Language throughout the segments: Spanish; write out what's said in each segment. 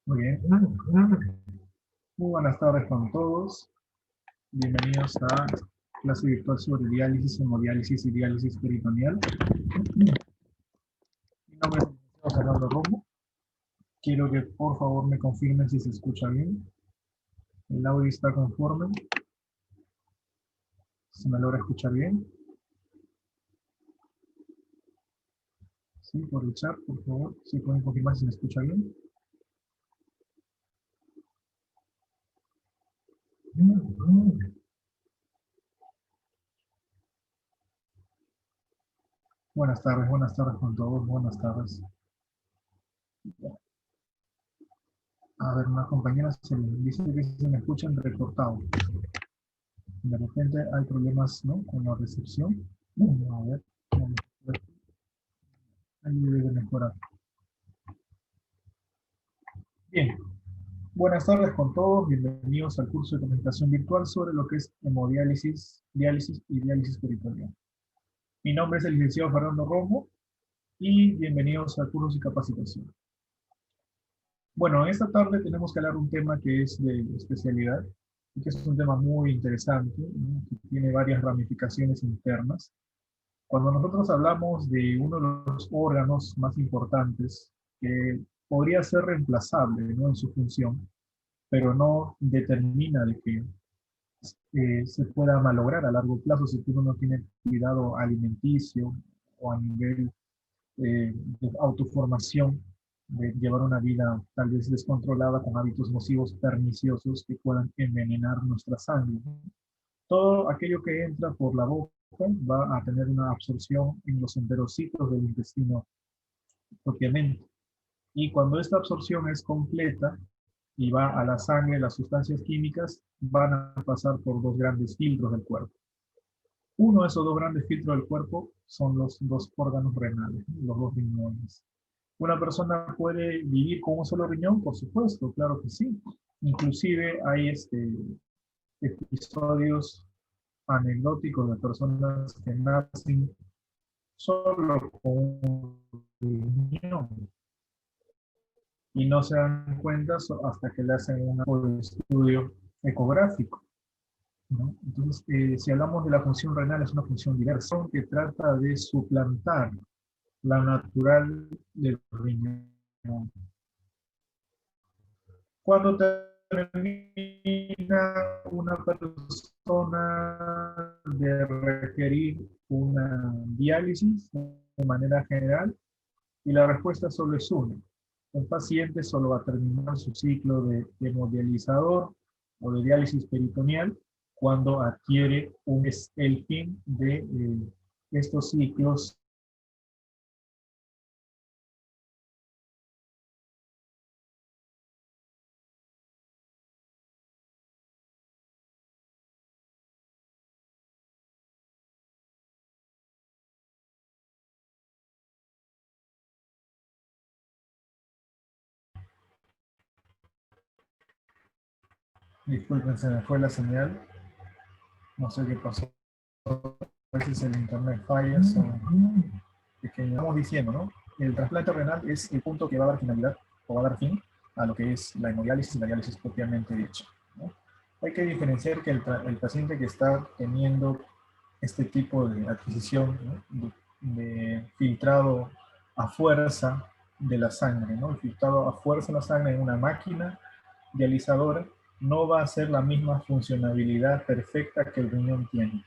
Muy bien. Muy buenas tardes con todos. Bienvenidos a clase virtual sobre diálisis, hemodiálisis y diálisis peritoneal. Mi nombre es el licenciado Fernando Romo. Quiero que por favor me confirmen si se escucha bien. El audio está conforme. ¿Se me logra escuchar bien? Sí, por el chat, por favor. Si pueden confirmar si me escucha bien. Buenas tardes con todos. Buenas tardes. A ver, una compañera se me dice que se me escuchan recortado. De repente hay problemas, ¿no?, con la recepción. A ver, ahí debe mejorar. Bien, buenas tardes con todos. Bienvenidos al curso de comunicación virtual sobre lo que es hemodiálisis, diálisis y diálisis peritoneal. Mi nombre es el licenciado Fernando Romo y bienvenidos al curso de capacitación. Bueno, esta tarde tenemos que hablar de un tema que es de especialidad y que es un tema muy interesante, ¿no?, que tiene varias ramificaciones internas. Cuando nosotros hablamos de uno de los órganos más importantes que podría ser reemplazable, ¿no?, en su función, pero no determina de que se pueda malograr a largo plazo si uno no tiene cuidado alimenticio o a nivel de autoformación, de llevar una vida tal vez descontrolada con hábitos nocivos, perniciosos que puedan envenenar nuestra sangre. Todo aquello que entra por la boca va a tener una absorción en los enterocitos del intestino propiamente. Y cuando esta absorción es completa y va a la sangre, las sustancias químicas van a pasar por dos grandes filtros del cuerpo. Uno de esos dos grandes filtros del cuerpo son los dos órganos renales, los dos riñones. ¿Una persona puede vivir con un solo riñón? Por supuesto, claro que sí. Inclusive hay episodios anecdóticos de personas que nacen solo con un riñón y no se dan cuenta hasta que le hacen un estudio ecográfico, ¿no? Entonces, si hablamos de la función renal, es una función diversa que trata de suplantar la natural del riñón. Cuando termina una persona de requerir una diálisis de manera general, y la respuesta solo es una. Un paciente solo va a terminar su ciclo de hemodializador o de diálisis peritoneal cuando adquiere el fin de estos ciclos. Disculpen, se me fue la señal. No sé qué pasó. A veces el internet falla. Pequeño. Estamos diciendo, ¿no? El trasplante renal es el punto que va a dar finalidad o va a dar fin a lo que es la hemodiálisis y la diálisis propiamente dicha, ¿no? Hay que diferenciar que el paciente que está teniendo este tipo de adquisición, ¿no?, de filtrado a fuerza de la sangre, ¿no? El filtrado a fuerza de la sangre en una máquina dializadora no va a ser la misma funcionabilidad perfecta que el riñón tiene.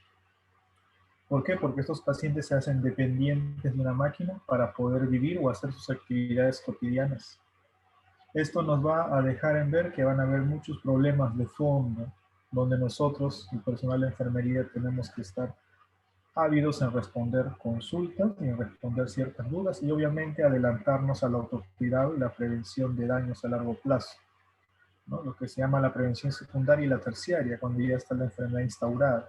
¿Por qué? Porque estos pacientes se hacen dependientes de una máquina para poder vivir o hacer sus actividades cotidianas. Esto nos va a dejar en ver que van a haber muchos problemas de fondo, donde nosotros, el personal de enfermería, tenemos que estar ávidos en responder consultas y en responder ciertas dudas y obviamente adelantarnos al autocuidado y la prevención de daños a largo plazo, ¿no? Lo que se llama la prevención secundaria y la terciaria, cuando ya está la enfermedad instaurada.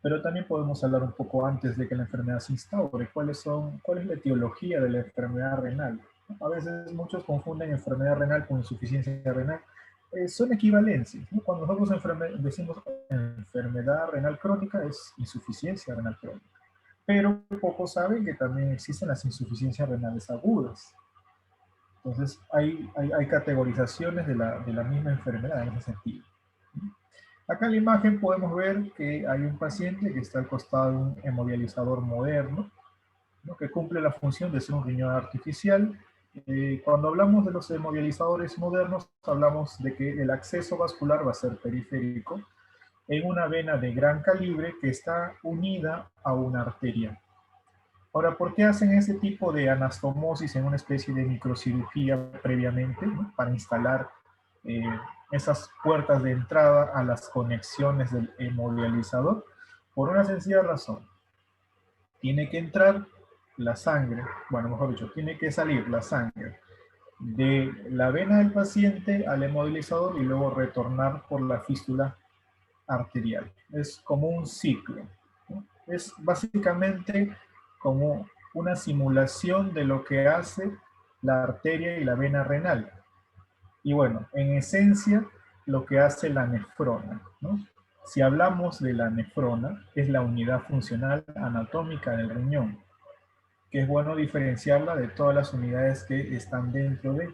Pero también podemos hablar un poco antes de que la enfermedad se instaure. ¿Cuál es la etiología de la enfermedad renal? A veces muchos confunden enfermedad renal con insuficiencia renal. Son equivalencias, ¿no? Cuando nosotros decimos enfermedad renal crónica, es insuficiencia renal crónica. Pero pocos saben que también existen las insuficiencias renales agudas. Entonces, hay categorizaciones de la misma enfermedad en ese sentido. Acá en la imagen podemos ver que hay un paciente que está al costado de un hemodializador moderno, ¿no? Que cumple la función de ser un riñón artificial. Cuando hablamos de los hemodializadores modernos, hablamos de que el acceso vascular va a ser periférico en una vena de gran calibre que está unida a una arteria. Ahora, ¿por qué hacen ese tipo de anastomosis en una especie de microcirugía previamente, ¿no? Para instalar eh, esas puertas de entrada a las conexiones del hemodializador? Por una sencilla razón. Tiene que entrar la sangre, bueno, mejor dicho, tiene que salir la sangre de la vena del paciente al hemodializador y luego retornar por la fístula arterial. Es como un ciclo, ¿no? Es básicamente como una simulación de lo que hace la arteria y la vena renal. Y bueno, en esencia, lo que hace la nefrona, ¿no? Si hablamos de la nefrona, es la unidad funcional anatómica del riñón, que es bueno diferenciarla de todas las unidades que están dentro de.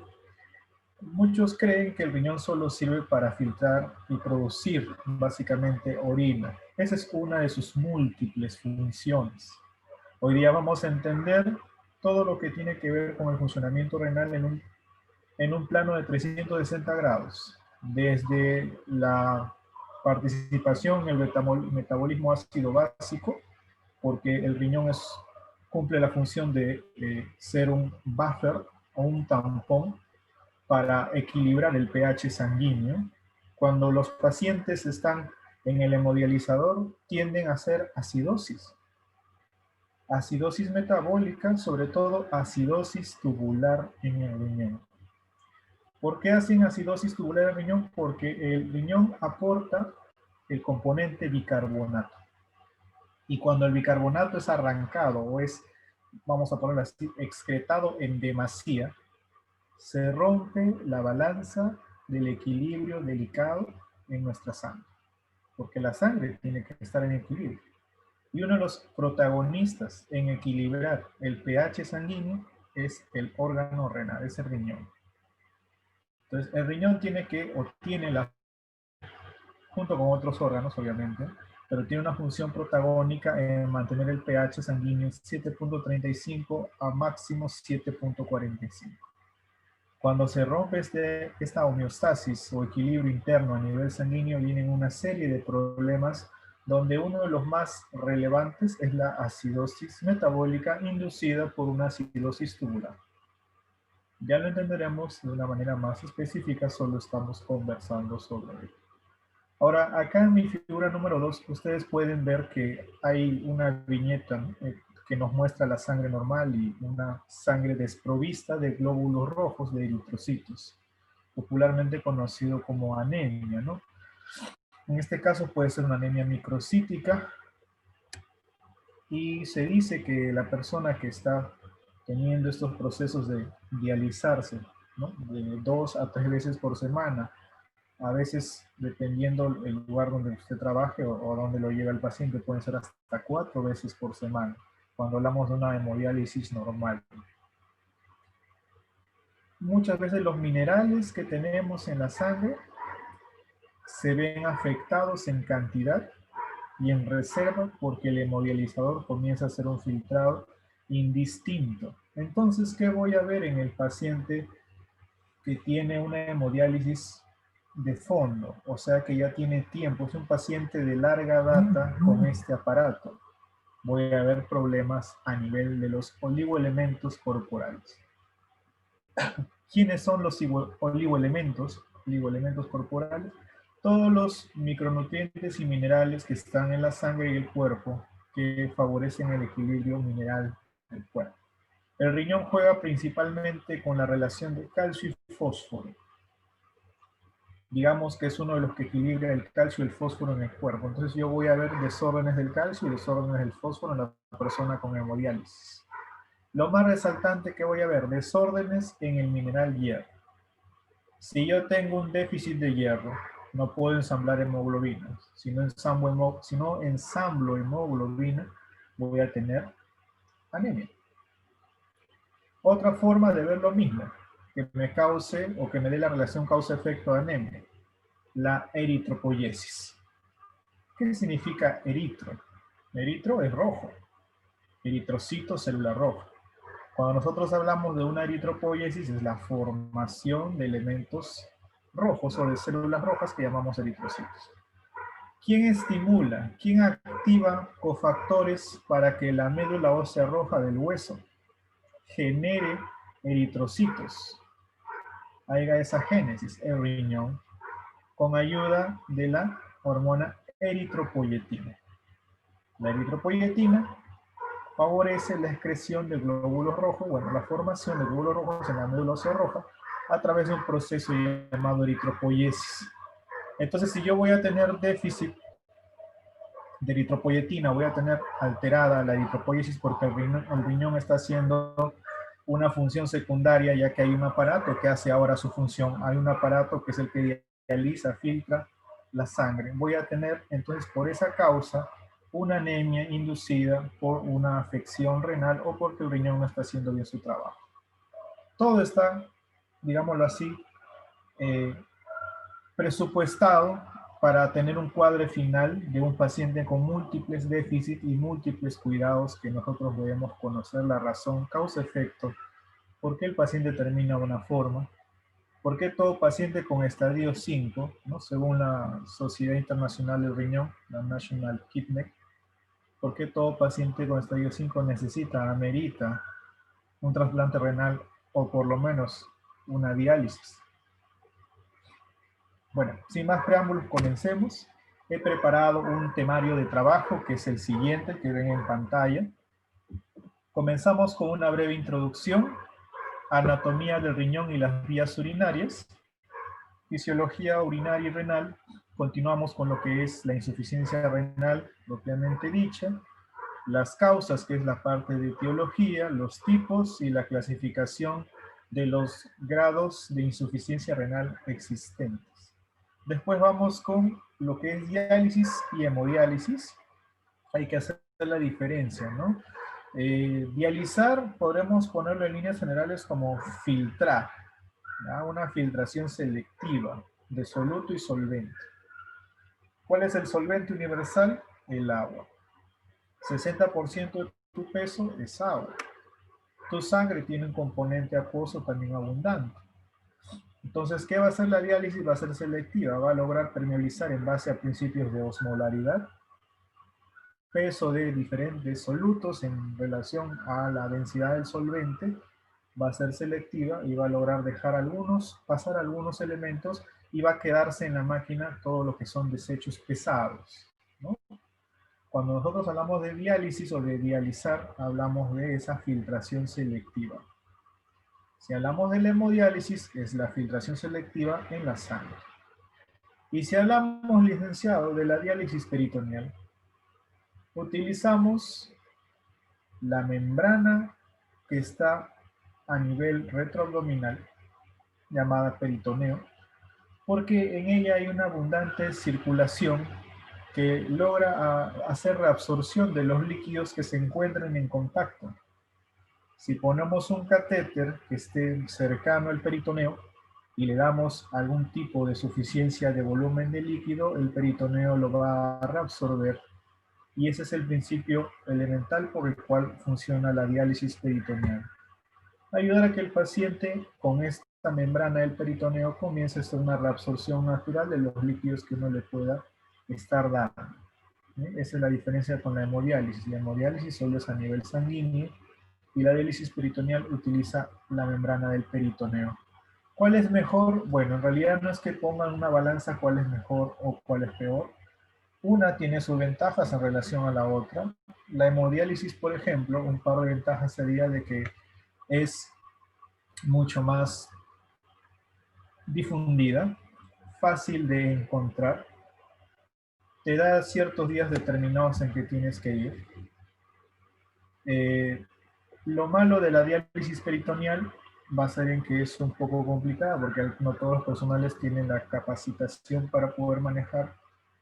Muchos creen que el riñón solo sirve para filtrar y producir básicamente orina. Esa es una de sus múltiples funciones. Hoy día vamos a entender todo lo que tiene que ver con el funcionamiento renal en un plano de 360 grados, desde la participación en el metabolismo ácido básico, porque el riñón cumple la función de ser un buffer o un tampón para equilibrar el pH sanguíneo. Cuando los pacientes están en el hemodializador, tienden a hacer acidosis. Acidosis metabólica, sobre todo acidosis tubular en el riñón. ¿Por qué hacen acidosis tubular en el riñón? Porque el riñón aporta el componente bicarbonato. Y cuando el bicarbonato es arrancado o es, vamos a ponerlo así, excretado en demasía, se rompe la balanza del equilibrio delicado en nuestra sangre, porque la sangre tiene que estar en equilibrio. Y uno de los protagonistas en equilibrar el pH sanguíneo es el órgano renal, es el riñón. Entonces, el riñón tiene junto con otros órganos, obviamente, pero tiene una función protagónica en mantener el pH sanguíneo 7.35 a máximo 7.45. Cuando se rompe esta homeostasis o equilibrio interno a nivel sanguíneo, vienen una serie de problemas donde uno de los más relevantes es la acidosis metabólica inducida por una acidosis tubular. Ya lo entenderemos de una manera más específica, solo estamos conversando sobre ello. Ahora, acá en mi figura número 2, ustedes pueden ver que hay una viñeta que nos muestra la sangre normal y una sangre desprovista de glóbulos rojos de eritrocitos, popularmente conocido como anemia, ¿no? En este caso puede ser una anemia microcítica y se dice que la persona que está teniendo estos procesos de dializarse, ¿no? De 2 a 3 veces por semana, a veces, dependiendo el lugar donde usted trabaje o donde lo lleva el paciente, pueden ser hasta 4 veces por semana, cuando hablamos de una hemodiálisis normal. Muchas veces los minerales que tenemos en la sangre se ven afectados en cantidad y en reserva porque el hemodializador comienza a hacer un filtrado indistinto. Entonces, ¿qué voy a ver en el paciente que tiene una hemodiálisis de fondo, o sea que ya tiene tiempo, es un paciente de larga data con este aparato? Voy a ver problemas a nivel de los oligoelementos corporales. ¿Quiénes son los oligoelementos? Oligoelementos corporales. Todos los micronutrientes y minerales que están en la sangre y el cuerpo que favorecen el equilibrio mineral del cuerpo. El riñón juega principalmente con la relación de calcio y fósforo. Digamos que es uno de los que equilibra el calcio y el fósforo en el cuerpo. Entonces yo voy a ver desórdenes del calcio y desórdenes del fósforo en la persona con hemodiálisis. Lo más resaltante que voy a ver, desórdenes en el mineral hierro. Si yo tengo un déficit de hierro, no puedo ensamblar hemoglobina. Si no ensamblo hemoglobina, voy a tener anemia. Otra forma de ver lo mismo, que me cause o que me dé la relación causa-efecto de anemia, la eritropoyesis. ¿Qué significa eritro? Eritro es rojo, eritrocito, célula roja. Cuando nosotros hablamos de una eritropoyesis es la formación de elementos rojos o de células rojas que llamamos eritrocitos. ¿Quién estimula, quién activa cofactores para que la médula ósea roja del hueso genere eritrocitos? Haga esa génesis, el riñón, con ayuda de la hormona eritropoyetina. La eritropoyetina favorece la excreción de glóbulos rojos, bueno, la formación de glóbulos rojos en la médula ósea roja a través de un proceso llamado eritropoyesis. Entonces, si yo voy a tener déficit de eritropoyetina, voy a tener alterada la eritropoyesis porque el riñón está haciendo una función secundaria, ya que hay un aparato que hace ahora su función. Hay un aparato que es el que dializa, filtra la sangre. Voy a tener, entonces, por esa causa, una anemia inducida por una afección renal o porque el riñón no está haciendo bien su trabajo. Todo está, digámoslo así, presupuestado para tener un cuadro final de un paciente con múltiples déficits y múltiples cuidados que nosotros debemos conocer la razón, causa-efecto, por qué el paciente termina de una forma, por qué todo paciente con estadio 5, ¿no? Según la Sociedad Internacional del Riñón, la National Kidney, por qué todo paciente con estadio 5 amerita un trasplante renal o por lo menos una diálisis. Bueno, sin más preámbulos, comencemos. He preparado un temario de trabajo que es el siguiente que ven en pantalla. Comenzamos con una breve introducción, anatomía del riñón y las vías urinarias, fisiología urinaria y renal. Continuamos con lo que es la insuficiencia renal propiamente dicha, las causas, que es la parte de etiología, los tipos y la clasificación de los grados de insuficiencia renal existentes. Después vamos con lo que es diálisis y hemodiálisis. Hay que hacer la diferencia, ¿no? Dializar podremos ponerlo en líneas generales como filtrar, ¿ya? Una filtración selectiva de soluto y solvente. ¿Cuál es el solvente universal? El agua. 60% de tu peso es agua. Tu sangre tiene un componente acuoso también abundante. Entonces, ¿qué va a hacer la diálisis? Va a ser selectiva, va a lograr permeabilizar en base a principios de osmolaridad, peso de diferentes solutos en relación a la densidad del solvente, va a ser selectiva y va a lograr pasar algunos elementos y va a quedarse en la máquina todo lo que son desechos pesados, ¿no? Cuando nosotros hablamos de diálisis o de dializar, hablamos de esa filtración selectiva. Si hablamos de la hemodiálisis, es la filtración selectiva en la sangre. Y si hablamos, licenciado, de la diálisis peritoneal, utilizamos la membrana que está a nivel retroabdominal, llamada peritoneo, porque en ella hay una abundante circulación que logra hacer reabsorción de los líquidos que se encuentran en contacto. Si ponemos un catéter que esté cercano al peritoneo y le damos algún tipo de suficiencia de volumen de líquido, el peritoneo lo va a reabsorber. Y ese es el principio elemental por el cual funciona la diálisis peritoneal. Ayudar a que el paciente con esta membrana del peritoneo comience a hacer una reabsorción natural de los líquidos que uno le pueda estar dando. Esa es la diferencia con la hemodiálisis. La hemodiálisis solo es a nivel sanguíneo y la diálisis peritoneal utiliza la membrana del peritoneo. ¿Cuál es mejor? Bueno, en realidad no es que pongan una balanza cuál es mejor o cuál es peor. Una tiene sus ventajas en relación a la otra. La hemodiálisis, por ejemplo, un par de ventajas sería de que es mucho más difundida, fácil de encontrar, te da ciertos días determinados en que tienes que ir. Eh, lo malo de la diálisis peritoneal va a ser en que es un poco complicada porque no todos los personales tienen la capacitación para poder manejar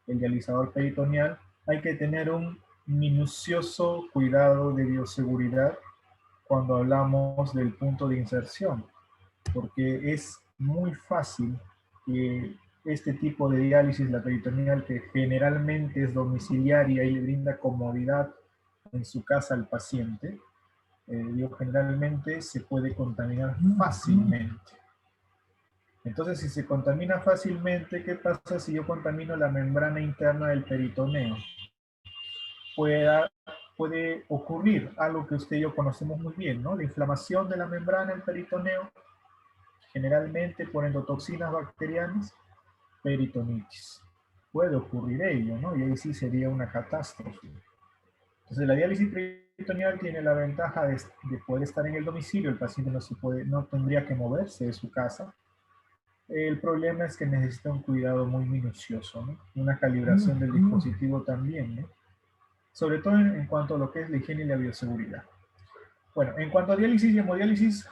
el dializador peritoneal. Hay que tener un minucioso cuidado de bioseguridad cuando hablamos del punto de inserción, porque es muy fácil que este tipo de diálisis, la peritoneal, que generalmente es domiciliaria y le brinda comodidad en su casa al paciente, generalmente se puede contaminar fácilmente. Entonces, si se contamina fácilmente, ¿qué pasa si yo contamino la membrana interna del peritoneo? Puede ocurrir algo que usted y yo conocemos muy bien, ¿no? La inflamación de la membrana del peritoneo, generalmente por endotoxinas bacterianas, peritonitis. Puede ocurrir ello, ¿no? Y ahí sí sería una catástrofe. Entonces, la diálisis peritoneal tiene la ventaja de poder estar en el domicilio, el paciente no tendría que moverse de su casa. El problema es que necesita un cuidado muy minucioso, ¿no? Una calibración del dispositivo también, ¿no? Sobre todo en cuanto a lo que es la higiene y la bioseguridad. Bueno, en cuanto a diálisis y hemodiálisis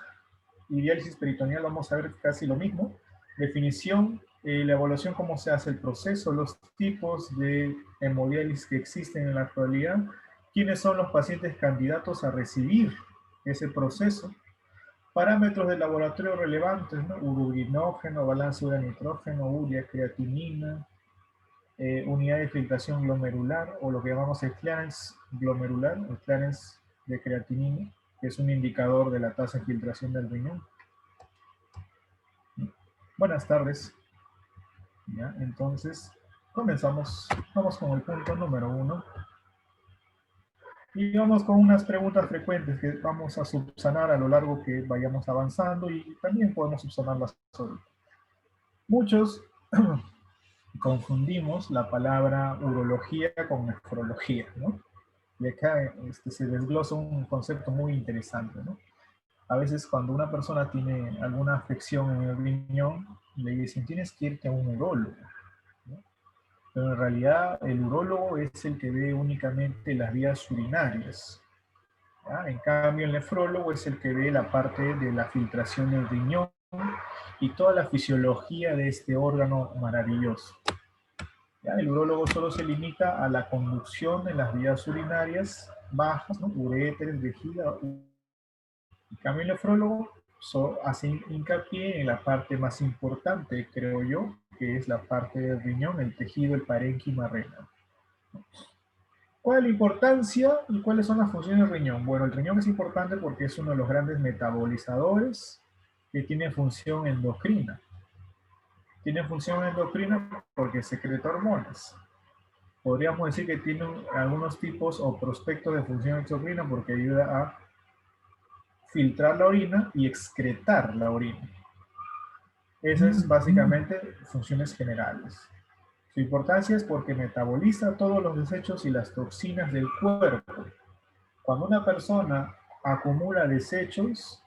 y diálisis peritoneal, vamos a ver casi lo mismo. Definición, la evaluación, cómo se hace el proceso, los tipos de hemodiálisis que existen en la actualidad, quiénes son los pacientes candidatos a recibir ese proceso, parámetros de laboratorio relevantes, ¿no? Urourinógeno, balance urea-nitrógeno, urea, creatinina, unidad de filtración glomerular, o lo que llamamos el clearance glomerular, el clearance de creatinina, que es un indicador de la tasa de filtración del riñón. Buenas tardes. ¿Ya? Entonces, comenzamos. Vamos con el punto número 1. Y vamos con unas preguntas frecuentes que vamos a subsanar a lo largo que vayamos avanzando y también podemos subsanarlas ahorita. Muchos confundimos la palabra urología con nefrología, ¿no? Y acá se desglosa un concepto muy interesante, ¿no? A veces cuando una persona tiene alguna afección en el riñón, le dicen, tienes que irte a un urólogo, ¿no? Pero en realidad el urólogo es el que ve únicamente las vías urinarias, ¿ya? En cambio el nefrólogo es el que ve la parte de la filtración del riñón y toda la fisiología de este órgano maravilloso. ¿Ya? El urólogo solo se limita a la conducción en las vías urinarias bajas, ¿no? Uréteres, vejiga. En cambio el nefrólogo hace hincapié en la parte más importante, creo yo, que es la parte del riñón, el tejido, el parénquima renal. ¿Cuál es la importancia y cuáles son las funciones del riñón? Bueno, el riñón es importante porque es uno de los grandes metabolizadores que tiene función endocrina. Tiene función endocrina porque secreta hormonas. Podríamos decir que tiene algunos tipos o prospectos de función endocrina porque ayuda a filtrar la orina y excretar la orina. Esas es básicamente funciones generales. Su importancia es porque metaboliza todos los desechos y las toxinas del cuerpo. Cuando una persona acumula desechos,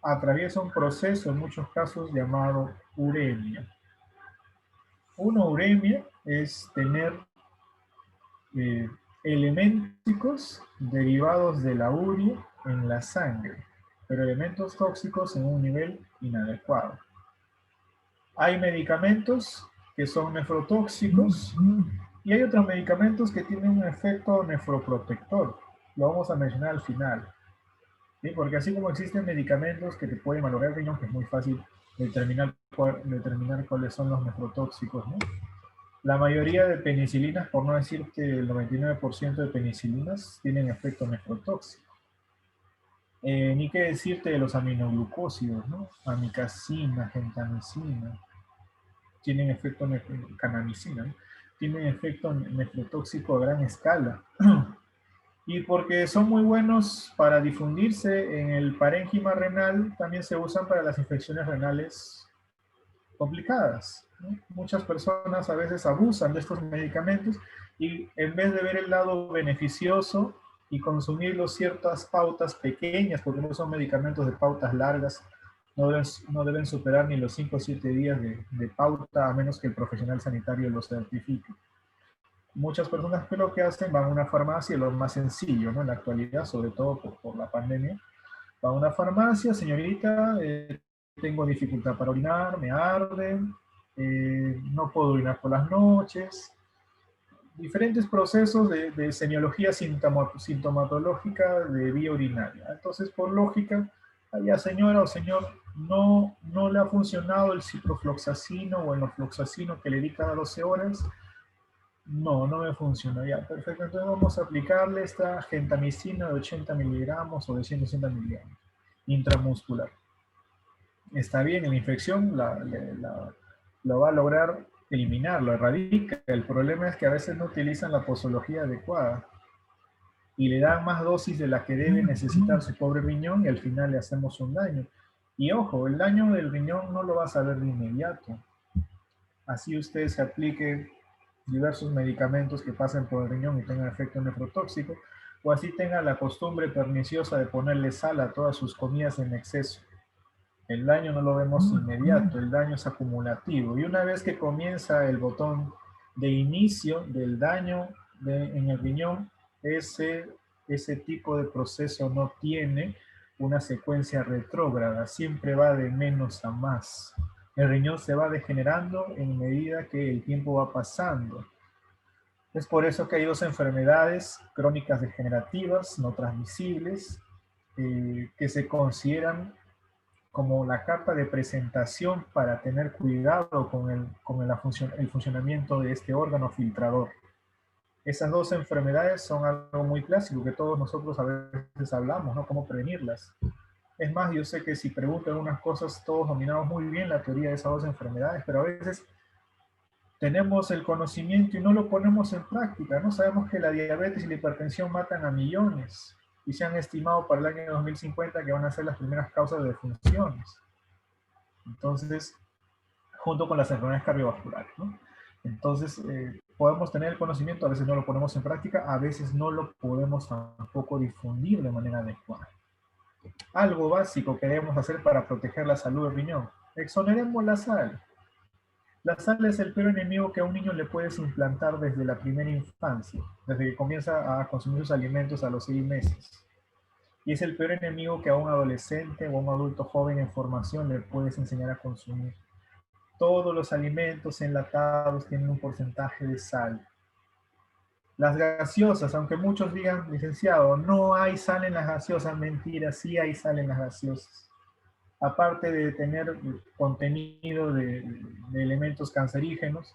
atraviesa un proceso en muchos casos llamado uremia. Una uremia es tener elementos derivados de la urea en la sangre, pero elementos tóxicos en un nivel inadecuado. Hay medicamentos que son nefrotóxicos y hay otros medicamentos que tienen un efecto nefroprotector. Lo vamos a mencionar al final, ¿sí? Porque así como existen medicamentos que te pueden malograr el riñón, que es muy fácil determinar cuáles son los nefrotóxicos, ¿no? La mayoría de penicilinas, por no decir que el 99% de penicilinas tienen efecto nefrotóxico. Ni qué decirte de los aminoglucósidos, ¿no? Amicacina, gentamicina, tienen efecto canamicina, ¿no? Tienen efecto nefrotóxico a gran escala. Y porque son muy buenos para difundirse en el parénquima renal, también se usan para las infecciones renales complicadas, ¿no? Muchas personas a veces abusan de estos medicamentos y en vez de ver el lado beneficioso y consumirlos ciertas pautas pequeñas, porque no son medicamentos de pautas largas, no deben superar ni los 5 o 7 días de pauta, a menos que el profesional sanitario lo certifique. Muchas personas que lo que hacen van a una farmacia, lo más sencillo, ¿no? En la actualidad, sobre todo por la pandemia, va a una farmacia, señorita, tengo dificultad para orinar, me arde, no puedo orinar por las noches. Diferentes procesos de semiología sintomatológica de vía urinaria. Entonces, por lógica, ya señora o señor, no le ha funcionado el ciprofloxacino o el ofloxacino que le di cada 12 horas. No me funciona. Ya, perfecto. Entonces vamos a aplicarle esta gentamicina de 80 miligramos o de 160 miligramos intramuscular. Está bien, la infección lo va a lograr eliminar, lo erradica. El problema es que a veces no utilizan la posología adecuada y le dan más dosis de la que debe necesitar su pobre riñón y al final le hacemos un daño. Y ojo, el daño del riñón no lo va a saber de inmediato. Así usted se aplique diversos medicamentos que pasen por el riñón y tengan efecto nefrotóxico, o así tenga la costumbre perniciosa de ponerle sal a todas sus comidas en exceso. El daño no lo vemos inmediato, el daño es acumulativo. Y una vez que comienza el botón de inicio del daño en el riñón, ese tipo de proceso no tiene una secuencia retrógrada, siempre va de menos a más. El riñón se va degenerando en medida que el tiempo va pasando. Es por eso que hay dos enfermedades crónicas degenerativas no transmisibles que se consideran como la carta de presentación para tener cuidado con el funcionamiento de este órgano filtrador. Esas dos enfermedades son algo muy clásico que todos nosotros a veces hablamos, ¿no? Cómo prevenirlas. Es más, yo sé que si pregunto algunas cosas, todos dominamos muy bien la teoría de esas dos enfermedades, pero a veces tenemos el conocimiento y no lo ponemos en práctica. No sabemos que la diabetes y la hipertensión matan a millones y se han estimado para el año 2050 que van a ser las primeras causas de defunciones. Entonces, junto con las enfermedades cardiovasculares, ¿no? Entonces, podemos tener el conocimiento, a veces no lo ponemos en práctica, a veces no lo podemos tampoco difundir de manera adecuada. Algo básico que debemos hacer para proteger la salud del riñón. Exoneremos la sal. La sal es el peor enemigo que a un niño le puedes implantar desde la primera infancia, desde que comienza a consumir sus alimentos a los 6 meses. Y es el peor enemigo que a un adolescente o a un adulto joven en formación le puedes enseñar a consumir. Todos los alimentos enlatados tienen un porcentaje de sal. Las gaseosas, aunque muchos digan, licenciado, no hay sal en las gaseosas, mentira, sí hay sal en las gaseosas. Aparte de tener contenido de elementos cancerígenos,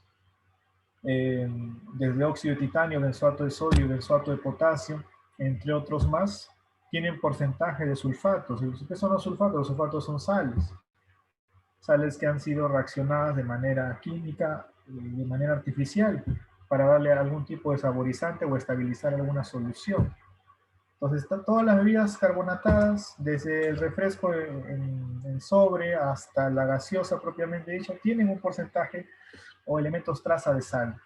desde óxido de titanio, benzoato de sodio, benzoato de potasio, entre otros más, tienen porcentaje de sulfatos. ¿Qué son los sulfatos? Los sulfatos son sales que han sido reaccionadas de manera química, de manera artificial, para darle algún tipo de saborizante o estabilizar alguna solución. Entonces, todas las bebidas carbonatadas, desde el refresco en sobre hasta la gaseosa propiamente dicha, tienen un porcentaje o elementos traza de sal.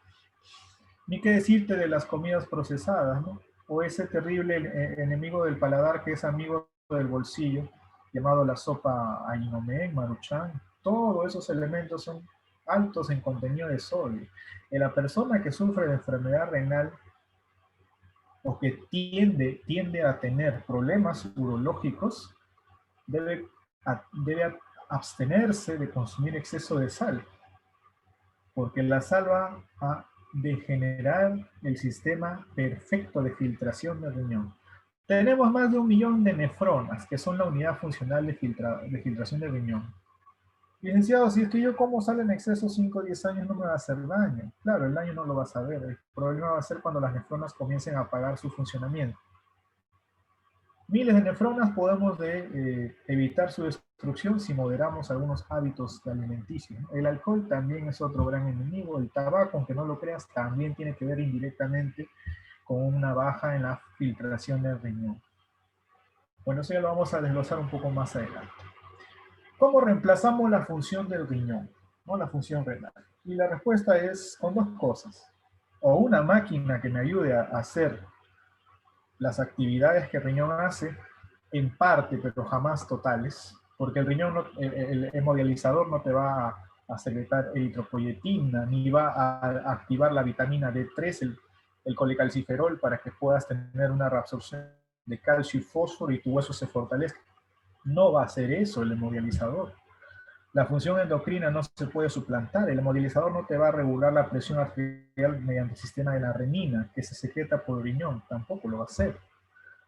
Ni qué decirte de las comidas procesadas, ¿no? O ese terrible enemigo del paladar que es amigo del bolsillo, llamado la sopa Ainomé, Maruchan. Todos esos elementos son altos en contenido de sodio. En la persona que sufre de enfermedad renal o que tiende a tener problemas urológicos, debe abstenerse de consumir exceso de sal, porque la sal va a degenerar el sistema perfecto de filtración del riñón. Tenemos más de 1 millón de nefronas, que son la unidad funcional de filtración del riñón. Licenciado, si es que yo como sal en exceso 5 o 10 años no me va a hacer daño. Claro, el daño no lo vas a ver. El problema va a ser cuando las nefronas comiencen a apagar su funcionamiento. Miles de nefronas podemos evitar su destrucción si moderamos algunos hábitos alimenticios. El alcohol también es otro gran enemigo. El tabaco, aunque no lo creas, también tiene que ver indirectamente con una baja en la filtración del riñón. Bueno, eso ya lo vamos a desglosar un poco más adelante. ¿Cómo reemplazamos la función del riñón? ¿no? La función renal. Y la respuesta es con dos cosas. O una máquina que me ayude a hacer las actividades que el riñón hace, en parte, pero jamás totales, porque el riñón, el hemodializador no te va a secretar eritropoyetina, ni va a activar la vitamina D3, el colecalciferol, para que puedas tener una reabsorción de calcio y fósforo y tu hueso se fortalezca. No va a hacer eso el hemodializador. La función endocrina no se puede suplantar. El hemodializador no te va a regular la presión arterial mediante el sistema de la renina, que se secreta por el riñón. Tampoco lo va a hacer.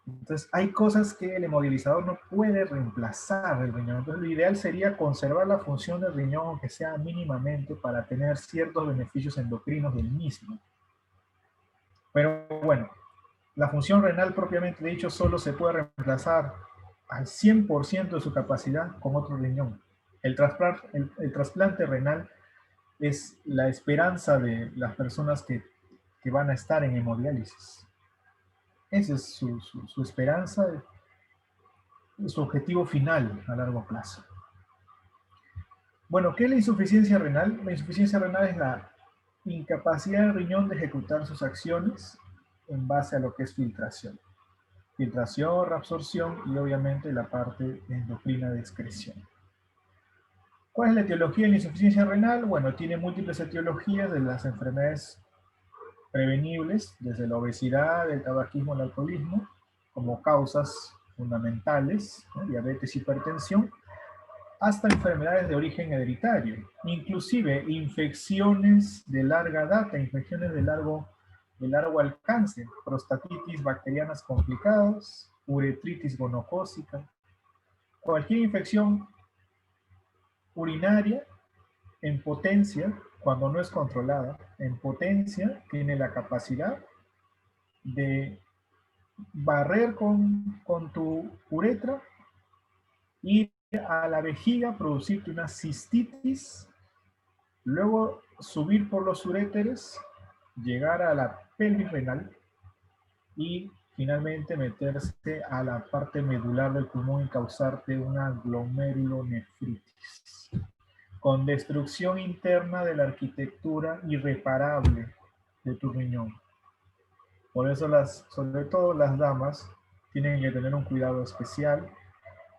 Entonces, hay cosas que el hemodializador no puede reemplazar el riñón. Entonces, lo ideal sería conservar la función del riñón, aunque sea mínimamente, para tener ciertos beneficios endocrinos del mismo. Pero bueno, la función renal propiamente dicho solo se puede reemplazar al 100% de su capacidad con otro riñón. El trasplante renal es la esperanza de las personas que van a estar en hemodiálisis. Esa es su esperanza, su objetivo final a largo plazo. Bueno, ¿qué es la insuficiencia renal? La insuficiencia renal es la incapacidad del riñón de ejecutar sus acciones en base a lo que es filtración. Filtración, reabsorción y obviamente la parte endocrina de excreción. ¿Cuál es la etiología de la insuficiencia renal? Bueno, tiene múltiples etiologías de las enfermedades prevenibles, desde la obesidad, el tabaquismo, el alcoholismo, como causas fundamentales, ¿no? Diabetes, hipertensión, hasta enfermedades de origen hereditario, inclusive infecciones de larga data, infecciones de largo alcance, prostatitis bacterianas complicadas, uretritis gonocócica, cualquier infección urinaria en potencia, cuando no es controlada, en potencia tiene la capacidad de barrer con tu uretra y a la vejiga producirte una cistitis, luego subir por los uréteres, llegar a la pelvis renal y finalmente meterse a la parte medular del pulmón y causarte una glomerulonefritis, con destrucción interna de la arquitectura irreparable de tu riñón. Por eso sobre todo las damas tienen que tener un cuidado especial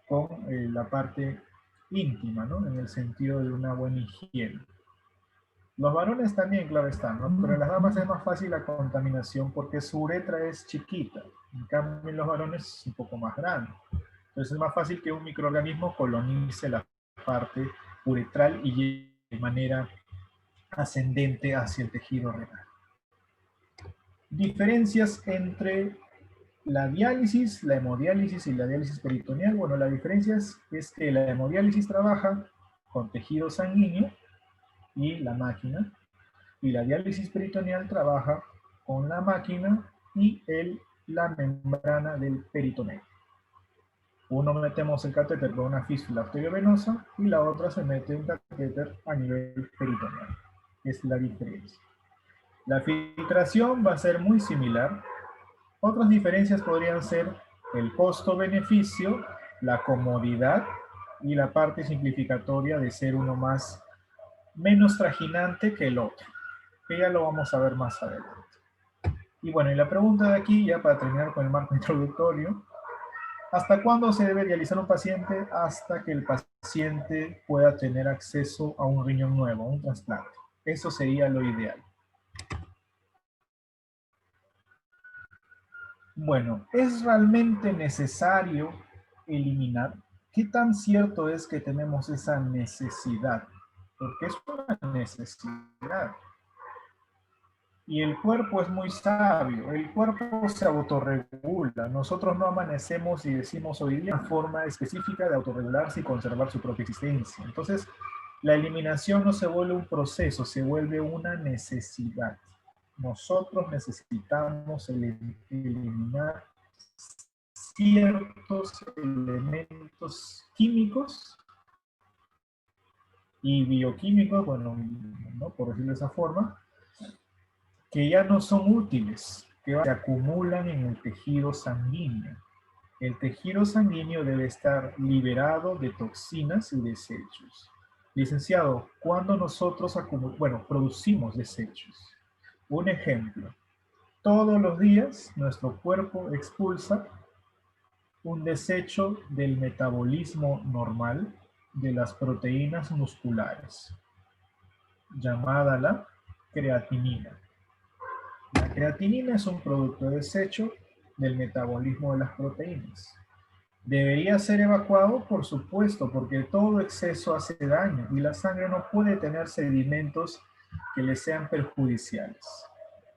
con la parte íntima, ¿no? En el sentido de una buena higiene. Los varones también, claro está, ¿no? Pero en las damas es más fácil la contaminación porque su uretra es chiquita. En cambio, en los varones es un poco más grande. Entonces es más fácil que un microorganismo colonice la parte uretral y llegue de manera ascendente hacia el tejido renal. Diferencias entre la diálisis, la hemodiálisis y la diálisis peritoneal. Bueno, la diferencia es que la hemodiálisis trabaja con tejido sanguíneo y la máquina, y la diálisis peritoneal trabaja con la máquina y la membrana del peritoneo. Uno metemos el catéter con una fístula arteriovenosa y la otra se mete un catéter a nivel peritoneal. Es la diferencia. La filtración va a ser muy similar. Otras diferencias podrían ser el costo-beneficio, la comodidad y la parte simplificatoria de ser uno menos trajinante que el otro, que ya lo vamos a ver más adelante. Y bueno, y la pregunta de aquí, ya para terminar con el marco introductorio, ¿hasta cuándo se debe dializar un paciente? Hasta que el paciente pueda tener acceso a un riñón nuevo, a un trasplante. Eso sería lo ideal. Bueno, ¿es realmente necesario eliminar? ¿Qué tan cierto es que tenemos esa necesidad? Porque es una necesidad. Y el cuerpo es muy sabio, el cuerpo se autorregula. Nosotros no amanecemos y decimos hoy día una forma específica de autorregularse y conservar su propia existencia. Entonces, la eliminación no se vuelve un proceso, se vuelve una necesidad. Nosotros necesitamos eliminar ciertos elementos químicos y bioquímicos, bueno, ¿no? Por decirlo de esa forma, que ya no son útiles, que se acumulan en el tejido sanguíneo. El tejido sanguíneo debe estar liberado de toxinas y desechos. Licenciado, cuando nosotros producimos desechos. Un ejemplo, todos los días nuestro cuerpo expulsa un desecho del metabolismo normal de las proteínas musculares, llamada la creatinina. La creatinina es un producto de desecho del metabolismo de las proteínas. ¿Debería ser evacuado? Por supuesto, porque todo exceso hace daño y la sangre no puede tener sedimentos que le sean perjudiciales,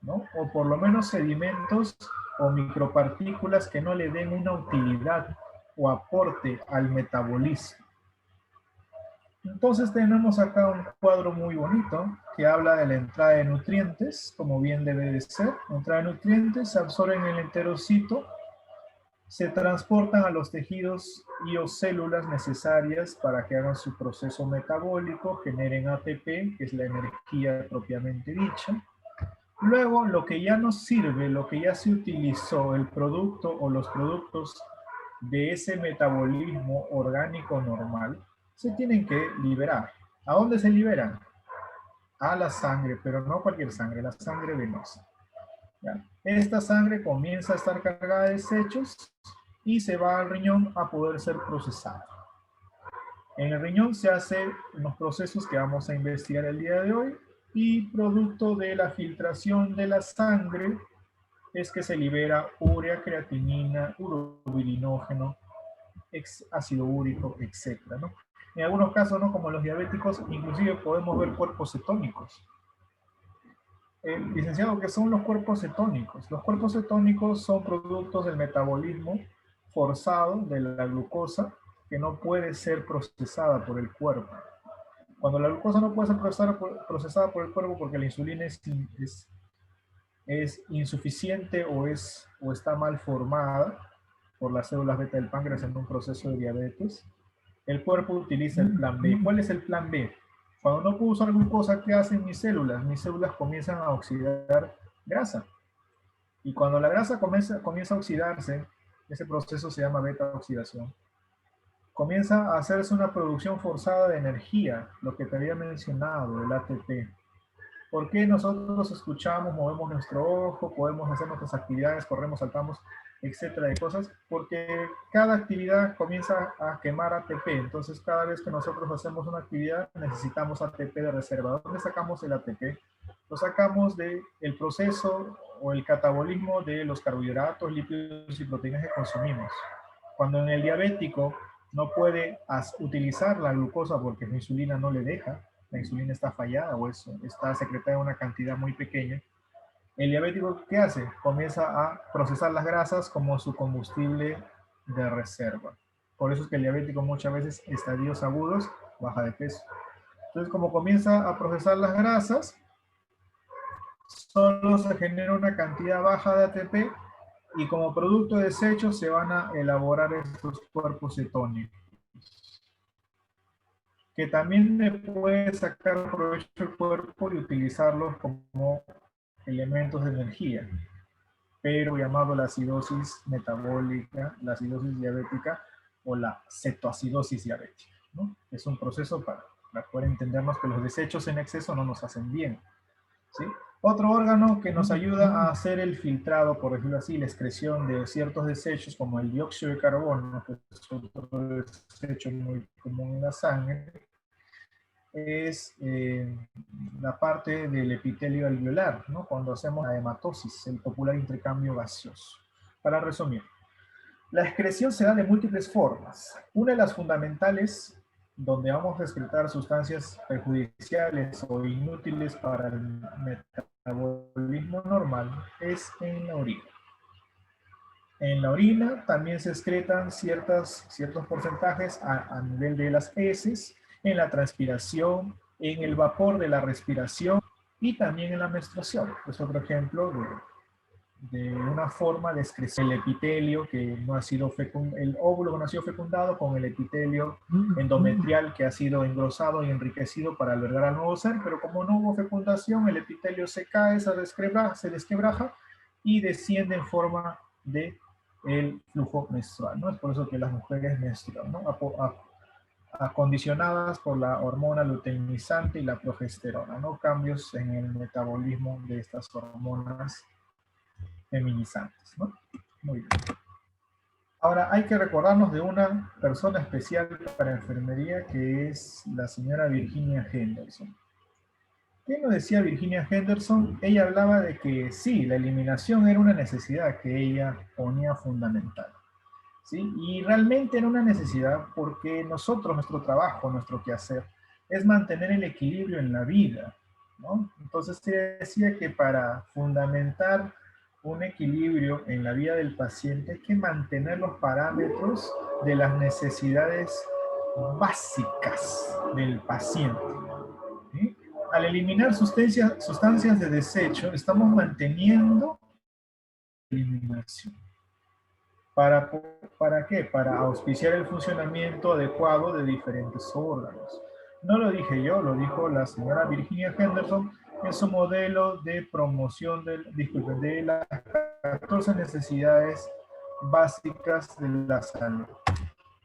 ¿no? O por lo menos sedimentos o micropartículas que no le den una utilidad o aporte al metabolismo. Entonces tenemos acá un cuadro muy bonito que habla de la entrada de nutrientes, como bien debe de ser. La entrada de nutrientes se absorben en el enterocito, se transportan a los tejidos y o células necesarias para que hagan su proceso metabólico, generen ATP, que es la energía propiamente dicha. Luego, lo que ya nos sirve, lo que ya se utilizó, el producto o los productos de ese metabolismo orgánico normal, se tienen que liberar. ¿A dónde se liberan? A la sangre, pero no cualquier sangre, la sangre venosa. ¿Ya? Esta sangre comienza a estar cargada de desechos y se va al riñón a poder ser procesada. En el riñón se hacen unos procesos que vamos a investigar el día de hoy y producto de la filtración de la sangre es que se libera urea, creatinina, urobilinógeno, ácido úrico, etc., ¿no? En algunos casos, ¿no? Como los diabéticos, inclusive podemos ver cuerpos cetónicos. Licenciado, ¿qué son los cuerpos cetónicos? Los cuerpos cetónicos son productos del metabolismo forzado de la glucosa que no puede ser procesada por el cuerpo. Cuando la glucosa no puede ser procesada por el cuerpo porque la insulina es insuficiente o está mal formada por las células beta del páncreas en un proceso de diabetes, el cuerpo utiliza el plan B. ¿Cuál es el plan B? Cuando no puedo usar glucosa, ¿qué hacen mis células? Mis células comienzan a oxidar grasa. Y cuando la grasa comienza a oxidarse, ese proceso se llama beta-oxidación, comienza a hacerse una producción forzada de energía, lo que te había mencionado, el ATP. ¿Por qué nosotros escuchamos, movemos nuestro ojo, podemos hacer nuestras actividades, corremos, saltamos, etcétera, de cosas? Porque cada actividad comienza a quemar ATP. Entonces, cada vez que nosotros hacemos una actividad, necesitamos ATP de reserva. ¿Dónde sacamos el ATP? Lo sacamos del proceso o el catabolismo de los carbohidratos, lípidos y proteínas que consumimos. Cuando en el diabético no puede utilizar la glucosa porque la insulina no le deja, la insulina está fallada o está secretada en una cantidad muy pequeña, el diabético, ¿qué hace? Comienza a procesar las grasas como su combustible de reserva. Por eso es que el diabético muchas veces, estadios agudos, baja de peso. Entonces, como comienza a procesar las grasas, solo se genera una cantidad baja de ATP y como producto de desecho se van a elaborar estos cuerpos cetónicos, que también le puede sacar provecho al cuerpo y utilizarlos como elementos de energía, pero llamado la acidosis metabólica, la acidosis diabética o la cetoacidosis diabética, ¿no? Es un proceso para poder entendernos que los desechos en exceso no nos hacen bien, ¿sí? Otro órgano que nos ayuda a hacer el filtrado, por decirlo así, la excreción de ciertos desechos como el dióxido de carbono, que es otro desecho muy común en la sangre, es la parte del epitelio alveolar, ¿no? Cuando hacemos la hematosis, el popular intercambio gaseoso. Para resumir, la excreción se da de múltiples formas. Una de las fundamentales, donde vamos a excretar sustancias perjudiciales o inútiles para el metabolismo normal, es en la orina. En la orina también se excretan ciertos porcentajes a nivel de las heces, en la transpiración, en el vapor de la respiración y también en la menstruación. Es otro ejemplo de una forma de excreción. El epitelio que no ha sido fecundado, el óvulo que no ha sido fecundado con el epitelio endometrial que ha sido engrosado y enriquecido para albergar al nuevo ser, pero como no hubo fecundación, el epitelio se cae, se desquebraja y desciende en forma de el flujo menstrual, ¿no? Es por eso que las mujeres menstruan, ¿no? acondicionadas por la hormona luteinizante y la progesterona, ¿no? Cambios en el metabolismo de estas hormonas feminizantes, ¿no? Muy bien. Ahora hay que recordarnos de una persona especial para enfermería que es la señora Virginia Henderson. ¿Qué nos decía Virginia Henderson? Ella hablaba de que sí, la eliminación era una necesidad que ella ponía fundamental. ¿Sí? Y realmente era una necesidad porque nosotros, nuestro trabajo, nuestro quehacer, es mantener el equilibrio en la vida, ¿no? Entonces se decía que para fundamentar un equilibrio en la vida del paciente hay que mantener los parámetros de las necesidades básicas del paciente, ¿sí? Al eliminar sustancias de desecho, estamos manteniendo la eliminación. ¿Para qué? Para auspiciar el funcionamiento adecuado de diferentes órganos. No lo dije yo, lo dijo la señora Virginia Henderson en su modelo de promoción de las 14 necesidades básicas de la salud.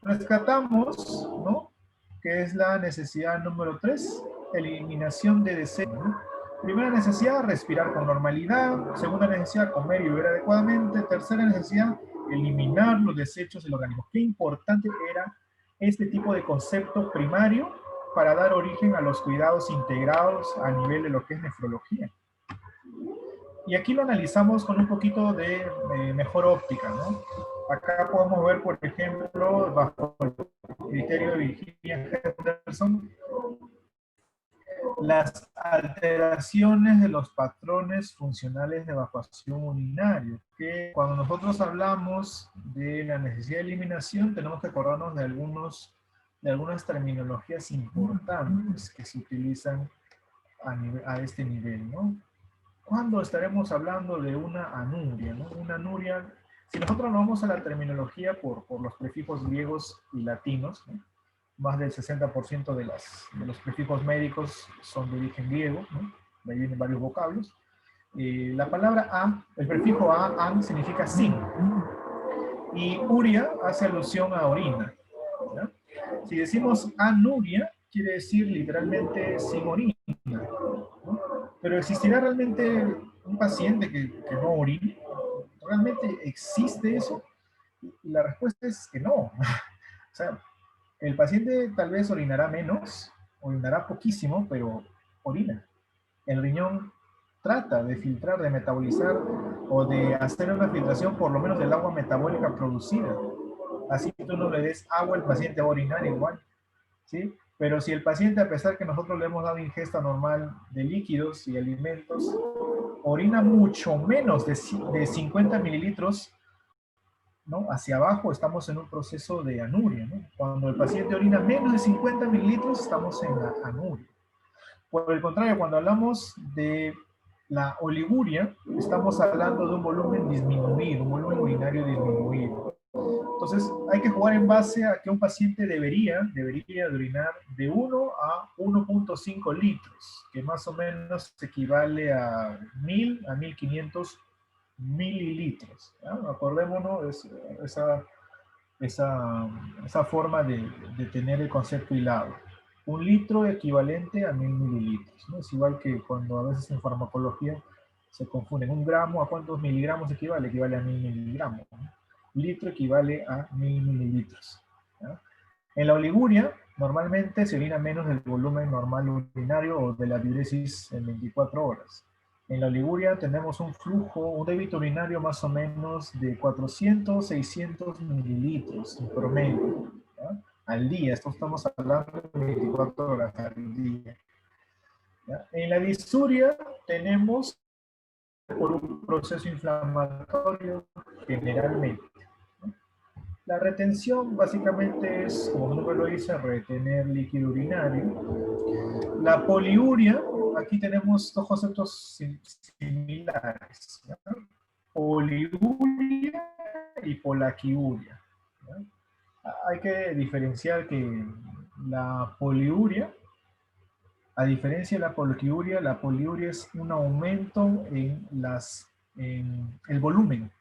Rescatamos, ¿no? Que es la necesidad número 3, eliminación de desechos, ¿no? Primera necesidad, respirar con normalidad. Segunda necesidad, comer y beber adecuadamente. Tercera necesidad, eliminar los desechos del organismo. Qué importante era este tipo de concepto primario para dar origen a los cuidados integrados a nivel de lo que es nefrología. Y aquí lo analizamos con un poquito de mejor óptica, ¿no? Acá podemos ver, por ejemplo, bajo el criterio de Virginia Henderson, las alteraciones de los patrones funcionales de evacuación urinaria, que cuando nosotros hablamos de la necesidad de eliminación, tenemos que acordarnos de algunas terminologías importantes que se utilizan a este nivel, ¿no? ¿Cuándo estaremos hablando de una anuria, ¿no? Una anuria, si nosotros nos vamos a la terminología por los prefijos griegos y latinos, ¿no? Más del 60% de los prefijos médicos son de origen griego, ¿no? De ahí vienen varios vocablos. La palabra a, el prefijo a, an, significa sin. Y uria hace alusión a orina, ¿ya? Si decimos anuria, quiere decir literalmente sin orina, ¿no? Pero ¿existirá realmente un paciente que no orine? ¿Realmente existe eso? Y la respuesta es que no. O sea, el paciente tal vez orinará menos, orinará poquísimo, pero orina. El riñón trata de filtrar, de metabolizar o de hacer una filtración por lo menos del agua metabólica producida. Así que tú no le des agua, el paciente va a orinar igual, ¿sí? Pero si el paciente, a pesar que nosotros le hemos dado ingesta normal de líquidos y alimentos, orina mucho menos de 50 mililitros, ¿no? Hacia abajo estamos en un proceso de anuria, ¿no? Cuando el paciente orina menos de 50 mililitros, estamos en la anuria. Por el contrario, cuando hablamos de la oliguria, estamos hablando de un volumen disminuido, un volumen urinario disminuido. Entonces, hay que jugar en base a que un paciente debería de orinar de 1 a 1.5 litros, que más o menos equivale a 1000 a 1500 mililitros, ¿ya? Acordémonos esa forma de tener el concepto hilado. Un litro equivalente a 1000 mililitros, ¿no? Es igual que cuando a veces en farmacología se confunden. Un gramo, ¿a cuántos miligramos equivale? Equivale a 1000 miligramos, ¿no? Litro equivale a 1000 mililitros, ¿ya? En la oliguria, normalmente se orina menos del volumen normal urinario o de la diuresis en 24 horas. En la oliguria tenemos un flujo, un débito urinario más o menos de 400, 600 mililitros en promedio, ¿ya? Al día. Esto estamos hablando de 24 horas al día, ¿ya? En la disuria tenemos por un proceso inflamatorio generalmente, ¿no? La retención básicamente es, como el nombre lo dice, retener líquido urinario. La poliuria, aquí tenemos dos conceptos similares, ¿ya? Poliuria y polaquiuria, ¿ya? Hay que diferenciar que la poliuria, a diferencia de la poliuria es un aumento en el volumen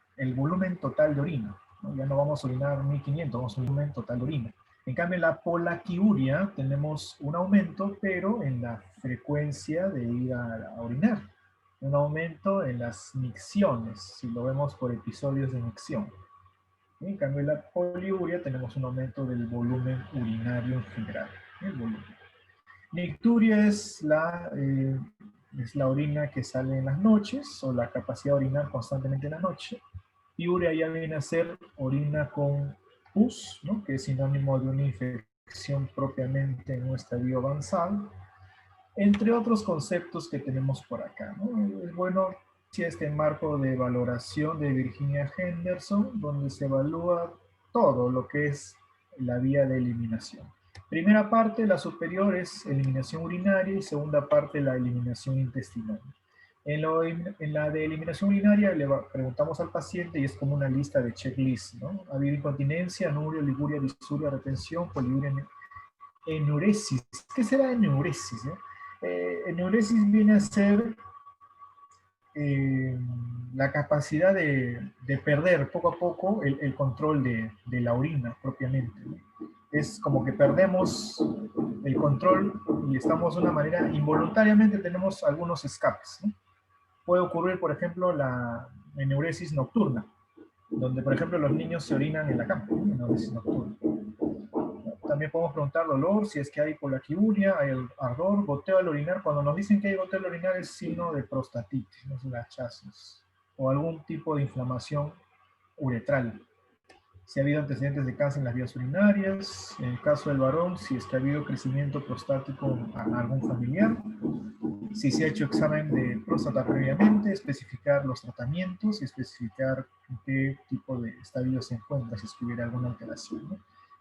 total de orina, ¿no? Ya no vamos a orinar 1500, vamos a un volumen total de orina. En cambio, en la polaquiuria tenemos un aumento, pero en la frecuencia de ir a orinar. Un aumento en las micciones, si lo vemos por episodios de micción. En cambio, en la poliuria tenemos un aumento del volumen urinario en general. El volumen. Nicturia es la orina que sale en las noches, o la capacidad de orinar constantemente en la noche. Piuria ya viene a ser orina con pus, ¿no? Que es sinónimo de una infección propiamente en un estadio avanzado, entre otros conceptos que tenemos por acá, ¿no? Es bueno si este marco de valoración de Virginia Henderson, donde se evalúa todo lo que es la vía de eliminación. Primera parte, la superior, es eliminación urinaria, y segunda parte, la eliminación intestinal. En la de eliminación urinaria le preguntamos al paciente y es como una lista de checklist, ¿no? Ha habido incontinencia, anuria, liguria, disuria, retención, poliuria, enuresis. ¿Qué será enuresis? Enuresis viene a ser eh, la capacidad de perder poco a poco el control de la orina propiamente, ¿no? Es como que perdemos el control y estamos de una manera, involuntariamente tenemos algunos escapes, ¿no? Puede ocurrir, por ejemplo, la enuresis nocturna, donde, por ejemplo, los niños se orinan en la cama, ¿no? Enuresis nocturna. También podemos preguntar dolor, si es que hay polaquiuria, hay ardor, goteo al orinar. Cuando nos dicen que hay goteo al orinar es signo de prostatitis, no es un hachazo, o algún tipo de inflamación uretral. Si ha habido antecedentes de cáncer en las vías urinarias, en el caso del varón, si es que ha habido crecimiento prostático a algún familiar, si se ha hecho examen de próstata previamente, especificar los tratamientos y especificar en qué tipo de estadio se encuentra, si es que hubiera alguna alteración, ¿no?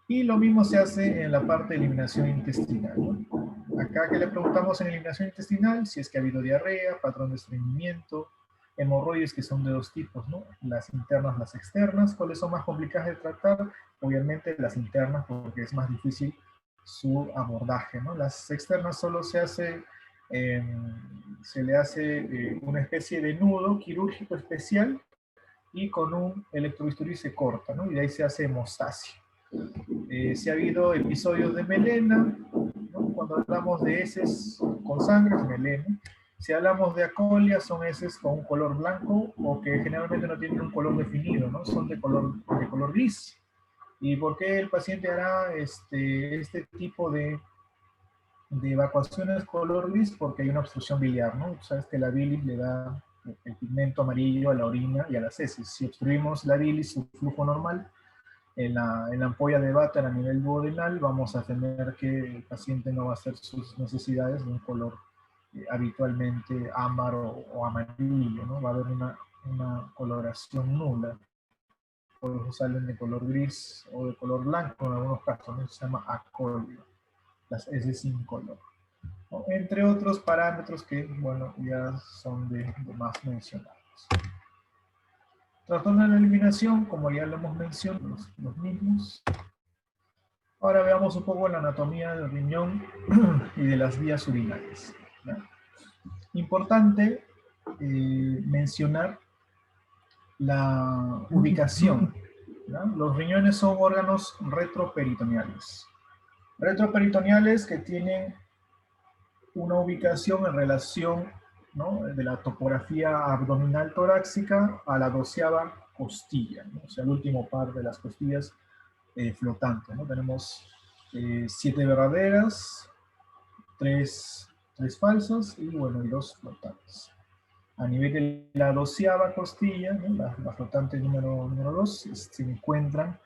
Y lo mismo se hace en la parte de eliminación intestinal, ¿no? Acá que le preguntamos en eliminación intestinal, si es que ha habido diarrea, patrón de estreñimiento, hemorroides, que son de dos tipos, ¿no? Las internas, las externas. ¿Cuáles son más complicadas de tratar? Obviamente las internas, porque es más difícil su abordaje, ¿no? Las externas solo eh, se le hace una especie de nudo quirúrgico especial y con un electrobisturí se corta, ¿no? Y de ahí se hace hemostasia. Si ha habido episodios de melena, ¿no? Cuando hablamos de heces con sangre es melena. Si hablamos de acolia, son heces con un color blanco o que generalmente no tienen un color definido, ¿no? Son de color gris. ¿Y por qué el paciente hará este tipo de evacuaciones color gris? Porque hay una obstrucción biliar, ¿no? Sabes que la bilis le da el pigmento amarillo a la orina y a las heces. Si obstruimos la bilis, su flujo normal, en la ampolla de váter a nivel duodenal, vamos a tener que el paciente no va a hacer sus necesidades de un color habitualmente ámbar o amarillo, ¿no? Va a haber una coloración nula. Por eso salen de color gris o de color blanco en algunos casos, ¿no? Se llama acolia, las heces sin color, ¿no? Entre otros parámetros que, bueno, ya son de más mencionados. Trastorno de la eliminación, como ya lo hemos mencionado, los mismos. Ahora veamos un poco la anatomía del riñón y de las vías urinarias, ¿no? Importante mencionar la ubicación, ¿no? Los riñones son órganos retroperitoneales. Retroperitoneales que tienen una ubicación en relación, ¿no?, de la topografía abdominal torácica a la 12ª costilla, ¿no? O sea, el último par de las costillas flotantes, ¿no? Tenemos 7 verdaderas, 3 falsas y, bueno, y 2 flotantes. A nivel de la 12ª costilla, ¿no?, la flotante número 2, se encuentran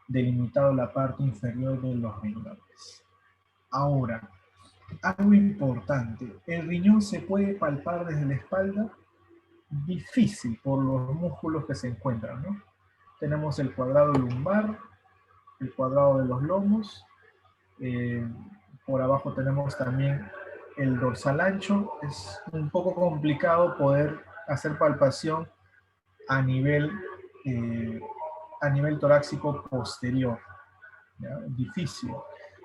delimitado la parte inferior de los riñones. Ahora, algo importante, el riñón se puede palpar desde la espalda, difícil por los músculos que se encuentran, ¿no? Tenemos el cuadrado lumbar, el cuadrado de los lomos, eh, por abajo tenemos también el dorsal ancho. Es un poco complicado poder hacer palpación a nivel, eh, a nivel torácico posterior, ¿ya? Difícil.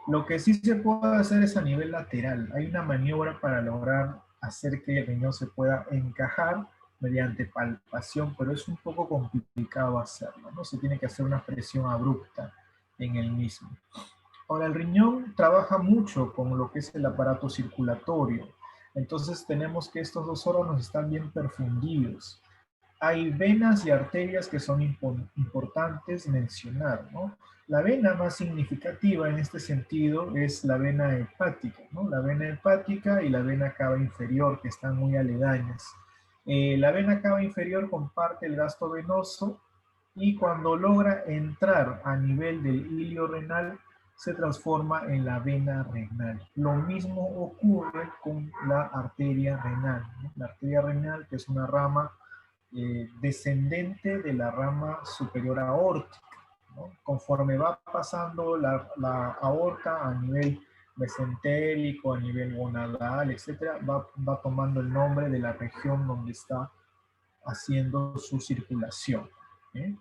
Lo que sí se puede hacer es a nivel lateral. Hay una maniobra para lograr hacer que el riñón se pueda encajar mediante palpación, pero es un poco complicado hacerlo, ¿no? Se tiene que hacer una presión abrupta en el mismo. Ahora, el riñón trabaja mucho con lo que es el aparato circulatorio. Entonces tenemos que estos dos órganos están bien perfundidos. Hay venas y arterias que son importantes mencionar, ¿no? La vena más significativa en este sentido es la vena hepática, ¿no? La vena hepática y la vena cava inferior, que están muy aledañas. La vena cava inferior comparte el gasto venoso y cuando logra entrar a nivel del hilio renal, se transforma en la vena renal. Lo mismo ocurre con la arteria renal, ¿no? La arteria renal, que es una rama descendente de la rama superior aórtica, ¿no? Conforme va pasando la aorta a nivel mesentérico, a nivel gonadal, etcétera, va tomando el nombre de la región donde está haciendo su circulación. ¿Eh?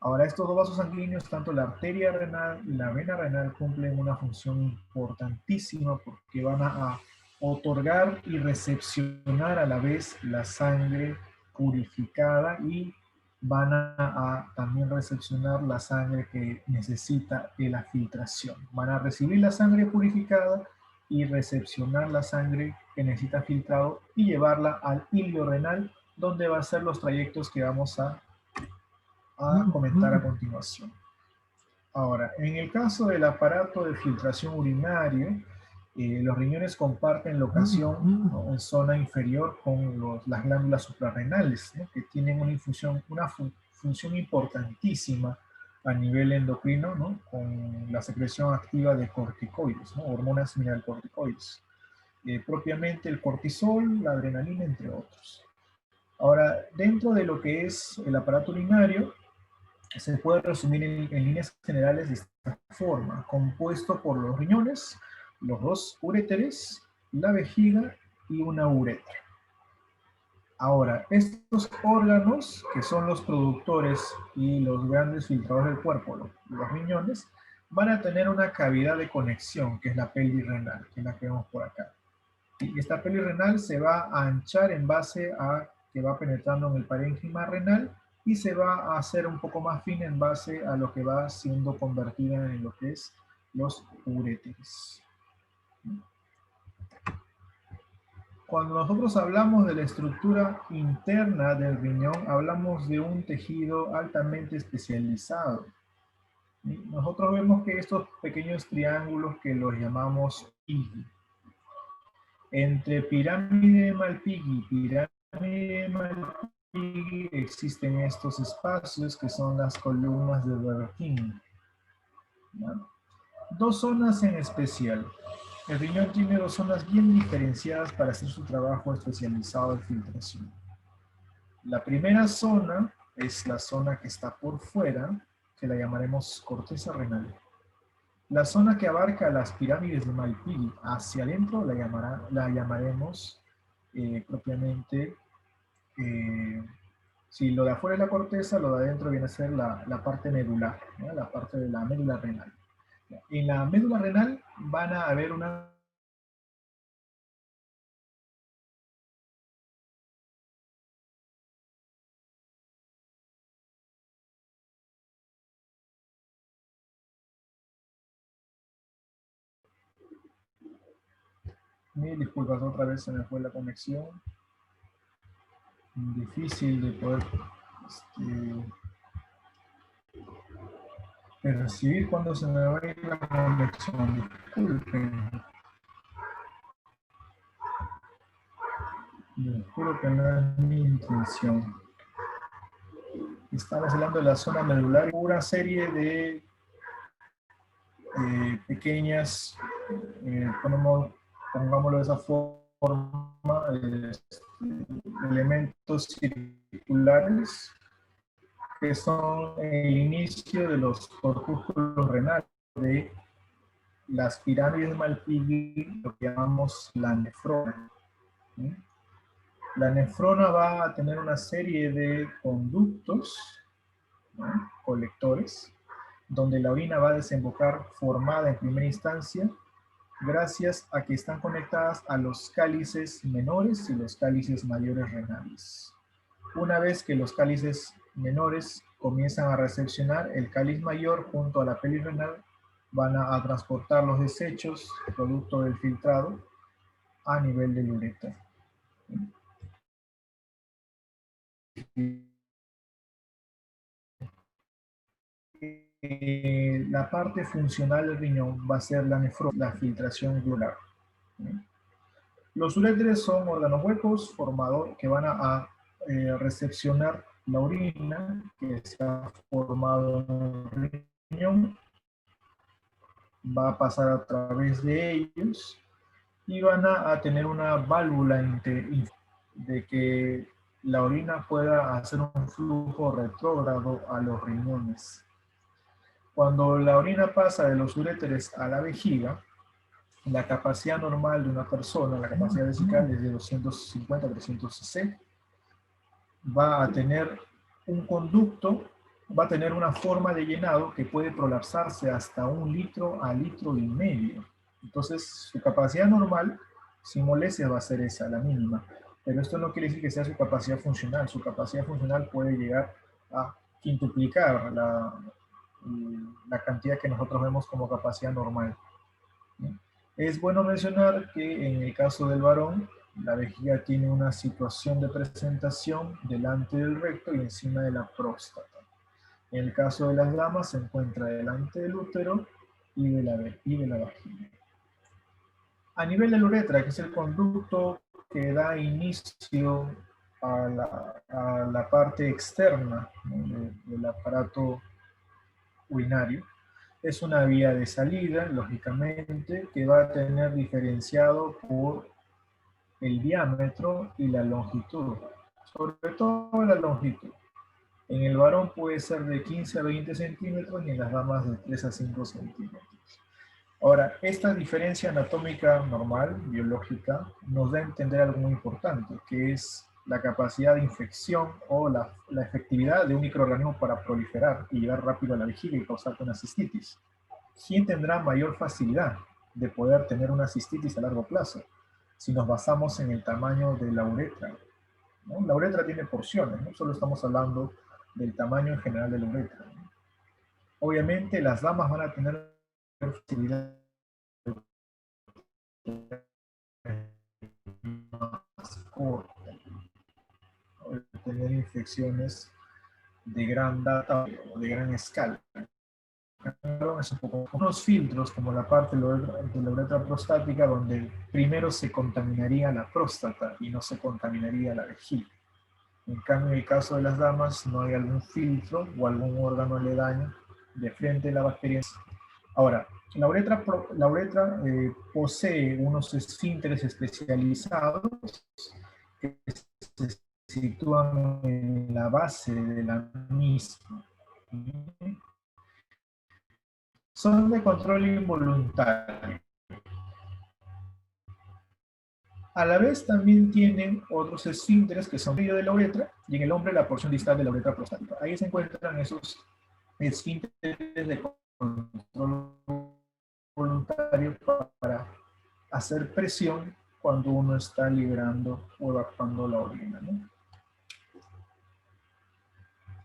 Ahora, estos dos vasos sanguíneos, tanto la arteria renal y la vena renal, cumplen una función importantísima porque van a otorgar y recepcionar a la vez la sangre purificada y van a también recepcionar la sangre que necesita de la filtración. Van a recibir la sangre purificada y recepcionar la sangre que necesita filtrado y llevarla al hilio renal, donde va a ser los trayectos que vamos a comentar a continuación. Ahora, en el caso del aparato de filtración urinario, los riñones comparten locación, ¿no?, en zona inferior con las glándulas suprarrenales, ¿no?, que tienen una función importantísima a nivel endocrino, ¿no?, con la secreción activa de corticoides, ¿no?, hormonas mineralocorticoides, propiamente el cortisol, la adrenalina, entre otros. Ahora, dentro de lo que es el aparato urinario, se puede resumir en líneas generales de esta forma: compuesto por los riñones, los dos uréteres, la vejiga y una uretra. Ahora, estos órganos, que son los productores y los grandes filtradores del cuerpo, los riñones, van a tener una cavidad de conexión, que es la pelvis renal, que es la que vemos por acá. Y esta pelvis renal se va a anchar en base a que va penetrando en el parénquima renal y se va a hacer un poco más fina en base a lo que va siendo convertida en lo que es los uréteres. Cuando nosotros hablamos de la estructura interna del riñón, hablamos de un tejido altamente especializado. Nosotros vemos que estos pequeños triángulos, que los llamamos PIGI, entre pirámide de Malpighi y pirámide de Malpighi existen estos espacios que son las columnas de Wernicke, ¿no? Dos zonas en especial. El riñón tiene dos zonas bien diferenciadas para hacer su trabajo especializado de filtración. La primera zona es la zona que está por fuera, que la llamaremos corteza renal. La zona que abarca las pirámides de Malpighi hacia adentro la llamaremos propiamente, si lo de afuera es la corteza, lo de adentro viene a ser la parte medular, ¿no?, la parte de la médula renal. En la médula renal van a haber una... Disculpas, otra vez se me fue la conexión. Difícil de poder percibir cuando se me va a ir la conexión. Disculpen. Les juro que no es mi intención. Estamos hablando de la zona medular, una serie de pequeñas, pongámoslo de esa forma, elementos circulares que son el inicio de los corpúsculos renales de las pirámides de Malpighi, lo que llamamos la nefrona. ¿Sí? La nefrona va a tener una serie de conductos, ¿no?, colectores, donde la orina va a desembocar formada en primera instancia gracias a que están conectadas a los cálices menores y los cálices mayores renales. Una vez que los cálices menores comienzan a recepcionar, el cáliz mayor junto a la pelvis renal van a transportar los desechos, producto del filtrado, a nivel del uretra. La parte funcional del riñón va a ser la filtración glular. Los uréteres son órganos huecos formados que van a recepcionar la orina que se ha formado en el riñón, va a pasar a través de ellos y van a tener una válvula de que la orina pueda hacer un flujo retrógrado a los riñones. Cuando la orina pasa de los uréteres a la vejiga, la capacidad normal de una persona, la capacidad vesical es de 250 a 300 cc, va a tener un conducto, va a tener una forma de llenado que puede prolapsarse hasta 1 litro a litro y medio. Entonces, su capacidad normal, sin molestias, va a ser esa, la mínima. Pero esto no quiere decir que sea su capacidad funcional. Su capacidad funcional puede llegar a quintuplicar la cantidad que nosotros vemos como capacidad normal. Es bueno mencionar que en el caso del varón, la vejiga tiene una situación de presentación delante del recto y encima de la próstata. En el caso de las damas se encuentra delante del útero y de la vagina. A nivel de la uretra, que es el conducto que da inicio a la parte externa, ¿no?, del aparato urinario, es una vía de salida, lógicamente, que va a tener diferenciado por el diámetro y la longitud, sobre todo la longitud. En el varón puede ser de 15 a 20 centímetros y en las damas de 3 a 5 centímetros. Ahora, esta diferencia anatómica normal, biológica, nos da a entender algo muy importante, que es la capacidad de infección o la efectividad de un microorganismo para proliferar y llegar rápido a la vejiga y causarte una cistitis. ¿Quién tendrá mayor facilidad de poder tener una cistitis a largo plazo? Si nos basamos en el tamaño de la uretra, ¿no? La uretra tiene porciones, no solo estamos hablando del tamaño en general de la uretra, ¿no? Obviamente las damas van a tener facilidad más corta, ¿no?, de tener infecciones de gran data o de gran escala. Es un poco unos filtros como la parte de la uretra prostática, donde primero se contaminaría la próstata y no se contaminaría la vejiga. En cambio, en el caso de las damas, no hay algún filtro o algún órgano aledaño de frente a la bacteria. Ahora, la uretra posee unos esfínteres especializados que se sitúan en la base de la misma. Son de control involuntario. A la vez también tienen otros esfínteres que son medio de la uretra y en el hombre la porción distal de la uretra prostática. Ahí se encuentran esos esfínteres de control voluntario para hacer presión cuando uno está liberando o evacuando la orina, ¿no?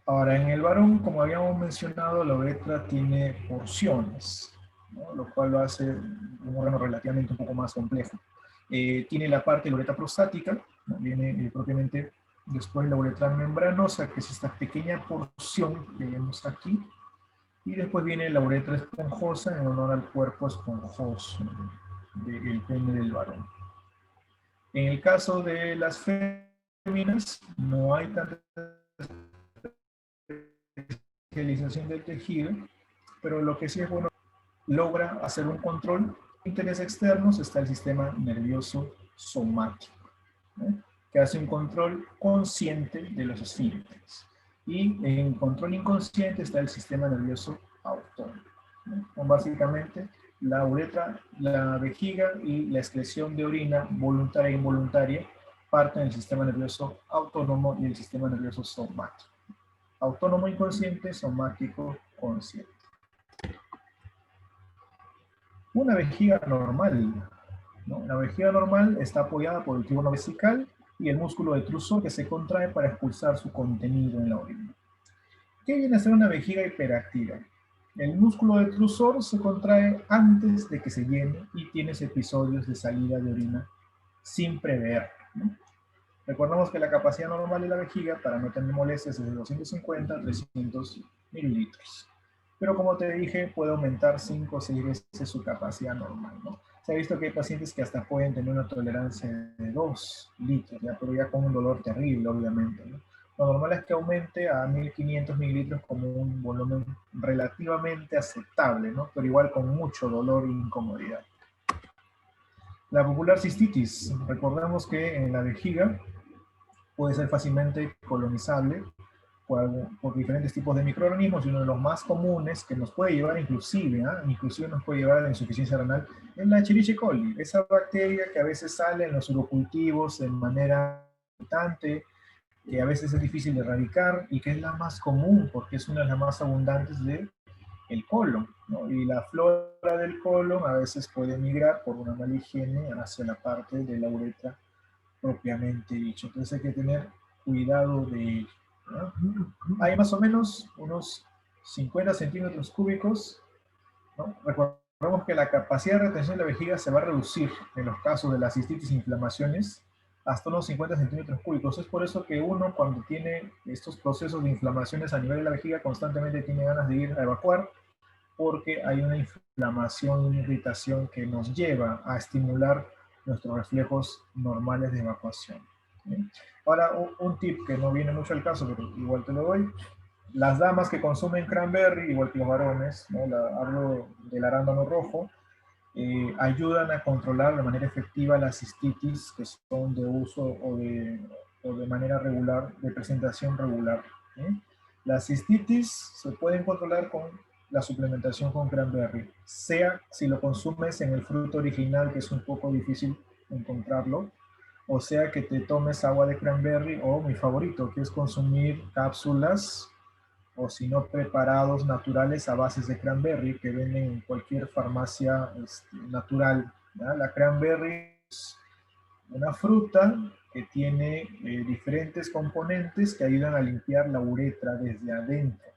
Ahora, en el varón, como habíamos mencionado, la uretra tiene porciones, ¿no?, lo cual lo hace un órgano relativamente un poco más complejo. Tiene la parte de la uretra prostática, ¿no?, viene propiamente después la uretra membranosa, que es esta pequeña porción que vemos aquí, y después viene la uretra esponjosa en honor al cuerpo esponjoso del pene del varón. En el caso de las féminas, no hay tanta especialización del tejido, pero lo que sí es bueno, logra hacer un control. Intereses externos está el sistema nervioso somático, ¿no?, que hace un control consciente de los esfínteres. Y en control inconsciente está el sistema nervioso autónomo, ¿no?, básicamente la uretra, la vejiga y la excreción de orina voluntaria e involuntaria parten del sistema nervioso autónomo y el sistema nervioso somático. Autónomo inconsciente, somático consciente. Una vejiga normal, ¿no? La vejiga normal está apoyada por el tubo vesical y el músculo detrusor que se contrae para expulsar su contenido en la orina. ¿Qué viene a ser una vejiga hiperactiva? El músculo detrusor se contrae antes de que se llene y tienes episodios de salida de orina sin prever, ¿no? Recordemos que la capacidad normal de la vejiga para no tener molestias es de 250 a 300 mililitros. Pero como te dije, puede aumentar 5 o 6 veces su capacidad normal, ¿no? Se ha visto que hay pacientes que hasta pueden tener una tolerancia de 2 litros, ¿ya? Pero ya con un dolor terrible, obviamente, ¿no? Lo normal es que aumente a 1500 mililitros como un volumen relativamente aceptable, ¿no? Pero igual con mucho dolor e incomodidad. La popular cistitis, recordemos que en la vejiga puede ser fácilmente colonizable por diferentes tipos de microorganismos y uno de los más comunes que nos puede llevar inclusive nos puede llevar a la insuficiencia renal es la Escherichia coli, esa bacteria que a veces sale en los urocultivos de manera constante, que a veces es difícil de erradicar y que es la más común porque es una de las más abundantes del colon, ¿no? Y la flora del colon a veces puede migrar por una mala higiene hacia la parte de la uretra propiamente dicho. Entonces hay que tener cuidado de ello, ¿no? Hay más o menos unos 50 centímetros cúbicos, ¿no? Recordemos que la capacidad de retención de la vejiga se va a reducir en los casos de las cistitis e inflamaciones hasta unos 50 centímetros cúbicos. Es por eso que uno cuando tiene estos procesos de inflamaciones a nivel de la vejiga constantemente tiene ganas de ir a evacuar porque hay una inflamación, una irritación que nos lleva a estimular nuestros reflejos normales de evacuación. ¿Sí? Ahora, un tip que no viene mucho al caso, pero igual te lo doy. Las damas que consumen cranberry, igual que los varones, ¿no? Hablo del arándano rojo, ayudan a controlar de manera efectiva las cistitis que son de uso o de manera regular, de presentación regular. ¿Sí? Las cistitis se pueden controlar con la suplementación con cranberry, sea si lo consumes en el fruto original, que es un poco difícil encontrarlo, o sea que te tomes agua de cranberry, o mi favorito, que es consumir cápsulas o si no preparados naturales a bases de cranberry que venden en cualquier farmacia natural, ¿ya? La cranberry es una fruta que tiene diferentes componentes que ayudan a limpiar la uretra desde adentro,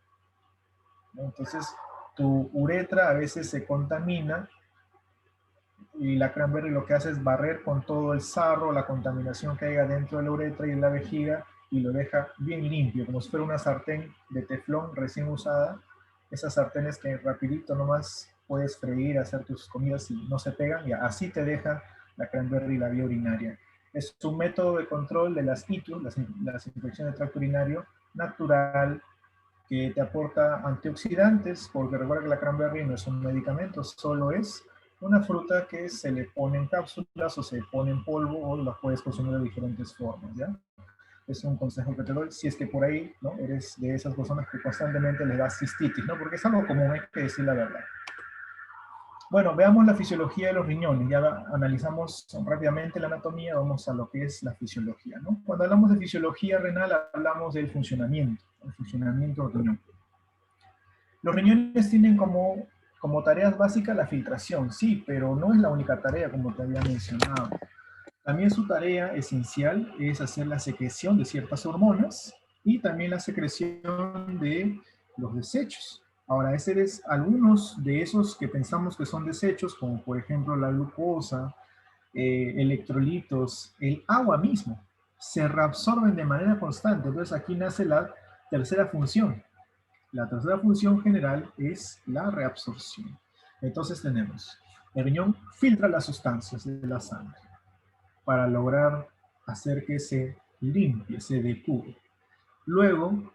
¿no? Entonces, tu uretra a veces se contamina y la cranberry lo que hace es barrer con todo el sarro, la contaminación que haya dentro de la uretra y en la vejiga y lo deja bien limpio, como si fuera una sartén de teflón recién usada. Esas sartenes que rapidito nomás puedes freír, hacer tus comidas y no se pegan, y así te deja la cranberry la vía urinaria. Es un método de control de las ITU, las infecciones de tracto urinario, natural, que te aporta antioxidantes, porque recuerda que la cranberry no es un medicamento, solo es una fruta que se le pone en cápsulas o se pone en polvo o la puedes consumir de diferentes formas, ¿ya? Es un consejo que te doy si es que por ahí, ¿no? Eres de esas personas que constantemente les da cistitis, ¿no? Porque es algo común, hay que decir la verdad. Bueno, veamos la fisiología de los riñones. Ya analizamos rápidamente la anatomía, vamos a lo que es la fisiología, ¿no? Cuando hablamos de fisiología renal, hablamos del funcionamiento, el funcionamiento del riñón. Los riñones tienen como tareas básicas la filtración, sí, pero no es la única tarea, como te había mencionado. También su tarea esencial es hacer la secreción de ciertas hormonas y también la secreción de los desechos. Ahora, algunos de esos que pensamos que son desechos, como por ejemplo la glucosa, electrolitos, el agua mismo, se reabsorben de manera constante. Entonces aquí nace la tercera función. La tercera función general es la reabsorción. Entonces tenemos, el riñón filtra las sustancias de la sangre para lograr hacer que se limpie, se depure. Luego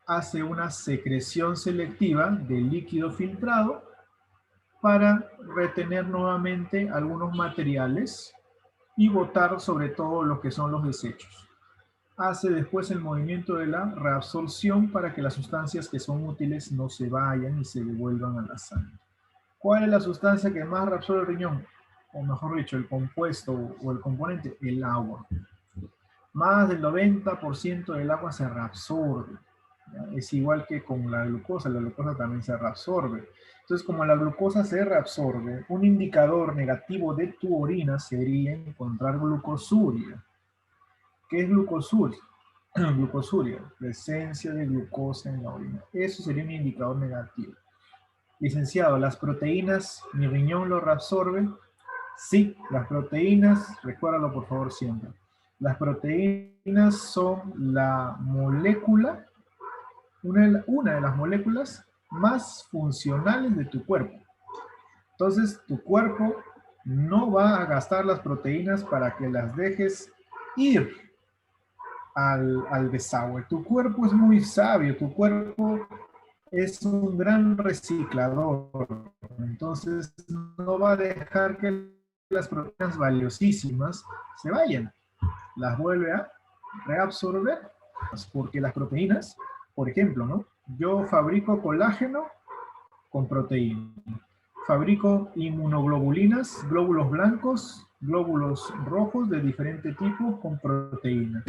hace una secreción selectiva del líquido filtrado para retener nuevamente algunos materiales y botar sobre todo lo que son los desechos. Hace después el movimiento de la reabsorción para que las sustancias que son útiles no se vayan y se devuelvan a la sangre. ¿Cuál es la sustancia que más reabsorbe el riñón? O mejor dicho, el compuesto o el componente, el agua. Más del 90% del agua se reabsorbe. ¿Ya? Es igual que con la glucosa también se reabsorbe. Entonces, como la glucosa se reabsorbe, un indicador negativo de tu orina sería encontrar glucosuria. ¿Qué es glucosuria? Glucosuria, presencia de glucosa en la orina. Eso sería un indicador negativo. Licenciado, ¿las proteínas, mi riñón lo reabsorbe? Sí, las proteínas, recuérdalo por favor siempre. Las proteínas son la molécula, una de las moléculas más funcionales de tu cuerpo. Entonces, tu cuerpo no va a gastar las proteínas para que las dejes ir al desagüe. Tu cuerpo es muy sabio, tu cuerpo es un gran reciclador. Entonces, no va a dejar que las proteínas valiosísimas se vayan. Las vuelve a reabsorber. Porque las proteínas, por ejemplo, ¿no? Yo fabrico colágeno con proteína. Fabrico inmunoglobulinas, glóbulos blancos, glóbulos rojos de diferente tipo con proteína.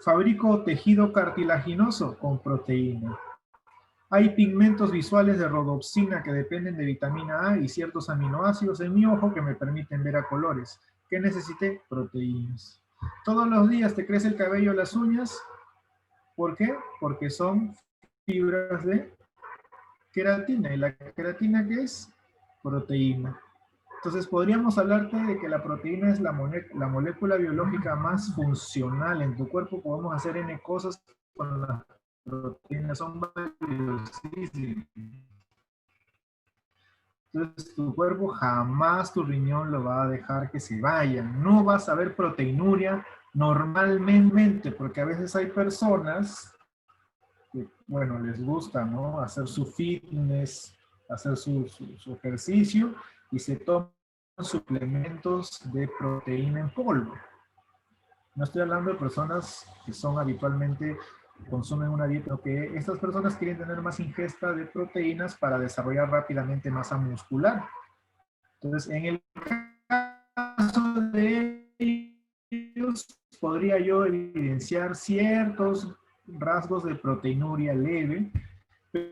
Fabrico tejido cartilaginoso con proteína. Hay pigmentos visuales de rodopsina que dependen de vitamina A y ciertos aminoácidos en mi ojo que me permiten ver a colores. ¿Qué necesité? Proteínas. Todos los días te crece el cabello, las uñas. ¿Por qué? Porque son fibras de queratina. ¿Y la queratina qué es? Proteína. Entonces podríamos hablarte de que la proteína es la molécula biológica más funcional en tu cuerpo. Podemos hacer N cosas con las proteínas, son valiosísimas. Entonces tu cuerpo jamás tu riñón lo va a dejar que se vaya. No vas a ver proteinuria normalmente, porque a veces hay personas que, bueno, les gusta, ¿no? Hacer su fitness, hacer su ejercicio y se toman suplementos de proteína en polvo. No estoy hablando de personas que son habitualmente, consumen una dieta, sino que estas personas quieren tener más ingesta de proteínas para desarrollar rápidamente masa muscular. Entonces, en el caso de ellos, podría yo evidenciar ciertos rasgos de proteinuria leve,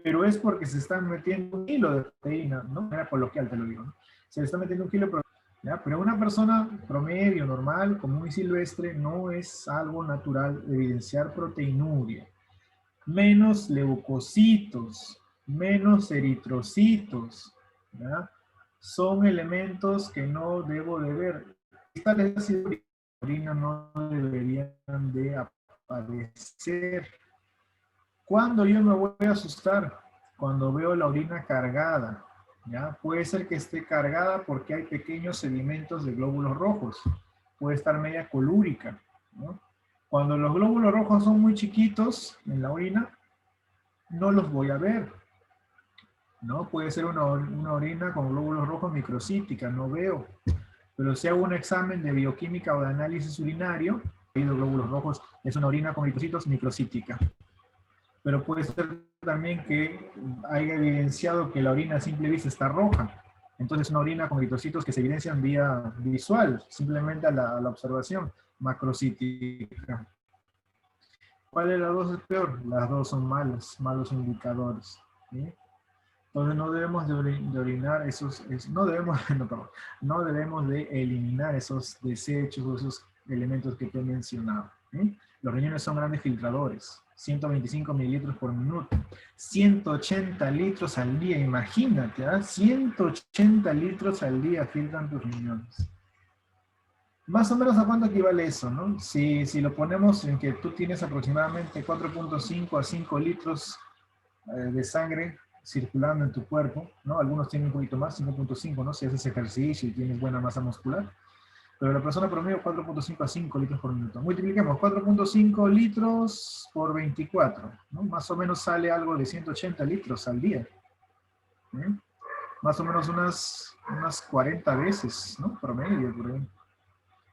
pero es porque se están metiendo un kilo de proteína, ¿no? De manera coloquial te lo digo, ¿no? Se le está metiendo un kilo de proteína. ¿Ya? Pero una persona promedio, normal, común y silvestre, no es algo natural evidenciar proteinuria. Menos leucocitos, menos eritrocitos, ¿ya? Son elementos que no debo de ver. Estas de orina no deberían de aparecer. ¿Cuándo yo me voy a asustar? Cuando veo la orina cargada. ¿Ya? Puede ser que esté cargada porque hay pequeños sedimentos de glóbulos rojos. Puede estar media colúrica, ¿no? Cuando los glóbulos rojos son muy chiquitos en la orina, no los voy a ver, ¿no? Puede ser una orina con glóbulos rojos microcítica, no veo. Pero si hago un examen de bioquímica o de análisis urinario, los glóbulos rojos es una orina con eritrocitos microcítica. Pero puede ser también que haya evidenciado que la orina a simple vista está roja. Entonces una orina con eritrocitos que se evidencian vía visual, simplemente a la observación macrocítica. ¿Cuál de las dos es peor? Las dos son malas, malos indicadores. ¿Sí? Entonces no debemos de orinar no debemos de eliminar esos desechos o esos elementos que te he mencionado. ¿Sí? Los riñones son grandes filtradores, 125 mililitros por minuto, 180 litros al día, imagínate, ¿eh? 180 litros al día filtran tus riñones. Más o menos a cuánto equivale eso, ¿no? Si lo ponemos en que tú tienes aproximadamente 4.5 a 5 litros de sangre circulando en tu cuerpo, ¿no? Algunos tienen un poquito más, 5.5, ¿no? Si haces ejercicio y tienes buena masa muscular. Pero la persona promedio 4.5 a 5 litros por minuto. Multipliquemos 4.5 litros por 24, ¿no? Más o menos sale algo de 180 litros al día. ¿Eh? Más o menos unas 40 veces, ¿no? Promedio, por ahí.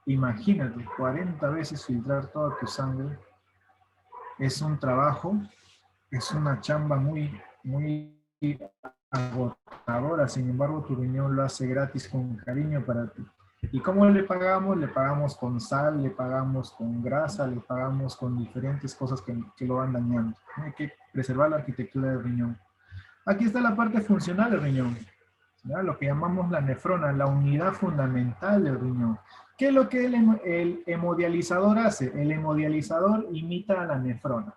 Imagínate, 40 veces filtrar toda tu sangre. Es un trabajo, es una chamba muy, muy agotadora. Sin embargo, tu riñón lo hace gratis con cariño para ti. ¿Y cómo le pagamos? Le pagamos con sal, le pagamos con grasa, le pagamos con diferentes cosas que lo van dañando. Hay que preservar la arquitectura del riñón. Aquí está la parte funcional del riñón, ¿ya? Lo que llamamos la nefrona, la unidad fundamental del riñón. ¿Qué es lo que el hemodializador hace? El hemodializador imita a la nefrona.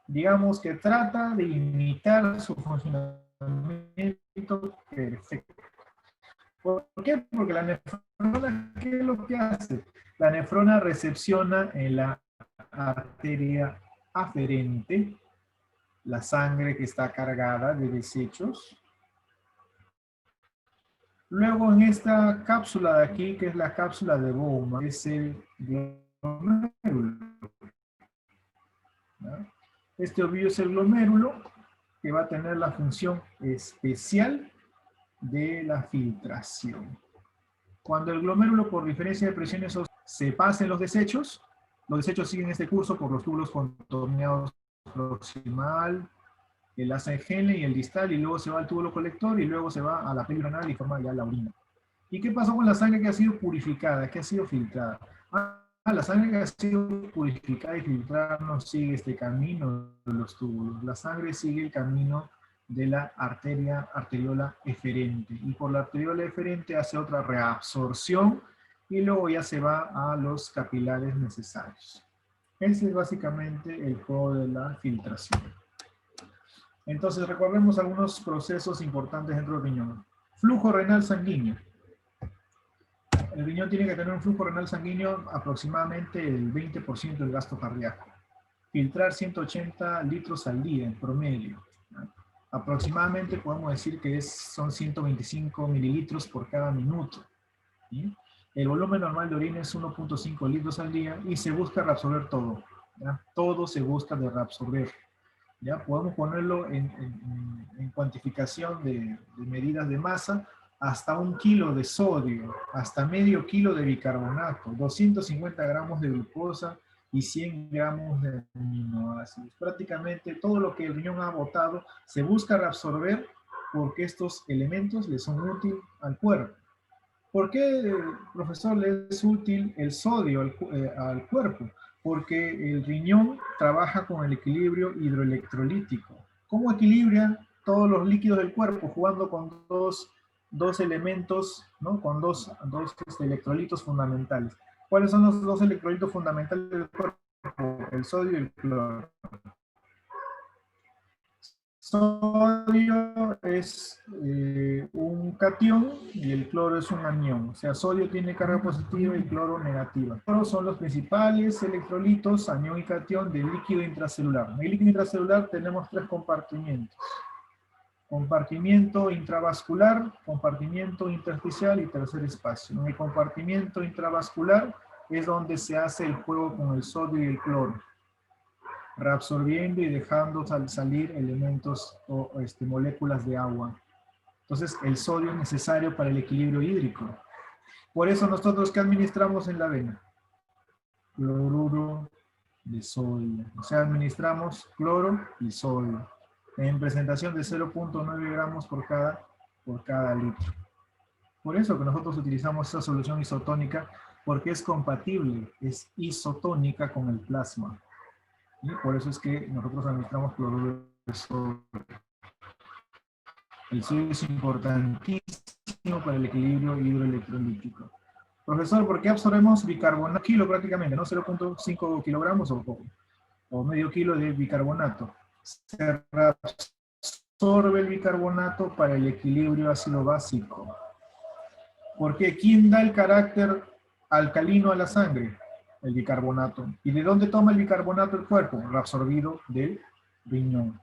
Digamos que trata de imitar su funcionamiento funcionamiento perfecto. ¿Por qué? Porque la nefrona, ¿qué es lo que hace? La nefrona recepciona en la arteria aferente la sangre que está cargada de desechos. Luego en esta cápsula de aquí, que es la cápsula de Bowman, es el glomérulo. Este ovillo es el glomérulo que va a tener la función especial de la filtración. Cuando el glomérulo, por diferencia de presiones, se pasen los desechos siguen este curso por los túbulos contorneados proximal, el asa gene y el distal, y luego se va al túbulo colector, y luego se va a la pelvis renal y forma ya la orina. ¿Y qué pasó con la sangre que ha sido purificada, que ha sido filtrada? La sangre que ha sido purificada y filtrada no sigue este camino de los túbulos. La sangre sigue el camino de la arteriola eferente. Y por la arteriola eferente hace otra reabsorción y luego ya se va a los capilares necesarios. Ese es básicamente el juego de la filtración. Entonces recordemos algunos procesos importantes dentro del riñón. Flujo renal sanguíneo. El riñón tiene que tener un flujo renal sanguíneo aproximadamente el 20% del gasto cardíaco. Filtrar 180 litros al día en promedio. Aproximadamente podemos decir que son 125 mililitros por cada minuto. ¿Sí? El volumen normal de orina es 1.5 litros al día y se busca reabsorber todo. ¿Ya? Todo se busca de reabsorber. ¿Ya? Podemos ponerlo en cuantificación de medidas de masa, hasta 1 kilo de sodio, hasta medio kilo de bicarbonato, 250 gramos de glucosa y 100 gramos de aminoácidos. Prácticamente todo lo que el riñón ha botado se busca reabsorber porque estos elementos le son útiles al cuerpo. ¿Por qué, profesor, le es útil el sodio al cuerpo? Porque el riñón trabaja con el equilibrio hidroelectrolítico. ¿Cómo equilibra todos los líquidos del cuerpo? Jugando con dos elementos, ¿no? Con dos electrolitos fundamentales. ¿Cuáles son los dos electrolitos fundamentales del cuerpo? El sodio y el cloro. Sodio es un catión y el cloro es un anión. O sea, sodio tiene carga positiva y cloro negativa. Cloro son los principales electrolitos, anión y catión, del líquido intracelular. En el líquido intracelular tenemos 3 compartimientos. Compartimiento intravascular, compartimiento intersticial y tercer espacio. En el compartimiento intravascular es donde se hace el juego con el sodio y el cloro, reabsorbiendo y dejando salir elementos o moléculas de agua. Entonces, el sodio es necesario para el equilibrio hídrico. Por eso nosotros, ¿qué administramos en la vena? Cloruro de sodio. O sea, administramos cloro y sodio en presentación de 0.9 gramos por cada litro. Por eso que nosotros utilizamos esa solución isotónica, porque es compatible, es isotónica con el plasma. Y por eso es que nosotros administramos cloruro de sodio. El sodio es importantísimo para el equilibrio hidroelectrolítico. Profesor, ¿por qué absorbemos bicarbonato? Kilo prácticamente, ¿no? 0.5 kilogramos o medio kilo de bicarbonato. Se reabsorbe el bicarbonato para el equilibrio ácido básico. ¿Por qué? ¿Quién da el carácter alcalino a la sangre? El bicarbonato. ¿Y de dónde toma el bicarbonato el cuerpo? Reabsorbido del riñón.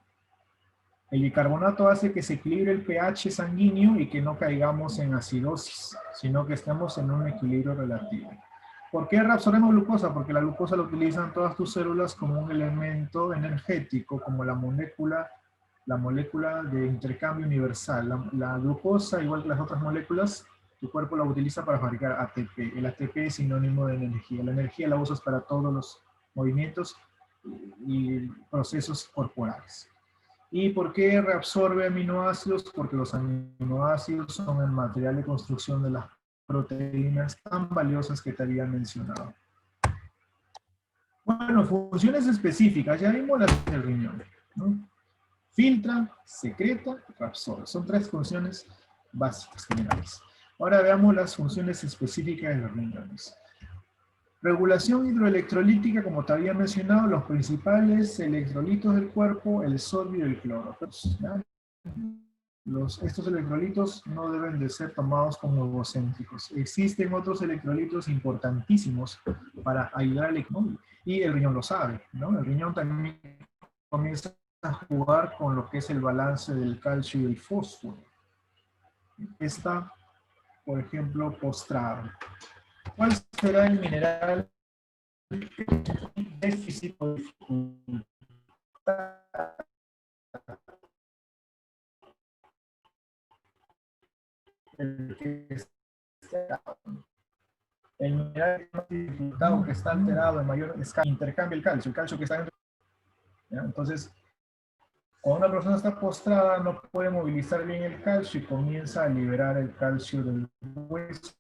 El bicarbonato hace que se equilibre el pH sanguíneo y que no caigamos en acidosis, sino que estemos en un equilibrio relativo. ¿Por qué reabsorbemos glucosa? Porque la glucosa la utilizan todas tus células como un elemento energético, como la molécula de intercambio universal. La glucosa, igual que las otras moléculas, tu cuerpo la utiliza para fabricar ATP. El ATP es sinónimo de energía. La energía la usas para todos los movimientos y procesos corporales. ¿Y por qué reabsorbe aminoácidos? Porque los aminoácidos son el material de construcción de las proteínas tan valiosas que te había mencionado. Bueno, funciones específicas. Ya vimos las del riñón, ¿no? Filtra, secreta, reabsorbe. Son 3 funciones básicas generales. Ahora veamos las funciones específicas de los riñones. Regulación hidroelectrolítica, como te había mencionado, los principales electrolitos del cuerpo, el sodio y el cloro. ¿Ya? Estos electrolitos no deben de ser tomados como egocéntricos. Existen otros electrolitos importantísimos para ayudar al riñón, y el riñón lo sabe, ¿no? El riñón también comienza a jugar con lo que es el balance del calcio y el fósforo. Está, por ejemplo, postrado. ¿Cuál será el mineral déficit o dificultad? El mineral dificultado que está alterado en mayor escala intercambia el calcio que está dentro. ¿Ya? Entonces, cuando una persona está postrada no puede movilizar bien el calcio y comienza a liberar el calcio del hueso.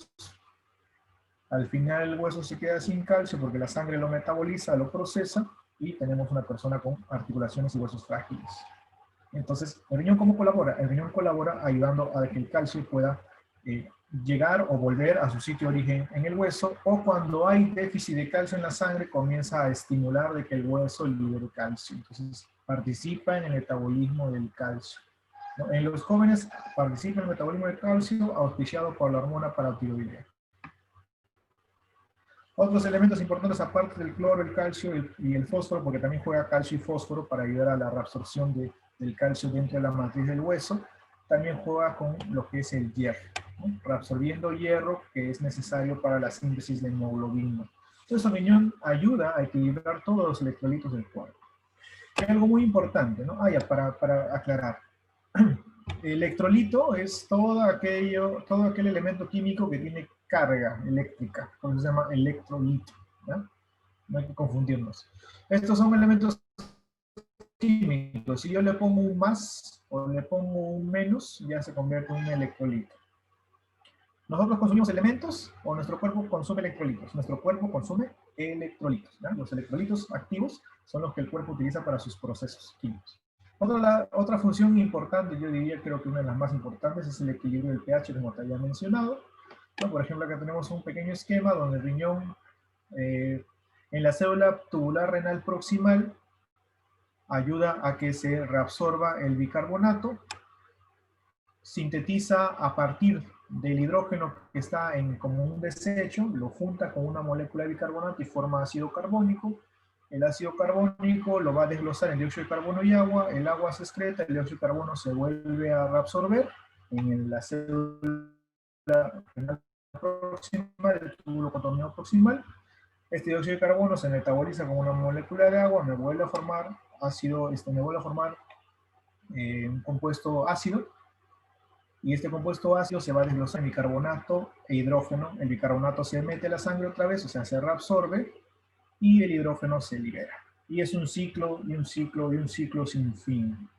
Al final el hueso se queda sin calcio porque la sangre lo metaboliza, lo procesa y tenemos una persona con articulaciones y huesos frágiles. Entonces, ¿el riñón cómo colabora? El riñón colabora ayudando a que el calcio pueda llegar o volver a su sitio de origen en el hueso, o cuando hay déficit de calcio en la sangre comienza a estimular de que el hueso libere calcio. Entonces, participa en el metabolismo del calcio. ¿No? En los jóvenes participa en el metabolismo del calcio auspiciado por la hormona paratiroidea. Otros elementos importantes aparte del cloro, el calcio y el fósforo, porque también juega calcio y fósforo para ayudar a la reabsorción del calcio dentro de la matriz del hueso, también juega con lo que es el hierro, ¿no? Reabsorbiendo hierro que es necesario para la síntesis de hemoglobina. Entonces el riñón ayuda a equilibrar todos los electrolitos del cuerpo. Hay algo muy importante, ¿no? Para aclarar. Electrolito es todo aquel elemento químico que tiene carga eléctrica, por eso se llama electrolito, ¿ya? No hay que confundirnos. Estos son elementos químicos. Si yo le pongo un más o le pongo un menos, ya se convierte en un electrolito. ¿Nosotros consumimos elementos o nuestro cuerpo consume electrolitos? Nuestro cuerpo consume electrolitos, ¿ya? Los electrolitos activos son los que el cuerpo utiliza para sus procesos químicos. Otra función importante, yo diría, creo que una de las más importantes, es el equilibrio del pH, como te había mencionado, ¿no? Por ejemplo, acá tenemos un pequeño esquema donde el riñón, en la célula tubular renal proximal, ayuda a que se reabsorba el bicarbonato, sintetiza a partir del hidrógeno que está como un desecho, lo junta con una molécula de bicarbonato y forma ácido carbónico. El ácido carbónico lo va a desglosar en dióxido de carbono y agua, el agua se excreta, el dióxido de carbono se vuelve a reabsorber en la célula proximal, el túbulo contorneado proximal. Este dióxido de carbono se metaboliza con una molécula de agua, me vuelve a formar ácido, me vuelve a formar un compuesto ácido, y este compuesto ácido se va a desglosar en bicarbonato e hidrógeno. El bicarbonato se mete a la sangre otra vez, o sea, se reabsorbe, y el hidrógeno se libera. Y es un ciclo, y un ciclo, y un ciclo sin fin.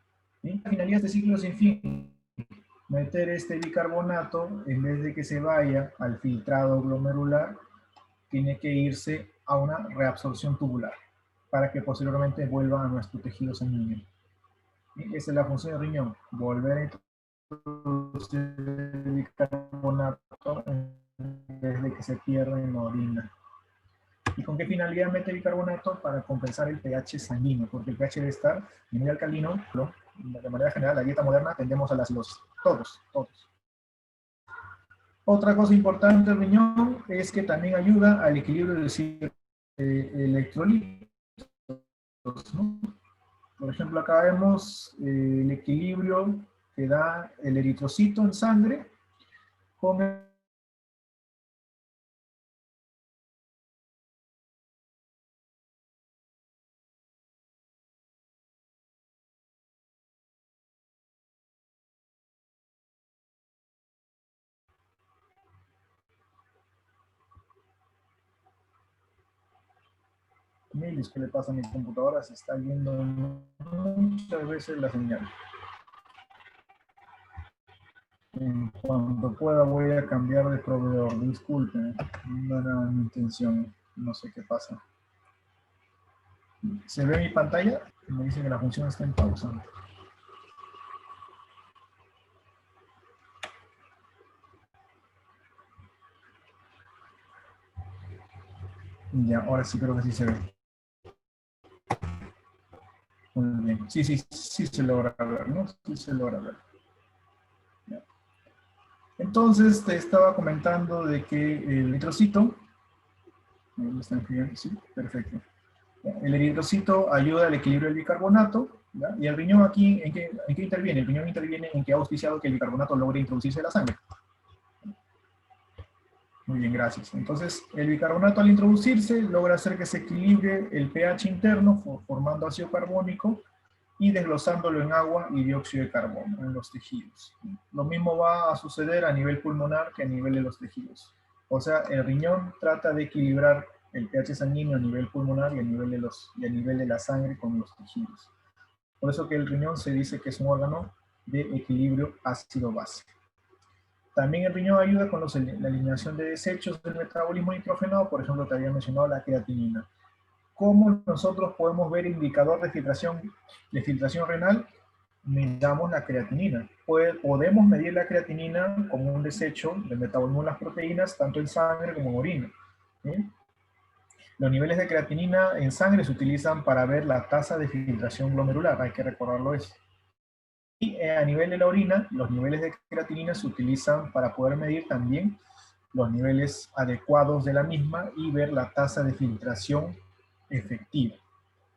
¿Sí? La finalidad de este ciclo sin fin, meter este bicarbonato, en vez de que se vaya al filtrado glomerular, tiene que irse a una reabsorción tubular, para que posteriormente vuelva a nuestro tejido sanguíneo. ¿Sí? Esa es la función del riñón, volver a introducir el bicarbonato en vez de que se pierda en la orina. ¿Y con qué finalidad mete bicarbonato? Para compensar el pH sanguíneo, porque el pH debe estar muy alcalino, ¿no? De manera general, la dieta moderna tendemos a la acidosis. Todos. Otra cosa importante del riñón es que también ayuda al equilibrio de electrolitos, ¿no? Por ejemplo, acá vemos el equilibrio que da el eritrocito en sangre con el milis que le pasa a mi computadora, se está yendo muchas veces la señal. En cuanto pueda voy a cambiar de proveedor, disculpen, no era mi intención, no sé qué pasa. ¿Se ve mi pantalla? Me dice que la función está en pausa. Ya, ahora sí creo que sí se ve. Muy bien. Sí se logra ver, ¿no? Sí se logra ver. Entonces, te estaba comentando de que el eritrocito, ¿me están escribiendo? Sí, perfecto. El eritrocito ayuda al equilibrio del bicarbonato, ¿ya? Y el riñón aquí, ¿en qué interviene? El riñón interviene en que ha auspiciado que el bicarbonato logre introducirse en la sangre. Muy bien, gracias. Entonces, el bicarbonato al introducirse logra hacer que se equilibre el pH interno, formando ácido carbónico y desglosándolo en agua y dióxido de carbono en los tejidos. Lo mismo va a suceder a nivel pulmonar que a nivel de los tejidos. O sea, el riñón trata de equilibrar el pH sanguíneo a nivel pulmonar y a nivel de la sangre con los tejidos. Por eso que el riñón se dice que es un órgano de equilibrio ácido-base. También el riñón ayuda con la eliminación de desechos del metabolismo nitrogenado, por ejemplo, te había mencionado la creatinina. ¿Cómo nosotros podemos ver el indicador de filtración renal? Medamos la creatinina. Podemos medir la creatinina como un desecho del metabolismo de las proteínas, tanto en sangre como en orina. ¿Sí? Los niveles de creatinina en sangre se utilizan para ver la tasa de filtración glomerular, hay que recordarlo eso. Y a nivel de la orina, los niveles de creatinina se utilizan para poder medir también los niveles adecuados de la misma y ver la tasa de filtración efectiva.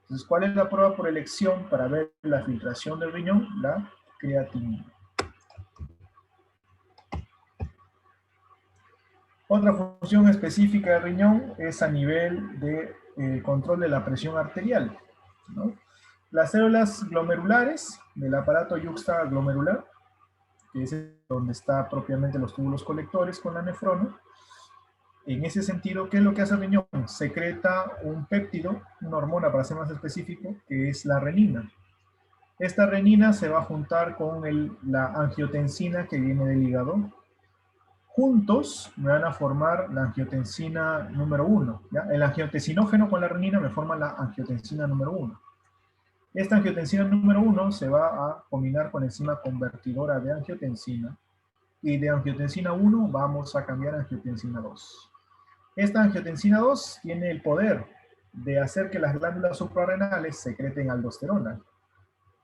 Entonces, ¿cuál es la prueba por elección para ver la filtración del riñón? La creatinina. Otra función específica del riñón es a nivel de control de la presión arterial, ¿no? Las células glomerulares del aparato yuxtaglomerular, que es donde están propiamente los túbulos colectores con la nefrona. En ese sentido, ¿qué es lo que hace el riñón? Secreta un péptido, una hormona para ser más específico, que es la renina. Esta renina se va a juntar con la angiotensina que viene del hígado. Juntos me van a formar la angiotensina número 1. ¿Ya? El angiotensinógeno con la renina me forma la angiotensina número 1. Esta angiotensina número 1 se va a combinar con enzima convertidora de angiotensina. Y de angiotensina 1 vamos a cambiar a angiotensina 2. Esta angiotensina 2 tiene el poder de hacer que las glándulas suprarrenales secreten aldosterona,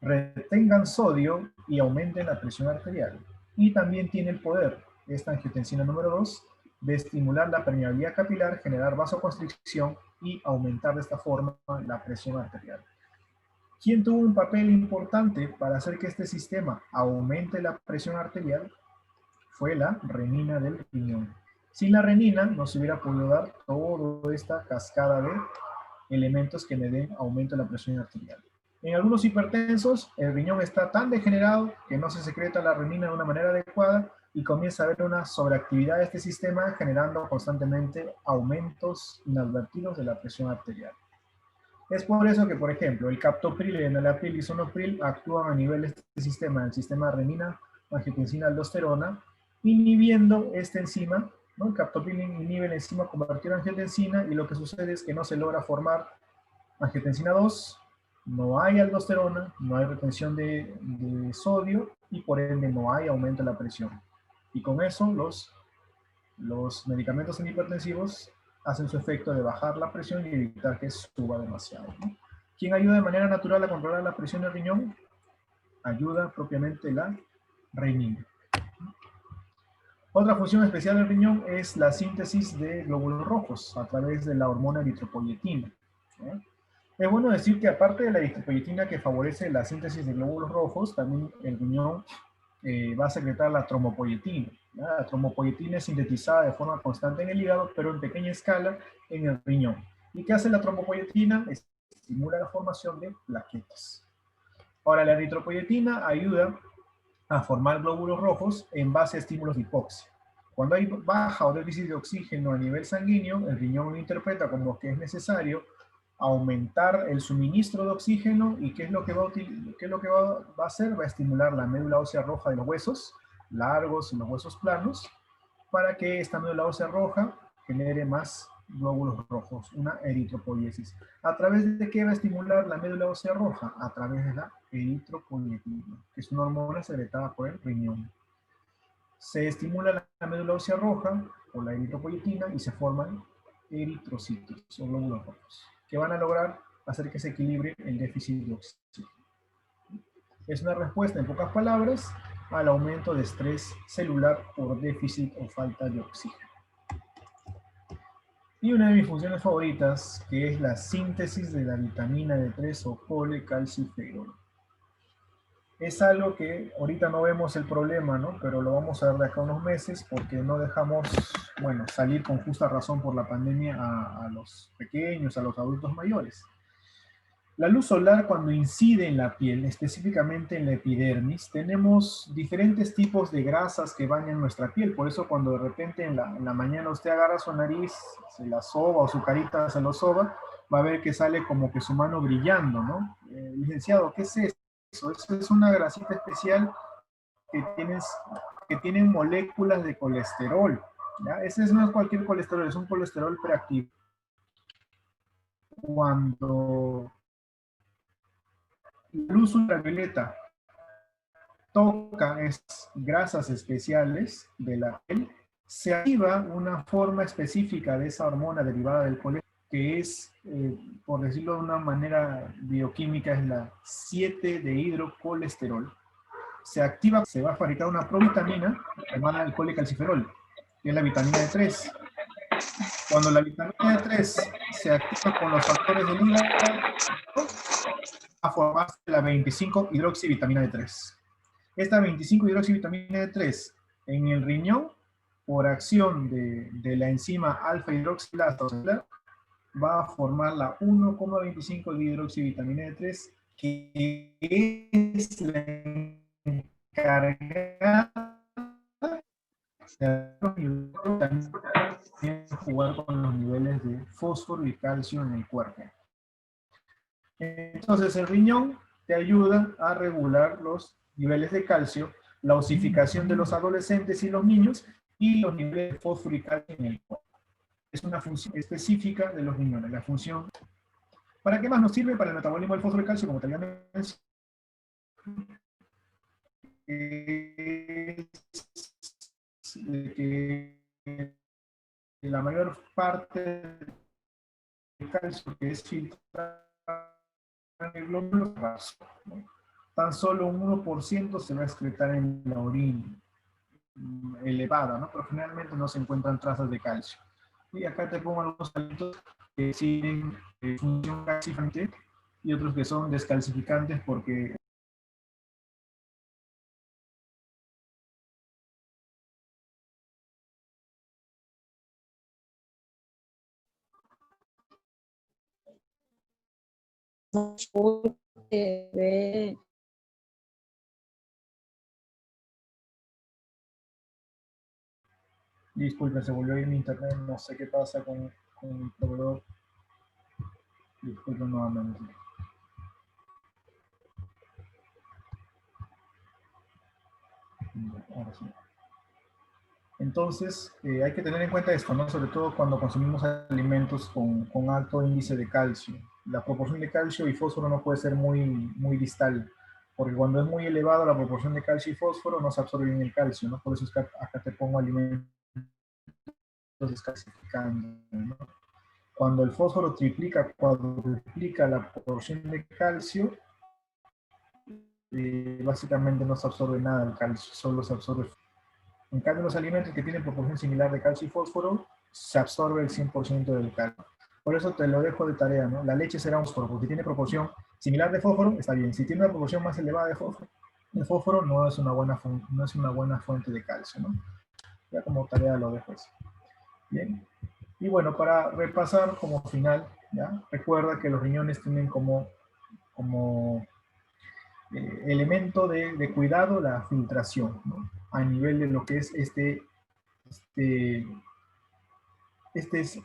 retengan sodio y aumenten la presión arterial. Y también tiene el poder, esta angiotensina número 2, de estimular la permeabilidad capilar, generar vasoconstricción y aumentar de esta forma la presión arterial. ¿Quién tuvo un papel importante para hacer que este sistema aumente la presión arterial? Fue la renina del riñón. Sin la renina no se hubiera podido dar toda esta cascada de elementos que me den aumento de la presión arterial. En algunos hipertensos, el riñón está tan degenerado que no se secreta la renina de una manera adecuada y comienza a haber una sobreactividad de este sistema generando constantemente aumentos inadvertidos de la presión arterial. Es por eso que, por ejemplo, el captopril, el enalapril y sonopril actúan a nivel de este sistema, el sistema renina, angiotensina, aldosterona, inhibiendo esta enzima, ¿no? El captopril inhibe la enzima convertida en angiotensina y lo que sucede es que no se logra formar angiotensina 2, no hay aldosterona, no hay retención de sodio y por ende no hay aumento de la presión. Y con eso los medicamentos antihipertensivos hacen su efecto de bajar la presión y evitar que suba demasiado, ¿no? ¿Quién ayuda de manera natural a controlar la presión del riñón? Ayuda propiamente la renina. Otra función especial del riñón es la síntesis de glóbulos rojos a través de la hormona eritropoyetina, ¿no? Es bueno decir que aparte de la eritropoyetina que favorece la síntesis de glóbulos rojos, también el riñón va a secretar la trombopoyetina. ¿Ya? La trombopoyetina es sintetizada de forma constante en el hígado, pero en pequeña escala en el riñón. ¿Y qué hace la trombopoyetina? Estimula la formación de plaquetas. Ahora, la eritropoyetina ayuda a formar glóbulos rojos en base a estímulos de hipoxia. Cuando hay baja o déficit de oxígeno a nivel sanguíneo, el riñón lo interpreta como que es necesario aumentar el suministro de oxígeno y ¿qué es lo que va a hacer? Va a estimular la médula ósea roja de los huesos largos y los huesos planos para que esta médula ósea roja genere más glóbulos rojos, una eritropoiesis. ¿A través de qué va a estimular la médula ósea roja? A través de la eritropoyetina, que es una hormona secretada por el riñón. Se estimula la médula ósea roja por la eritropoyetina y se forman eritrocitos o glóbulos rojos, que van a lograr hacer que se equilibre el déficit de oxígeno. Es una respuesta en pocas palabras al aumento de estrés celular por déficit o falta de oxígeno. Y una de mis funciones favoritas, que es la síntesis de la vitamina D3 o colecalciferol. Es algo que ahorita no vemos el problema, ¿no? Pero lo vamos a ver de acá a unos meses porque no dejamos, bueno, salir con justa razón por la pandemia a los pequeños, a los adultos mayores. La luz solar cuando incide en la piel, específicamente en la epidermis, tenemos diferentes tipos de grasas que bañan nuestra piel. Por eso cuando de repente en la mañana usted agarra su nariz, se la soba o su carita se lo soba, va a ver que sale como que su mano brillando, ¿no? Licenciado, ¿qué es eso? Eso es una grasita especial que tiene moléculas de colesterol. ¿Ya? Ese no es cualquier colesterol, es un colesterol preactivo. Cuando la luz ultravioleta toca esas grasas especiales de la piel, se activa una forma específica de esa hormona derivada del colesterol, que es, por decirlo de una manera bioquímica, es la 7-dehidrocolesterol. Se activa, se va a fabricar una provitamina llamada el colecalciferol, que es la vitamina D3. Cuando la vitamina D3 se activa con los factores del hígado, a formarse la 25-hidroxivitamina D3. Esta 25-hidroxivitamina D3 en el riñón, por acción de la enzima alfa-hidroxilasa va a formar la 1,25-dihidroxivitamina D3, que es la encargada de jugar con los niveles de fósforo y calcio en el cuerpo. Entonces el riñón te ayuda a regular los niveles de calcio, la osificación de los adolescentes y los niños y los niveles de fósforo y calcio en el cuerpo. Es una función específica de los riñones. La función, ¿para qué más nos sirve? Para el metabolismo del fósforo y calcio, como te había mencionado. Que la mayor parte del calcio que es filtrado en el glóbulo, ¿no? Tan solo un 1% se va a excretar en la orina elevada, ¿no? Pero generalmente no se encuentran trazas de calcio. Y acá te pongo algunos alimentos que tienen función calcificante y otros que son descalcificantes porque disculpen, se volvió a ir mi internet, no sé qué pasa con el proveedor. Disculpen nuevamente. Ahora sí. Entonces, hay que tener en cuenta esto, ¿no? Sobre todo cuando consumimos alimentos con alto índice de calcio. La proporción de calcio y fósforo no puede ser muy distal, porque cuando es muy elevado la proporción de calcio y fósforo no se absorbe bien el calcio, ¿no? Por eso es que acá te pongo alimentos descalcificando, ¿no? Cuando el fósforo cuadruplica la proporción de calcio, básicamente no se absorbe nada del calcio, solo se absorbe. En cambio, los alimentos que tienen proporción similar de calcio y fósforo, se absorbe el 100% del calcio. Por eso te lo dejo de tarea, ¿no? La leche será un fósforo, porque tiene proporción similar de fósforo, está bien. Si tiene una proporción más elevada de fósforo, el fósforo no es una buena fuente de calcio, ¿no? Ya como tarea lo dejo así. Bien. Y bueno, para repasar como final, ¿ya? Recuerda que los riñones tienen como elemento de cuidado la filtración, ¿no? A nivel de lo que es estos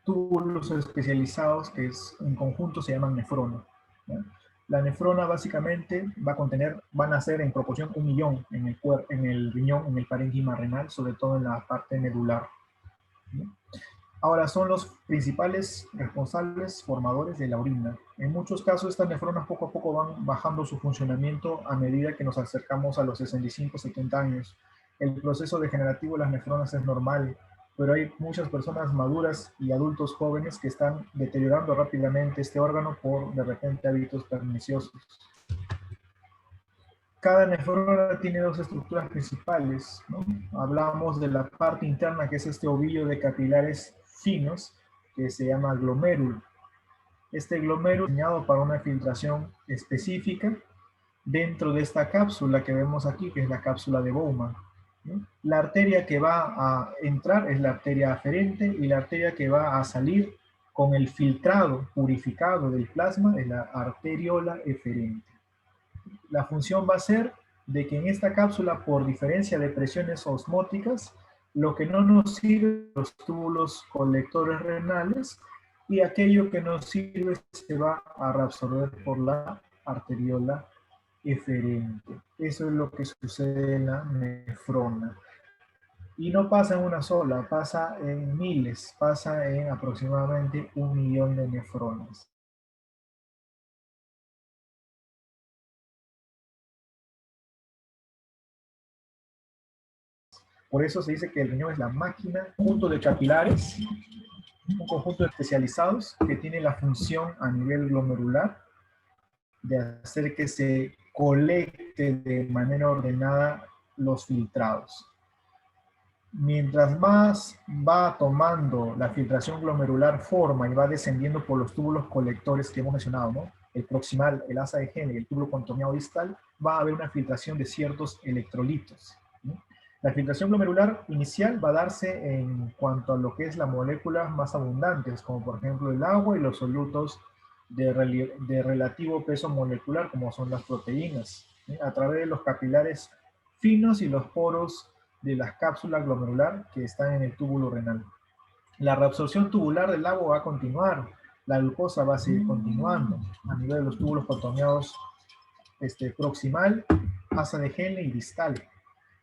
túbulos especializados que en conjunto se llaman nefrona, ¿no? La nefrona básicamente van a ser en proporción 1.000.000 en el riñón, en el parénquima renal, sobre todo en la parte medular, ¿no? Ahora, son los principales responsables formadores de la orina. En muchos casos, estas nefronas poco a poco van bajando su funcionamiento a medida que nos acercamos a los 65, 70 años. El proceso degenerativo de las nefronas es normal, pero hay muchas personas maduras y adultos jóvenes que están deteriorando rápidamente este órgano por, de repente, hábitos perniciosos. Cada nefrona tiene dos estructuras principales, ¿no? Hablamos de la parte interna, que es este ovillo de capilares finos, que se llama glomérulo. Este glomérulo es diseñado para una filtración específica dentro de esta cápsula que vemos aquí, que es la cápsula de Bowman, ¿no? La arteria que va a entrar es la arteria aferente y la arteria que va a salir con el filtrado purificado del plasma es la arteriola eferente. La función va a ser de que en esta cápsula, por diferencia de presiones osmóticas, lo que no nos sirve los túbulos colectores renales y aquello que nos sirve se va a reabsorber por la arteriola eferente. Eso es lo que sucede en la nefrona. Y no pasa en una sola, pasa en miles, pasa en aproximadamente 1.000.000 de nefronas. Por eso se dice que el riñón es la máquina, conjunto de capilares, un conjunto de especializados que tiene la función a nivel glomerular de hacer que se colecte de manera ordenada los filtrados. Mientras más va tomando la filtración glomerular forma y va descendiendo por los túbulos colectores que hemos mencionado, ¿no? El proximal, el asa de Henle y el túbulo contoneado distal, va a haber una filtración de ciertos electrolitos, ¿no? La filtración glomerular inicial va a darse en cuanto a lo que es las moléculas más abundantes, como por ejemplo el agua y los solutos de relativo peso molecular, como son las proteínas, ¿sí? A través de los capilares finos y los poros de las cápsulas glomerular que están en el túbulo renal. La reabsorción tubular del agua va a continuar, la glucosa va a seguir continuando a nivel de los túbulos contoneados proximal, asa de Henle y distal.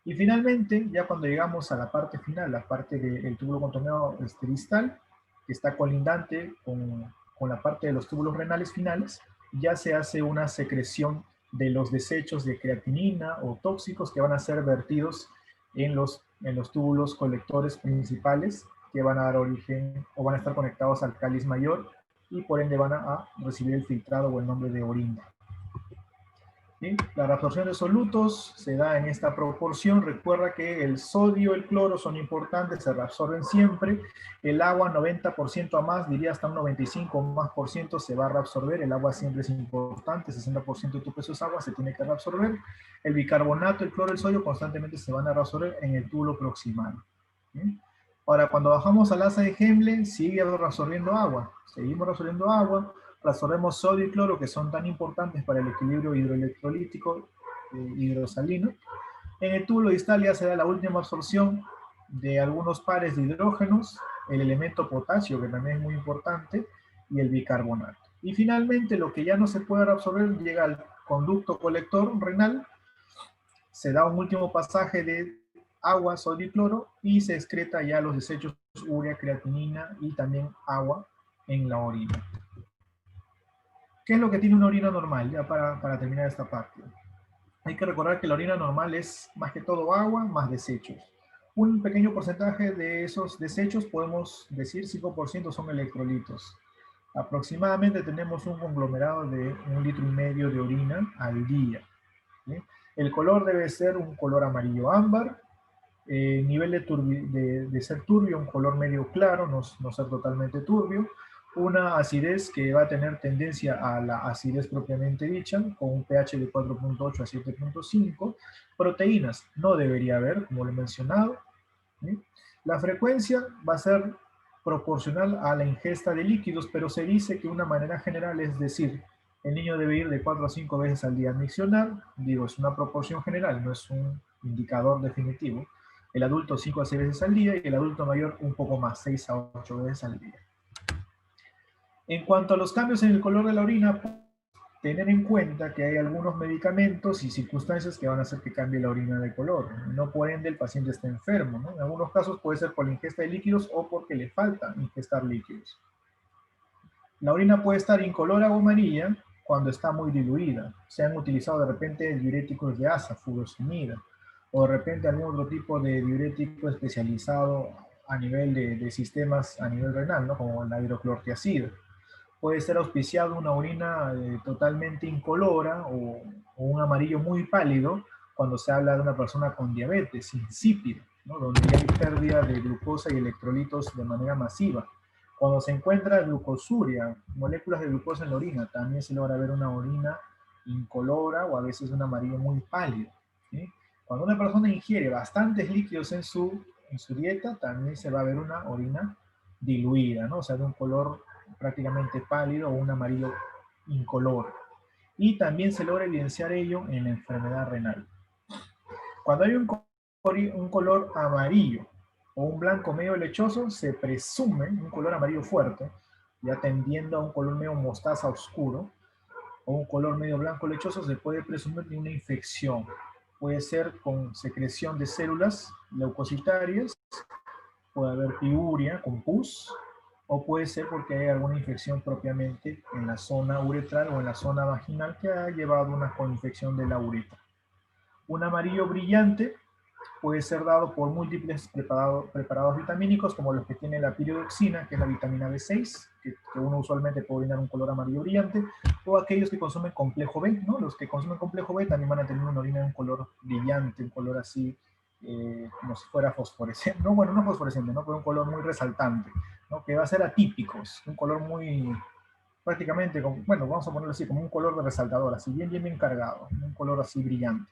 Y finalmente, ya cuando llegamos a la parte final, la parte del túbulo contoneado distal, que está colindante con la parte de los túbulos renales finales, ya se hace una secreción de los desechos de creatinina o tóxicos que van a ser vertidos en los túbulos colectores principales que van a dar origen o van a estar conectados al cáliz mayor y por ende van a recibir el filtrado o el nombre de orina. ¿Sí? La reabsorción de solutos se da en esta proporción. Recuerda que el sodio y el cloro son importantes, se reabsorben siempre. El agua 90% a más, diría hasta un 95 más por ciento se va a reabsorber. El agua siempre es importante, 60% de tu peso es agua, se tiene que reabsorber. El bicarbonato, el cloro y el sodio constantemente se van a reabsorber en el túbulo proximal. ¿Sí? Ahora, cuando bajamos al asa de Henle, sigue reabsorbiendo agua. Seguimos reabsorbiendo agua. Reabsorbemos sodio y cloro, que son tan importantes para el equilibrio hidroelectrolítico hidrosalino. En el túbulo distal ya se da la última absorción de algunos pares de hidrógenos, el elemento potasio, que también es muy importante, y el bicarbonato. Y finalmente, lo que ya no se puede reabsorber llega al conducto colector renal, se da un último pasaje de agua, sodio y cloro, y se excreta ya los desechos urea, creatinina y también agua en la orina. ¿Qué es lo que tiene una orina normal? Ya para terminar esta parte. Hay que recordar que la orina normal es más que todo agua más desechos. Un pequeño porcentaje de esos desechos, podemos decir 5% son electrolitos. Aproximadamente tenemos un conglomerado de 1,5 litros de orina al día. ¿Sí? El color debe ser un color amarillo ámbar. Nivel de ser turbio, un color medio claro, no ser totalmente turbio. Una acidez que va a tener tendencia a la acidez propiamente dicha, con un pH de 4.8 a 7.5. Proteínas no debería haber, como lo he mencionado. ¿Sí? La frecuencia va a ser proporcional a la ingesta de líquidos, pero se dice que una manera general es decir, el niño debe ir de 4 a 5 veces al día a miccionar. Digo, es una proporción general, no es un indicador definitivo. El adulto 5 a 6 veces al día y el adulto mayor un poco más, 6 a 8 veces al día. En cuanto a los cambios en el color de la orina, tener en cuenta que hay algunos medicamentos y circunstancias que van a hacer que cambie la orina de color. No por ende el paciente está enfermo, ¿no? En algunos casos puede ser por la ingesta de líquidos o porque le falta ingestar líquidos. La orina puede estar incolora o amarilla cuando está muy diluida. Se han utilizado de repente diuréticos de asa, furosemida, o de repente algún otro tipo de diurético especializado a nivel de sistemas a nivel renal, ¿no? Como la hidroclortiazida. Puede ser auspiciado una orina totalmente incolora o un amarillo muy pálido cuando se habla de una persona con diabetes insípida, ¿no? Donde ya hay pérdida de glucosa y electrolitos de manera masiva. Cuando se encuentra glucosuria, moléculas de glucosa en la orina, también se logra ver una orina incolora o a veces un amarillo muy pálido, ¿sí? Cuando una persona ingiere bastantes líquidos en su dieta, también se va a ver una orina diluida, ¿no? O sea, de un color prácticamente pálido o un amarillo incoloro. Y también se logra evidenciar ello en la enfermedad renal. Cuando hay un color amarillo o un blanco medio lechoso, se presume un color amarillo fuerte, ya tendiendo a un color medio mostaza oscuro, o un color medio blanco lechoso, se puede presumir de una infección. Puede ser con secreción de células leucocitarias, puede haber piuria con pus, o puede ser porque hay alguna infección propiamente en la zona uretral o en la zona vaginal que ha llevado a una coinfección de la uretra. Un amarillo brillante puede ser dado por múltiples preparados vitamínicos, como los que tiene la piridoxina, que es la vitamina B6, que uno usualmente puede orinar un color amarillo brillante, o aquellos que consumen complejo B, ¿no? Los que consumen complejo B también van a tener una orina de un color brillante, un color así, como si fuera fosforescente, no, bueno, no fosforescente, ¿no? Pero un color muy resaltante, ¿no? Que va a ser atípico, un color muy, prácticamente, bueno, vamos a ponerlo así, como un color de resaltador, así bien cargado, un color así brillante.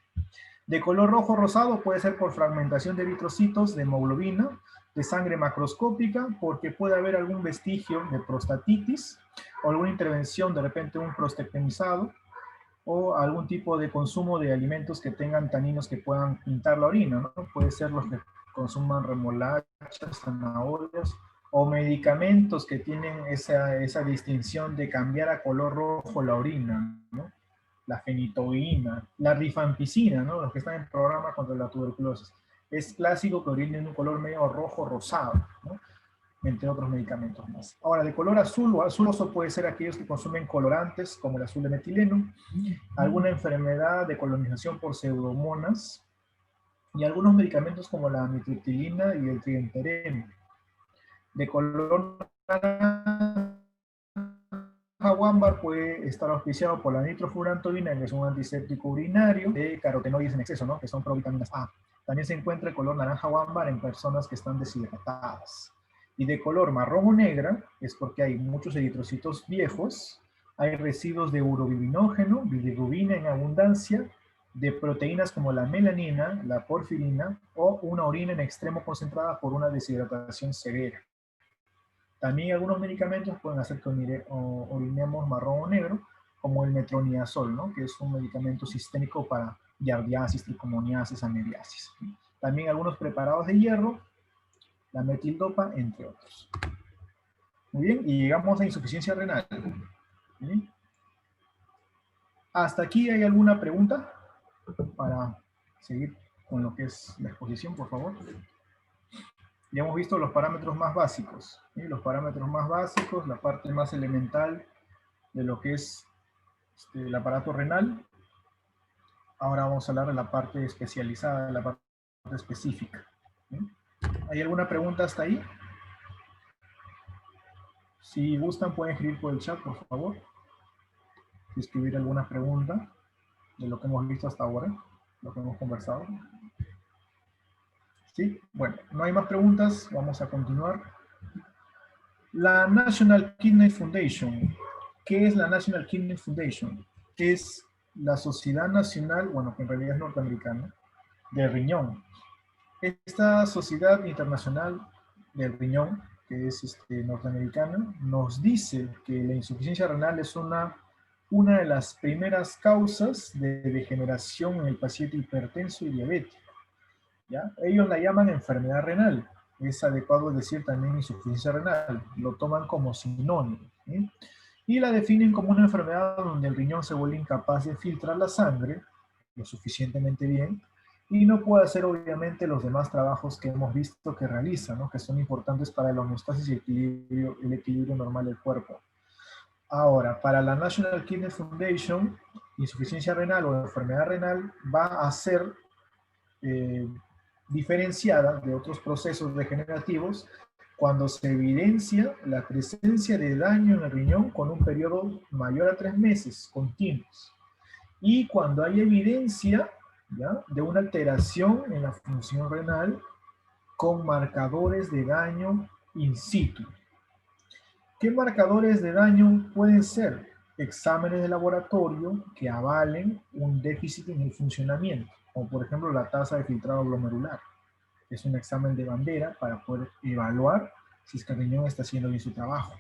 De color rojo rosado puede ser por fragmentación de eritrocitos, de hemoglobina, de sangre macroscópica, porque puede haber algún vestigio de prostatitis o alguna intervención, de repente un prostectomizado o algún tipo de consumo de alimentos que tengan taninos que puedan pintar la orina, ¿no? Puede ser los que consuman remolachas, zanahorias o medicamentos que tienen esa distinción de cambiar a color rojo la orina, ¿no? La fenitoína, la rifampicina, ¿no? Los que están en programa contra la tuberculosis. Es clásico que orinen un color medio rojo rosado, ¿no? Entre otros medicamentos más. Ahora, de color azul o azuloso puede ser aquellos que consumen colorantes como el azul de metileno, alguna enfermedad de colonización por pseudomonas y algunos medicamentos como la amitriptilina y el trientereno. De color ámbar puede estar auspiciado por la nitrofurantoína, que es un antiséptico urinario, de carotenoides en exceso, ¿no? Que son provitaminas A. También se encuentra el color naranja o ámbar en personas que están deshidratadas. Y de color marrón o negra es porque hay muchos eritrocitos viejos, hay residuos de urobilinógeno, bilirrubina en abundancia, de proteínas como la melanina, la porfirina o una orina en extremo concentrada por una deshidratación severa. También algunos medicamentos pueden hacer que orinemos marrón o negro, como el metronidazol, ¿no? Que es un medicamento sistémico para giardiasis, tricomoniasis, amebiasis. También algunos preparados de hierro, la metildopa, entre otros. Muy bien, y llegamos a insuficiencia renal. ¿Sí? ¿Hasta aquí hay alguna pregunta para seguir con lo que es la exposición, por favor? Ya hemos visto los parámetros más básicos, ¿sí? Los parámetros más básicos, la parte más elemental de lo que es el aparato renal. Ahora vamos a hablar de la parte especializada, de la parte específica. ¿Sí? ¿Hay alguna pregunta hasta ahí? Si gustan, pueden escribir por el chat, por favor. Escribir alguna pregunta de lo que hemos visto hasta ahora, lo que hemos conversado. ¿Sí? Bueno, no hay más preguntas, vamos a continuar. La National Kidney Foundation. ¿Qué es la National Kidney Foundation? Es la Sociedad Nacional, bueno, que en realidad es norteamericana, del riñón. Esta Sociedad Internacional del Riñón, que es norteamericana, nos dice que la insuficiencia renal es una de las primeras causas de degeneración en el paciente hipertenso y diabético. ¿Ya? Ellos la llaman enfermedad renal. Es adecuado decir también insuficiencia renal. Lo toman como sinónimo. ¿Sí? Y la definen como una enfermedad donde el riñón se vuelve incapaz de filtrar la sangre lo suficientemente bien y no puede hacer obviamente los demás trabajos que hemos visto que realiza, ¿no? Que son importantes para la homeostasis y el equilibrio normal del cuerpo. Ahora, para la National Kidney Foundation, insuficiencia renal o enfermedad renal va a ser diferenciada de otros procesos degenerativos cuando se evidencia la presencia de daño en el riñón con un periodo mayor a 3 meses continuos. Y cuando hay evidencia, ¿ya?, de una alteración en la función renal con marcadores de daño in situ. ¿Qué marcadores de daño pueden ser? Exámenes de laboratorio que avalen un déficit en el funcionamiento, como por ejemplo la tasa de filtrado glomerular. Es un examen de bandera para poder evaluar si es que el riñón está haciendo bien su trabajo.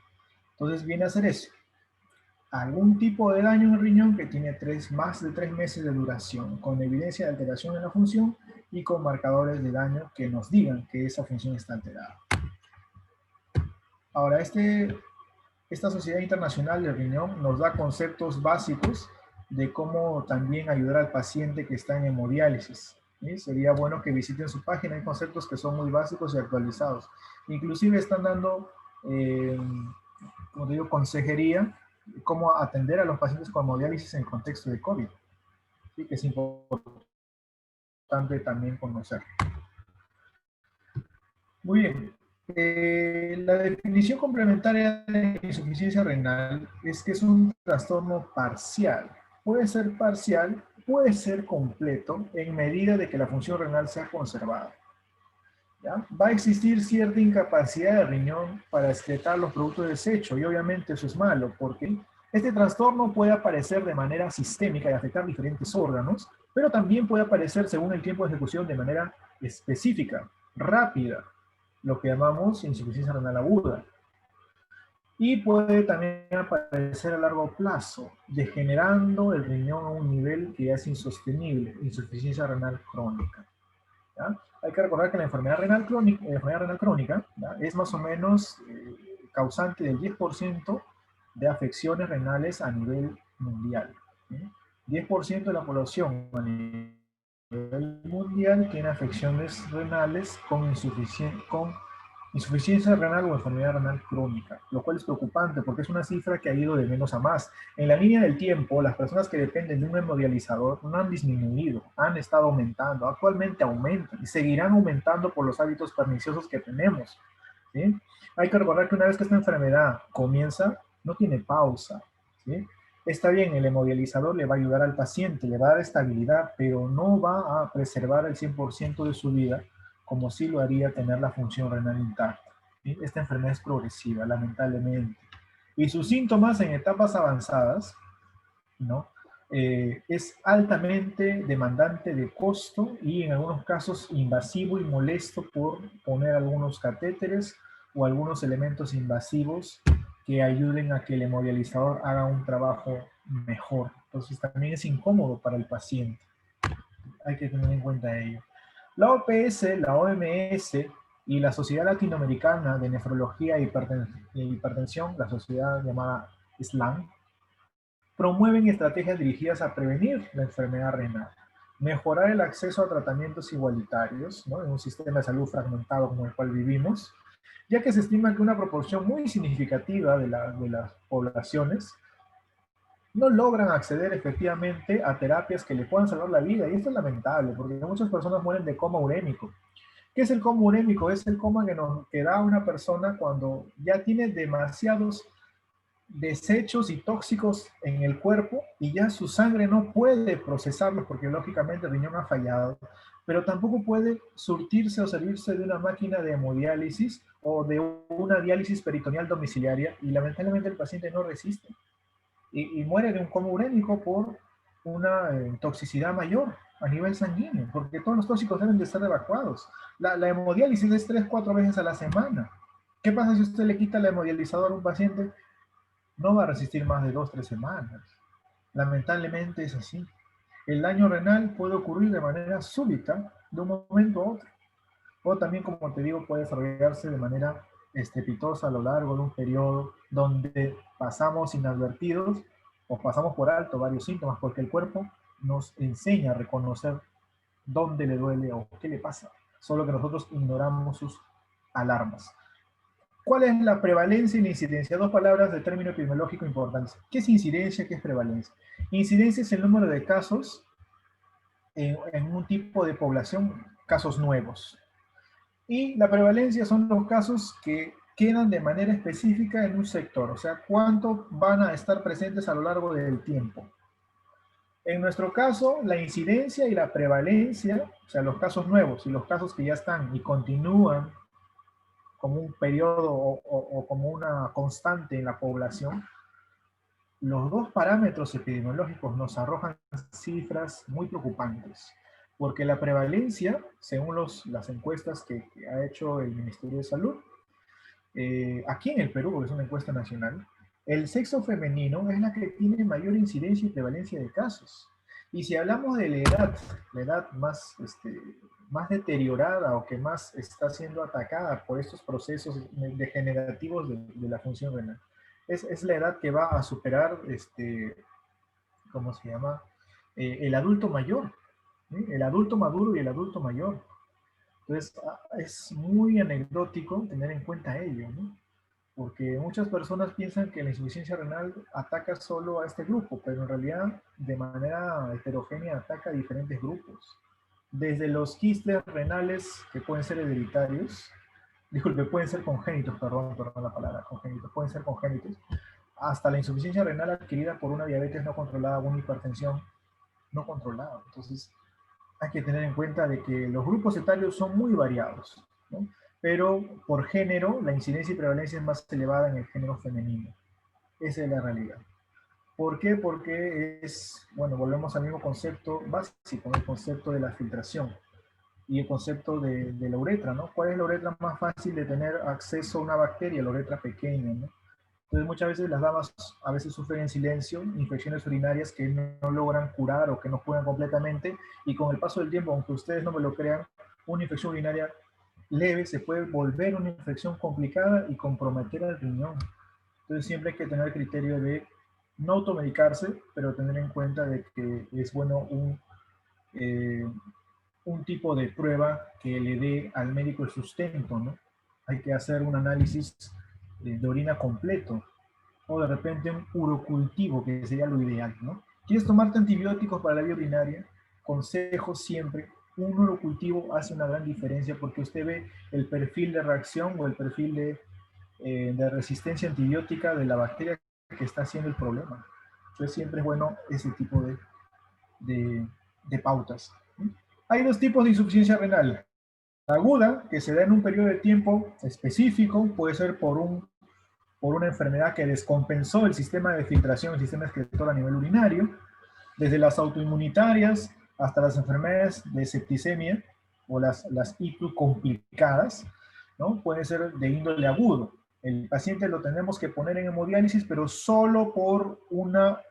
Entonces viene a ser eso: algún tipo de daño en el riñón que tiene más de 3 meses de duración, con evidencia de alteración en la función y con marcadores de daño que nos digan que esa función está alterada. Ahora, esta Sociedad Internacional del Riñón nos da conceptos básicos de cómo también ayudar al paciente que está en hemodiálisis. ¿Sí? Sería bueno que visiten su página, hay conceptos que son muy básicos y actualizados. Inclusive están dando, como te digo, consejería, cómo atender a los pacientes con hemodiálisis en contexto de COVID. ¿Sí? Que es importante también conocer. Muy bien. La definición complementaria de insuficiencia renal es que es un trastorno parcial. Puede ser parcial, puede ser completo, en medida de que la función renal sea conservada. ¿Ya? Va a existir cierta incapacidad del riñón para excretar los productos de desecho, y obviamente eso es malo, porque este trastorno puede aparecer de manera sistémica y afectar diferentes órganos, pero también puede aparecer según el tiempo de ejecución de manera específica, rápida, lo que llamamos insuficiencia renal aguda. Y puede también aparecer a largo plazo, degenerando el riñón a un nivel que ya es insostenible, insuficiencia renal crónica. ¿Ya? Hay que recordar que la enfermedad renal crónica, ¿ya?, es más o menos causante del 10% de afecciones renales a nivel mundial. ¿Sí? 10% de la población a nivel mundial tiene afecciones renales con insuficiencia renal o enfermedad renal crónica, lo cual es preocupante porque es una cifra que ha ido de menos a más. En la línea del tiempo, las personas que dependen de un hemodializador no han disminuido, han estado aumentando, actualmente aumentan y seguirán aumentando por los hábitos perniciosos que tenemos. ¿Sí? Hay que recordar que una vez que esta enfermedad comienza, no tiene pausa. ¿Sí? Está bien, el hemodializador le va a ayudar al paciente, le va a dar estabilidad, pero no va a preservar el 100% de su vida, como sí lo haría tener la función renal intacta. ¿Sí? Esta enfermedad es progresiva, lamentablemente. Y sus síntomas en etapas avanzadas, ¿no?, es altamente demandante de costo y en algunos casos invasivo y molesto por poner algunos catéteres o algunos elementos invasivos que ayuden a que el hemodializador haga un trabajo mejor. Entonces también es incómodo para el paciente. Hay que tener en cuenta ello. La OPS, la OMS y la Sociedad Latinoamericana de Nefrología e Hipertensión, la sociedad llamada SLAM, promueven estrategias dirigidas a prevenir la enfermedad renal, mejorar el acceso a tratamientos igualitarios, ¿no?, en un sistema de salud fragmentado como el cual vivimos, ya que se estima que una proporción muy significativa de las poblaciones no logran acceder efectivamente a terapias que le puedan salvar la vida. Y esto es lamentable, porque muchas personas mueren de coma urémico. ¿Qué es el coma urémico? Es el coma que da una persona cuando ya tiene demasiados desechos y tóxicos en el cuerpo y ya su sangre no puede procesarlos porque lógicamente el riñón ha fallado, pero tampoco puede surtirse o servirse de una máquina de hemodiálisis o de una diálisis peritoneal domiciliaria, y lamentablemente el paciente no resiste y muere de un coma urémico por una toxicidad mayor a nivel sanguíneo, porque todos los tóxicos deben de ser evacuados. La hemodiálisis es 3-4 veces a la semana. ¿Qué pasa si usted le quita el hemodializador a un paciente? No va a resistir más de 2-3 semanas. Lamentablemente es así. El daño renal puede ocurrir de manera súbita, de un momento a otro. O también, como te digo, puede desarrollarse de manera estrepitosa a lo largo de un periodo donde pasamos inadvertidos o pasamos por alto varios síntomas, porque el cuerpo nos enseña a reconocer dónde le duele o qué le pasa, solo que nosotros ignoramos sus alarmas. ¿Cuál es la prevalencia y la incidencia? Dos palabras de término epidemiológico importantes. ¿Qué es incidencia? ¿Qué es prevalencia? Incidencia es el número de casos en un tipo de población, casos nuevos. Y la prevalencia son los casos que quedan de manera específica en un sector, o sea, cuánto van a estar presentes a lo largo del tiempo. En nuestro caso, la incidencia y la prevalencia, o sea, los casos nuevos y los casos que ya están y continúan como un periodo o como una constante en la población, los dos parámetros epidemiológicos nos arrojan cifras muy preocupantes, porque la prevalencia, según las encuestas que ha hecho el Ministerio de Salud, aquí en el Perú, porque es una encuesta nacional, el sexo femenino es la que tiene mayor incidencia y prevalencia de casos. Y si hablamos de la edad más, más deteriorada o que más está siendo atacada por estos procesos degenerativos de la función renal, es la edad que va a superar, ¿cómo se llama? El adulto mayor, ¿sí? El adulto maduro y el adulto mayor. Entonces, es muy anecdótico tener en cuenta ello, ¿no? Porque muchas personas piensan que la insuficiencia renal ataca solo a este grupo, pero en realidad de manera heterogénea ataca a diferentes grupos. Desde los quistes renales que pueden ser hereditarios, disculpe, pueden ser congénitos, perdón la palabra, congénitos, pueden ser congénitos, hasta la insuficiencia renal adquirida por una diabetes no controlada, una hipertensión no controlada. Entonces, hay que tener en cuenta de que los grupos etarios son muy variados, ¿no? Pero por género, la incidencia y prevalencia es más elevada en el género femenino. Esa es la realidad. ¿Por qué? Porque es, bueno, volvemos al mismo concepto básico, el concepto de la filtración y el concepto de la uretra, ¿no? ¿Cuál es la uretra más fácil de tener acceso a una bacteria? La uretra pequeña, ¿no? Entonces muchas veces las damas a veces sufren en silencio infecciones urinarias que no logran curar o que no curan completamente, y con el paso del tiempo, aunque ustedes no me lo crean, una infección urinaria leve se puede volver una infección complicada y comprometer al riñón. Entonces siempre hay que tener criterio de no automedicarse, pero tener en cuenta de que es bueno un tipo de prueba que le dé al médico el sustento, ¿no? Hay que hacer un análisis de orina completo, o de repente un urocultivo, que sería lo ideal, ¿no? ¿Quieres tomarte antibióticos para la vía urinaria? Consejo siempre, un urocultivo hace una gran diferencia porque usted ve el perfil de reacción o el perfil de resistencia antibiótica de la bacteria que está haciendo el problema. Entonces siempre es bueno ese tipo de, de pautas. Hay dos tipos de insuficiencia renal. La aguda, que se da en un periodo de tiempo específico, puede ser por una enfermedad que descompensó el sistema de filtración, el sistema excretor a nivel urinario, desde las autoinmunitarias hasta las enfermedades de septicemia o las ITU complicadas, ¿no? Puede ser de índole agudo. El paciente lo tenemos que poner en hemodiálisis, pero solo por una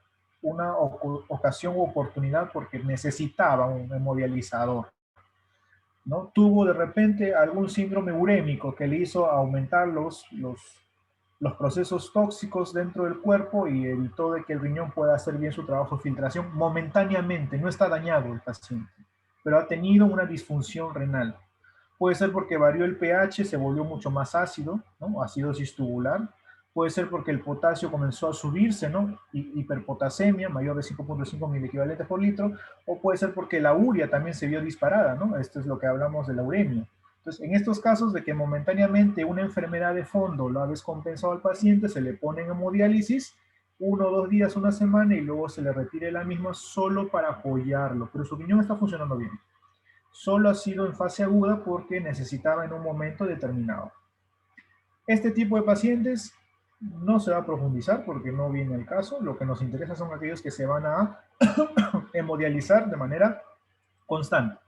ocasión u oportunidad porque necesitaba un hemodializador, ¿no? Tuvo de repente algún síndrome urémico que le hizo aumentar los procesos tóxicos dentro del cuerpo y evitó de que el riñón pueda hacer bien su trabajo de filtración momentáneamente. No está dañado el paciente, pero ha tenido una disfunción renal. Puede ser porque varió el pH, se volvió mucho más ácido, ¿no? Acidosis tubular. Puede ser porque el potasio comenzó a subirse, ¿no? Hiperpotasemia, mayor de 5.5 miliequivalentes por litro. O puede ser porque la urea también se vio disparada, ¿no? Esto es lo que hablamos de la uremia. Entonces, en estos casos de que momentáneamente una enfermedad de fondo lo ha descompensado al paciente, se le pone en hemodiálisis 1 o 2 días, una semana, y luego se le retire la misma solo para apoyarlo. Pero su riñón está funcionando bien. Solo ha sido en fase aguda porque necesitaba en un momento determinado. Este tipo de pacientes no se va a profundizar porque no viene el caso. Lo que nos interesa son aquellos que se van a hemodializar de manera constante.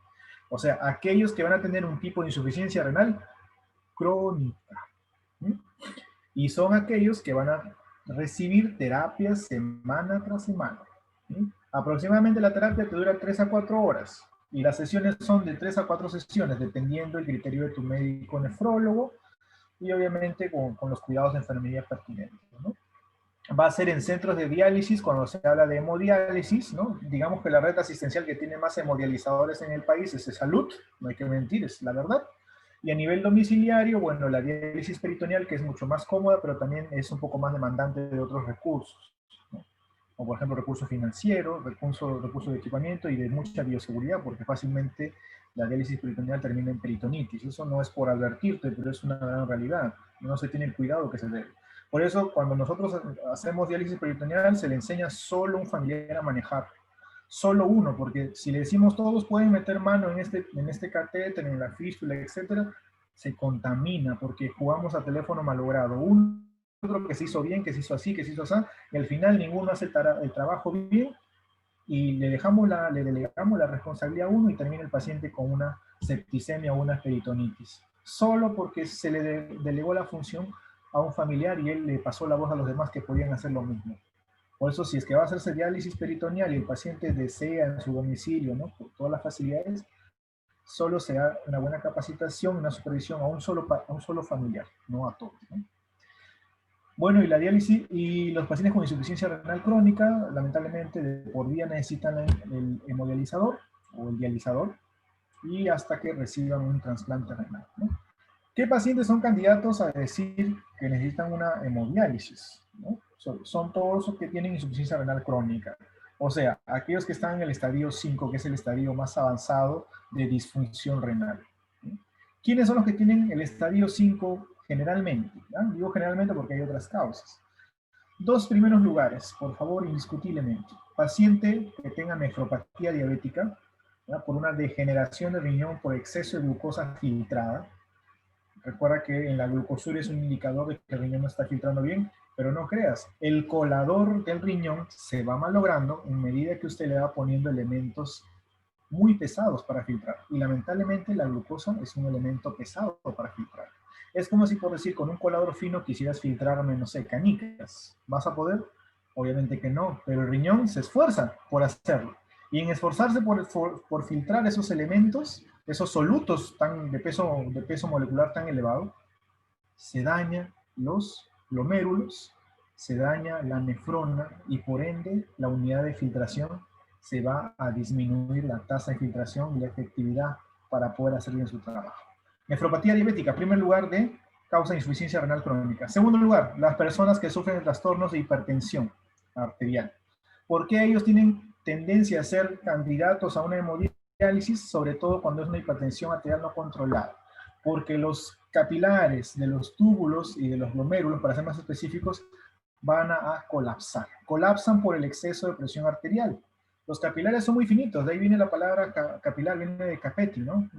O sea, aquellos que van a tener un tipo de insuficiencia renal crónica. ¿Sí? Y son aquellos que van a recibir terapias semana tras semana. ¿Sí? Aproximadamente la terapia te dura 3 a 4 horas y las sesiones son de 3 a 4 sesiones, dependiendo del criterio de tu médico nefrólogo y obviamente con los cuidados de enfermería pertinentes, ¿no? Va a ser en centros de diálisis cuando se habla de hemodiálisis, ¿no? Digamos que la red asistencial que tiene más hemodializadores en el país es de Salud, no hay que mentir, es la verdad. Y a nivel domiciliario, bueno, la diálisis peritoneal, que es mucho más cómoda, pero también es un poco más demandante de otros recursos, ¿no? o por ejemplo recursos financieros, recursos de equipamiento y de mucha bioseguridad, porque fácilmente la diálisis peritoneal termina en peritonitis. Eso no es por advertirte, pero es una gran realidad. No se tiene el cuidado que se debe. Por eso, cuando nosotros hacemos diálisis peritoneal, se le enseña solo a un familiar a manejar. Solo uno, porque si le decimos todos pueden meter mano en este catéter, en la fístula, etcétera, se contamina porque jugamos a teléfono malogrado. Uno otro que se hizo bien, que se hizo así, que se hizo así, y al final ninguno hace el trabajo bien y le delegamos la responsabilidad a uno y termina el paciente con una septicemia o una peritonitis. Solo porque se le delegó la función a un familiar y él le pasó la voz a los demás que podían hacer lo mismo. Por eso, si es que va a hacerse diálisis peritoneal y el paciente desea en su domicilio, ¿no? Por todas las facilidades, solo se da una buena capacitación, una supervisión a un solo familiar, no a todos, ¿no? Bueno, y la diálisis y los pacientes con insuficiencia renal crónica, lamentablemente, de por día necesitan el hemodializador o el dializador y hasta que reciban un trasplante renal, ¿no? ¿Qué pacientes son candidatos a decir que necesitan una hemodiálisis? ¿No? Son todos los que tienen insuficiencia renal crónica. O sea, aquellos que están en el estadio 5, que es el estadio más avanzado de disfunción renal. ¿Sí? ¿Quiénes son los que tienen el estadio 5 generalmente? ¿Ya? Digo generalmente porque hay otras causas. Dos primeros lugares, por favor, indiscutiblemente. Paciente que tenga nefropatía diabética, ¿ya? Por una degeneración de riñón por exceso de glucosa filtrada. Recuerda que en la glucosuria es un indicador de que el riñón no está filtrando bien, pero no creas, el colador del riñón se va malogrando en medida que usted le va poniendo elementos muy pesados para filtrar. Y lamentablemente la glucosa es un elemento pesado para filtrar. Es como si, por decir, con un colador fino quisieras filtrar, no sé, canicas. ¿Vas a poder? Obviamente que no, pero el riñón se esfuerza por hacerlo. Y en esforzarse por filtrar esos elementos, esos solutos de peso molecular tan elevado, se daña los glomérulos, se daña la nefrona y por ende la unidad de filtración se va a disminuir la tasa de filtración y la efectividad para poder hacer bien su trabajo. Nefropatía diabética, primer lugar de causa de insuficiencia renal crónica. Segundo lugar, las personas que sufren de trastornos de hipertensión arterial. ¿Por qué ellos tienen tendencia a ser candidatos a una hemodiálisis, sobre todo cuando es una hipertensión arterial no controlada? Porque los capilares de los túbulos y de los glomérulos, para ser más específicos, van a colapsar. Colapsan por el exceso de presión arterial. Los capilares son muy finitos, de ahí viene la palabra capilar, viene de Capelli, ¿no?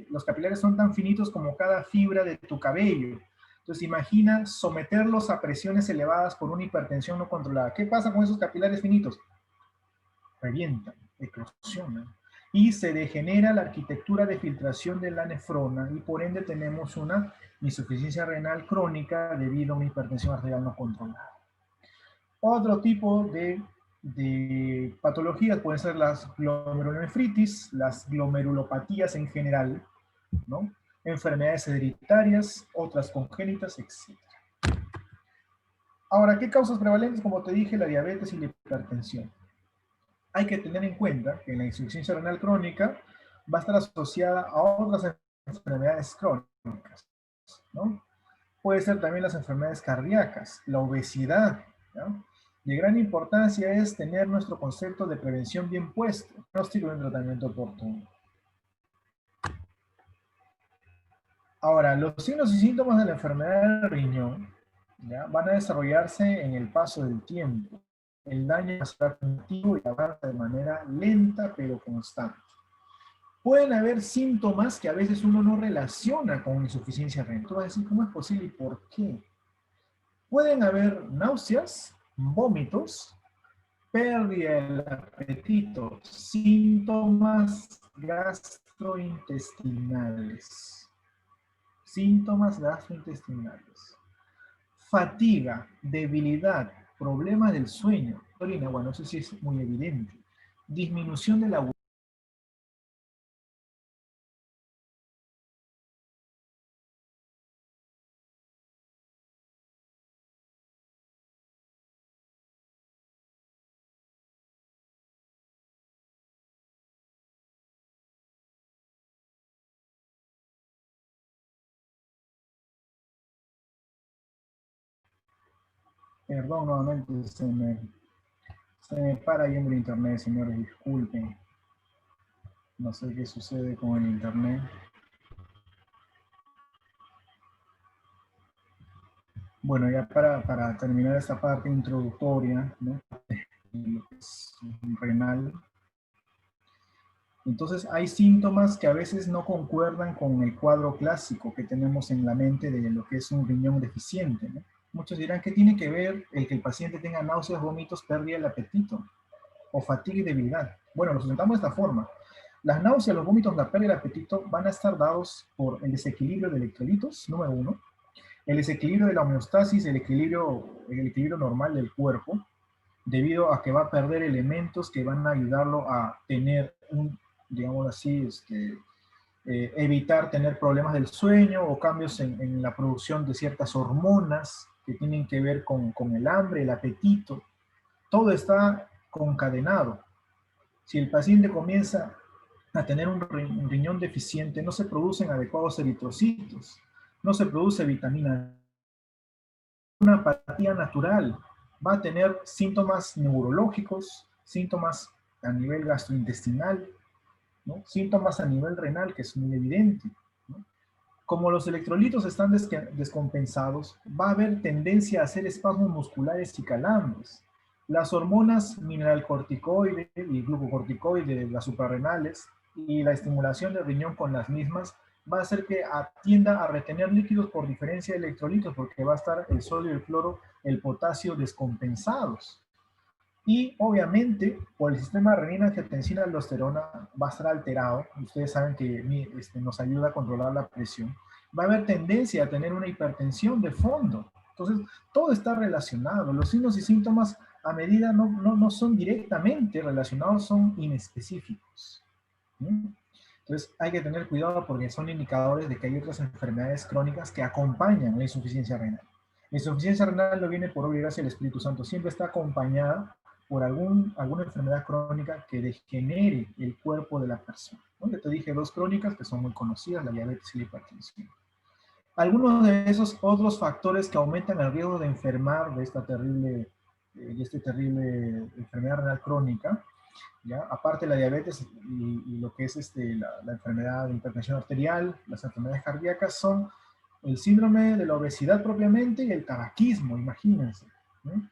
Los capilares son tan finitos como cada fibra de tu cabello. Entonces imagina someterlos a presiones elevadas por una hipertensión no controlada. ¿Qué pasa con esos capilares finitos? Revientan, eclosionan y se degenera la arquitectura de filtración de la nefrona y por ende tenemos una insuficiencia renal crónica debido a una hipertensión arterial no controlada. Otro tipo de patologías pueden ser las glomerulonefritis, las glomerulopatías en general, ¿no? Enfermedades hereditarias, otras congénitas, etc. Ahora, ¿qué causas prevalentes? Como te dije, la diabetes y la hipertensión. Hay que tener en cuenta que la insuficiencia renal crónica va a estar asociada a otras enfermedades crónicas, ¿no? Puede ser también las enfermedades cardíacas, la obesidad, ¿no? De gran importancia es tener nuestro concepto de prevención bien puesto, diagnóstico y un tratamiento oportuno. Ahora, los signos y síntomas de la enfermedad del riñón, ¿ya? Van a desarrollarse en el paso del tiempo. El daño va a continuo y avanza de manera lenta pero constante. Pueden haber síntomas que a veces uno no relaciona con insuficiencia renal. Tú vas a decir, ¿cómo es posible y por qué? Pueden haber náuseas, vómitos, pérdida del apetito, síntomas gastrointestinales. Síntomas gastrointestinales. Fatiga, debilidad, problemas del sueño. Orina, bueno, eso sí es muy evidente. Disminución de la. Perdón, nuevamente se me Se me para yendo el internet, señores, disculpen. No sé qué sucede con el internet. Bueno, ya para terminar esta parte introductoria, ¿no? De lo que es renal. Entonces, hay síntomas que a veces no concuerdan con el cuadro clásico que tenemos en la mente de lo que es un riñón deficiente, ¿no? Muchos dirán, ¿qué tiene que ver el que el paciente tenga náuseas, vómitos, pérdida del apetito o fatiga y debilidad? Bueno, lo sustentamos de esta forma. Las náuseas, los vómitos, la pérdida del apetito van a estar dados por el desequilibrio de electrolitos, número uno, el desequilibrio de la homeostasis, el equilibrio normal del cuerpo, debido a que va a perder elementos que van a ayudarlo a tener un, digamos así, evitar tener problemas del sueño o cambios en la producción de ciertas hormonas que tienen que ver con el hambre, el apetito. Todo está concadenado. Si el paciente comienza a tener un riñón deficiente, no se producen adecuados eritrocitos, no se produce vitamina, una apatía natural, va a tener síntomas neurológicos, síntomas a nivel gastrointestinal, ¿no? Síntomas a nivel renal, que es muy evidente, ¿no? Como los electrolitos están descompensados, va a haber tendencia a hacer espasmos musculares y calambres. Las hormonas mineralcorticoide y glucocorticoide, las suprarrenales, y la estimulación del riñón con las mismas, va a hacer que tienda a retener líquidos por diferencia de electrolitos, porque va a estar el sodio, el cloro, el potasio descompensados. Y obviamente, por el sistema renina-angiotensina-aldosterona va a estar alterado. Ustedes saben que nos ayuda a controlar la presión. Va a haber tendencia a tener una hipertensión de fondo. Entonces, todo está relacionado. Los signos y síntomas a medida no son directamente relacionados, son inespecíficos. ¿Sí? Entonces, hay que tener cuidado porque son indicadores de que hay otras enfermedades crónicas que acompañan la insuficiencia renal. La insuficiencia renal no viene por obra y gracia del Espíritu Santo, siempre está acompañada por alguna enfermedad crónica que degenere el cuerpo de la persona, ¿no? Yo te dije dos crónicas que son muy conocidas, la diabetes y la hipertensión. Algunos de esos otros factores que aumentan el riesgo de enfermar de esta terrible enfermedad renal crónica, ¿ya? Aparte de la diabetes y lo que es la enfermedad de hipertensión arterial, las enfermedades cardíacas, son el síndrome de la obesidad propiamente y el tabaquismo, imagínense, ¿no?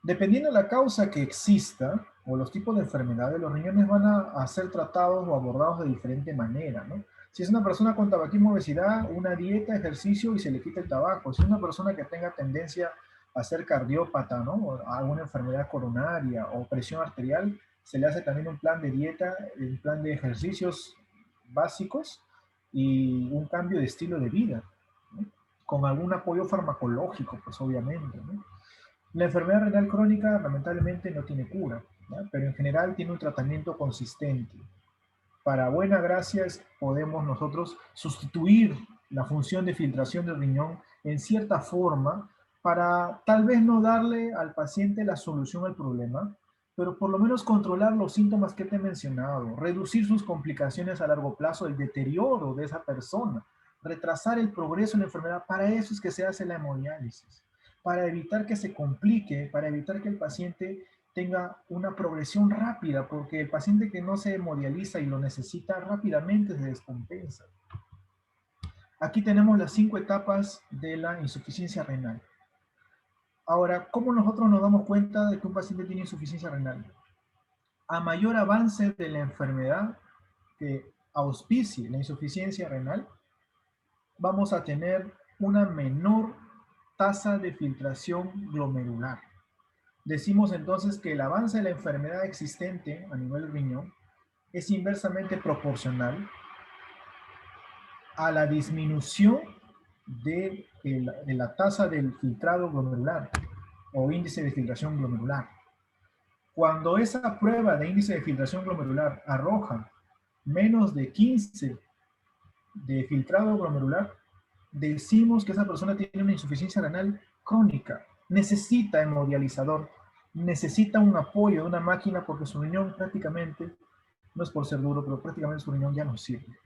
Dependiendo de la causa que exista o los tipos de enfermedades, los riñones van a ser tratados o abordados de diferente manera, ¿no? Si es una persona con tabaquismo, obesidad, una dieta, ejercicio y se le quita el tabaco. Si es una persona que tenga tendencia a ser cardiópata, ¿no? O a alguna enfermedad coronaria o presión arterial, se le hace también un plan de dieta, un plan de ejercicios básicos y un cambio de estilo de vida, ¿no? Con algún apoyo farmacológico, pues obviamente, ¿no? La enfermedad renal crónica lamentablemente no tiene cura, ¿ya? Pero en general tiene un tratamiento consistente. Para buena gracia podemos nosotros sustituir la función de filtración del riñón en cierta forma para tal vez no darle al paciente la solución al problema, pero por lo menos controlar los síntomas que te he mencionado, reducir sus complicaciones a largo plazo, el deterioro de esa persona, retrasar el progreso en la enfermedad. Para eso es que se hace la hemodiálisis, para evitar que se complique, para evitar que el paciente tenga una progresión rápida, porque el paciente que no se hemodializa y lo necesita rápidamente se descompensa. Aquí tenemos las 5 etapas de la insuficiencia renal. Ahora, ¿cómo nosotros nos damos cuenta de que un paciente tiene insuficiencia renal? A mayor avance de la enfermedad que auspicie la insuficiencia renal, vamos a tener una menor tasa de filtración glomerular. Decimos entonces que el avance de la enfermedad existente a nivel riñón es inversamente proporcional a la disminución de la tasa del filtrado glomerular o índice de filtración glomerular. Cuando esa prueba de índice de filtración glomerular arroja menos de 15 de filtrado glomerular, decimos que esa persona tiene una insuficiencia renal crónica, necesita hemodializador, necesita un apoyo de una máquina porque su riñón prácticamente, no es por ser duro, pero prácticamente su riñón ya no sirve.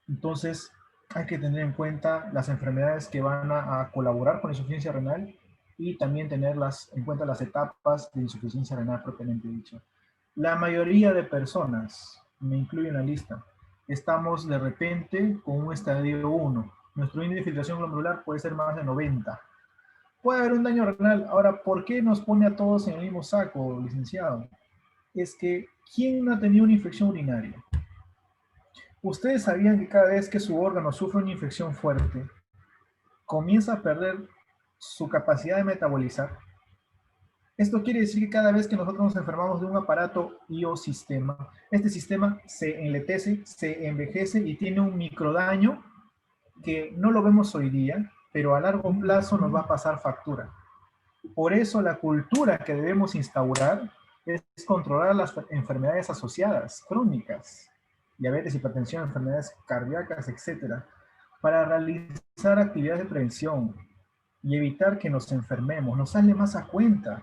Entonces, hay que tener en cuenta las enfermedades que van a colaborar con la insuficiencia renal y también tener en cuenta las etapas de insuficiencia renal propiamente dicho. La mayoría de personas, me incluyo en la lista, estamos de repente con un estadio 1. Nuestro índice de filtración glomerular puede ser más de 90. Puede haber un daño renal. Ahora, ¿por qué nos pone a todos en el mismo saco, licenciado? Es que, ¿quién no ha tenido una infección urinaria? Ustedes sabían que cada vez que su órgano sufre una infección fuerte, comienza a perder su capacidad de metabolizar. Esto quiere decir que cada vez que nosotros nos enfermamos de un aparato y o sistema, este sistema se enletece, se envejece y tiene un microdaño que no lo vemos hoy día, pero a largo plazo nos va a pasar factura. Por eso la cultura que debemos instaurar es controlar las enfermedades asociadas, crónicas, diabetes, hipertensión, enfermedades cardíacas, etcétera, para realizar actividades de prevención y evitar que nos enfermemos. Nos sale más a cuenta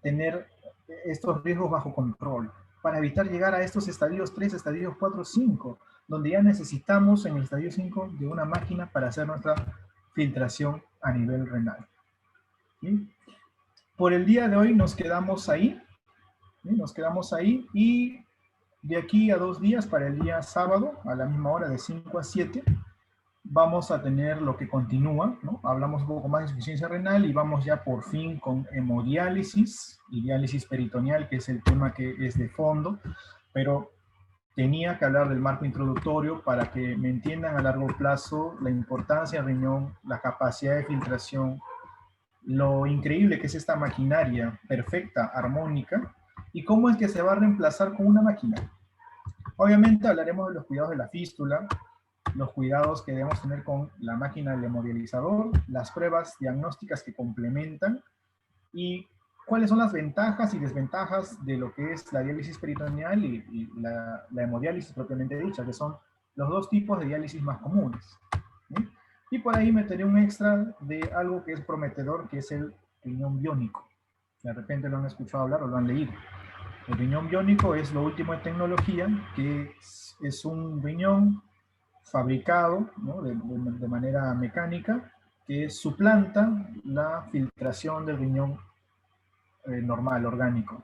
tener estos riesgos bajo control para evitar llegar a estos estadios 3, estadios 4, 5, donde ya necesitamos en el estadio 5 de una máquina para hacer nuestra filtración a nivel renal. ¿Sí? Por el día de hoy nos quedamos ahí, ¿sí? Nos quedamos ahí y de aquí a 2 días, para el día sábado, a la misma hora de 5 a 7, vamos a tener lo que continúa, ¿no? Hablamos un poco más de insuficiencia renal y vamos ya por fin con hemodiálisis y diálisis peritoneal, que es el tema que es de fondo, pero tenía que hablar del marco introductorio para que me entiendan a largo plazo la importancia del riñón, la capacidad de filtración, lo increíble que es esta maquinaria perfecta, armónica, y cómo es que se va a reemplazar con una máquina. Obviamente hablaremos de los cuidados de la fístula, los cuidados que debemos tener con la máquina del hemodializador, las pruebas diagnósticas que complementan y cuáles son las ventajas y desventajas de lo que es la diálisis peritoneal y la hemodiálisis propiamente dicha, que son los dos tipos de diálisis más comunes. ¿Sí? Y por ahí meteré un extra de algo que es prometedor, que es el riñón biónico. De repente lo han escuchado hablar o lo han leído. El riñón biónico es lo último en tecnología, que es un riñón fabricado, ¿no? de manera mecánica, que suplanta la filtración del riñón normal, orgánico,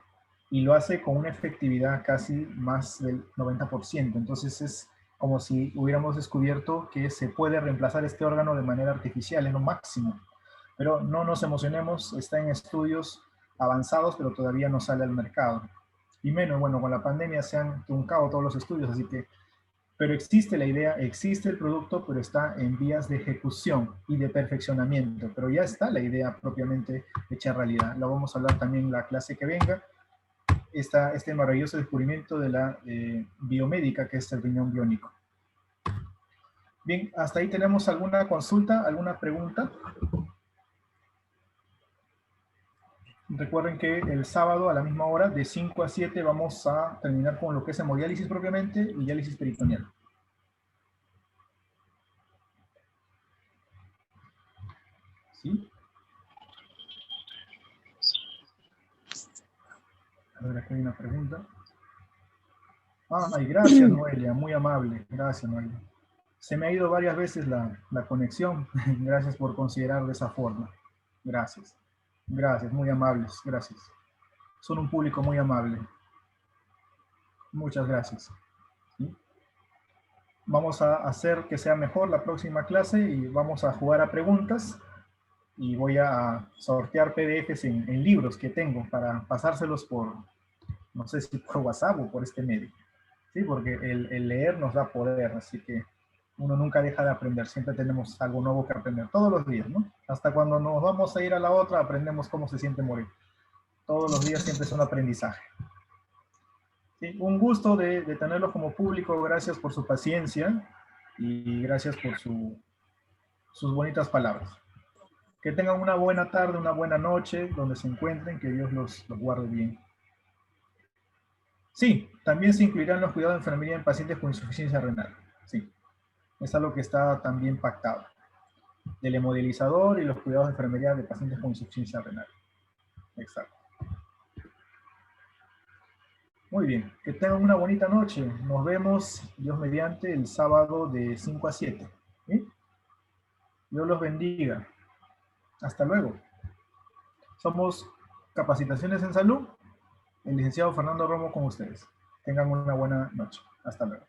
y lo hace con una efectividad casi más del 90%. Entonces es como si hubiéramos descubierto que se puede reemplazar este órgano de manera artificial, en lo máximo. Pero no nos emocionemos, está en estudios avanzados, pero todavía no sale al mercado. Y menos, bueno, con la pandemia se han truncado todos los estudios, así que pero existe la idea, existe el producto, pero está en vías de ejecución y de perfeccionamiento. Pero ya está la idea propiamente hecha realidad. Lo vamos a hablar también en la clase que venga. Está este maravilloso descubrimiento de la biomédica, que es el riñón biónico. Bien, hasta ahí tenemos alguna consulta, alguna pregunta. Recuerden que el sábado a la misma hora, de 5 a 7, vamos a terminar con lo que es hemodiálisis propiamente y diálisis peritoneal. ¿Sí? A ver, aquí hay una pregunta. Ay, gracias, Noelia, muy amable. Gracias, Noelia. Se me ha ido varias veces la conexión. Gracias por considerar de esa forma. Gracias. Gracias, muy amables. Gracias. Son un público muy amable. Muchas gracias. ¿Sí? Vamos a hacer que sea mejor la próxima clase y vamos a jugar a preguntas. Y voy a sortear PDFs en libros que tengo para pasárselos por, no sé si por WhatsApp o por este medio. ¿Sí? Porque el leer nos da poder, así que uno nunca deja de aprender, siempre tenemos algo nuevo que aprender, todos los días, ¿no? Hasta cuando nos vamos a ir a la otra, aprendemos cómo se siente morir. Todos los días siempre es un aprendizaje. ¿Sí? Un gusto de tenerlo como público, gracias por su paciencia y gracias por sus bonitas palabras. Que tengan una buena tarde, una buena noche, donde se encuentren, que Dios los guarde bien. Sí, también se incluirán los cuidados de enfermería en pacientes con insuficiencia renal. Sí, es algo que está también pactado. Del hemodializador y los cuidados de enfermería de pacientes con insuficiencia renal. Exacto. Muy bien, que tengan una bonita noche. Nos vemos, Dios mediante, el sábado de 5 a 7. ¿Sí? Dios los bendiga. Hasta luego. Somos Capacitaciones en Salud, el licenciado Fernando Romo con ustedes. Tengan una buena noche. Hasta luego.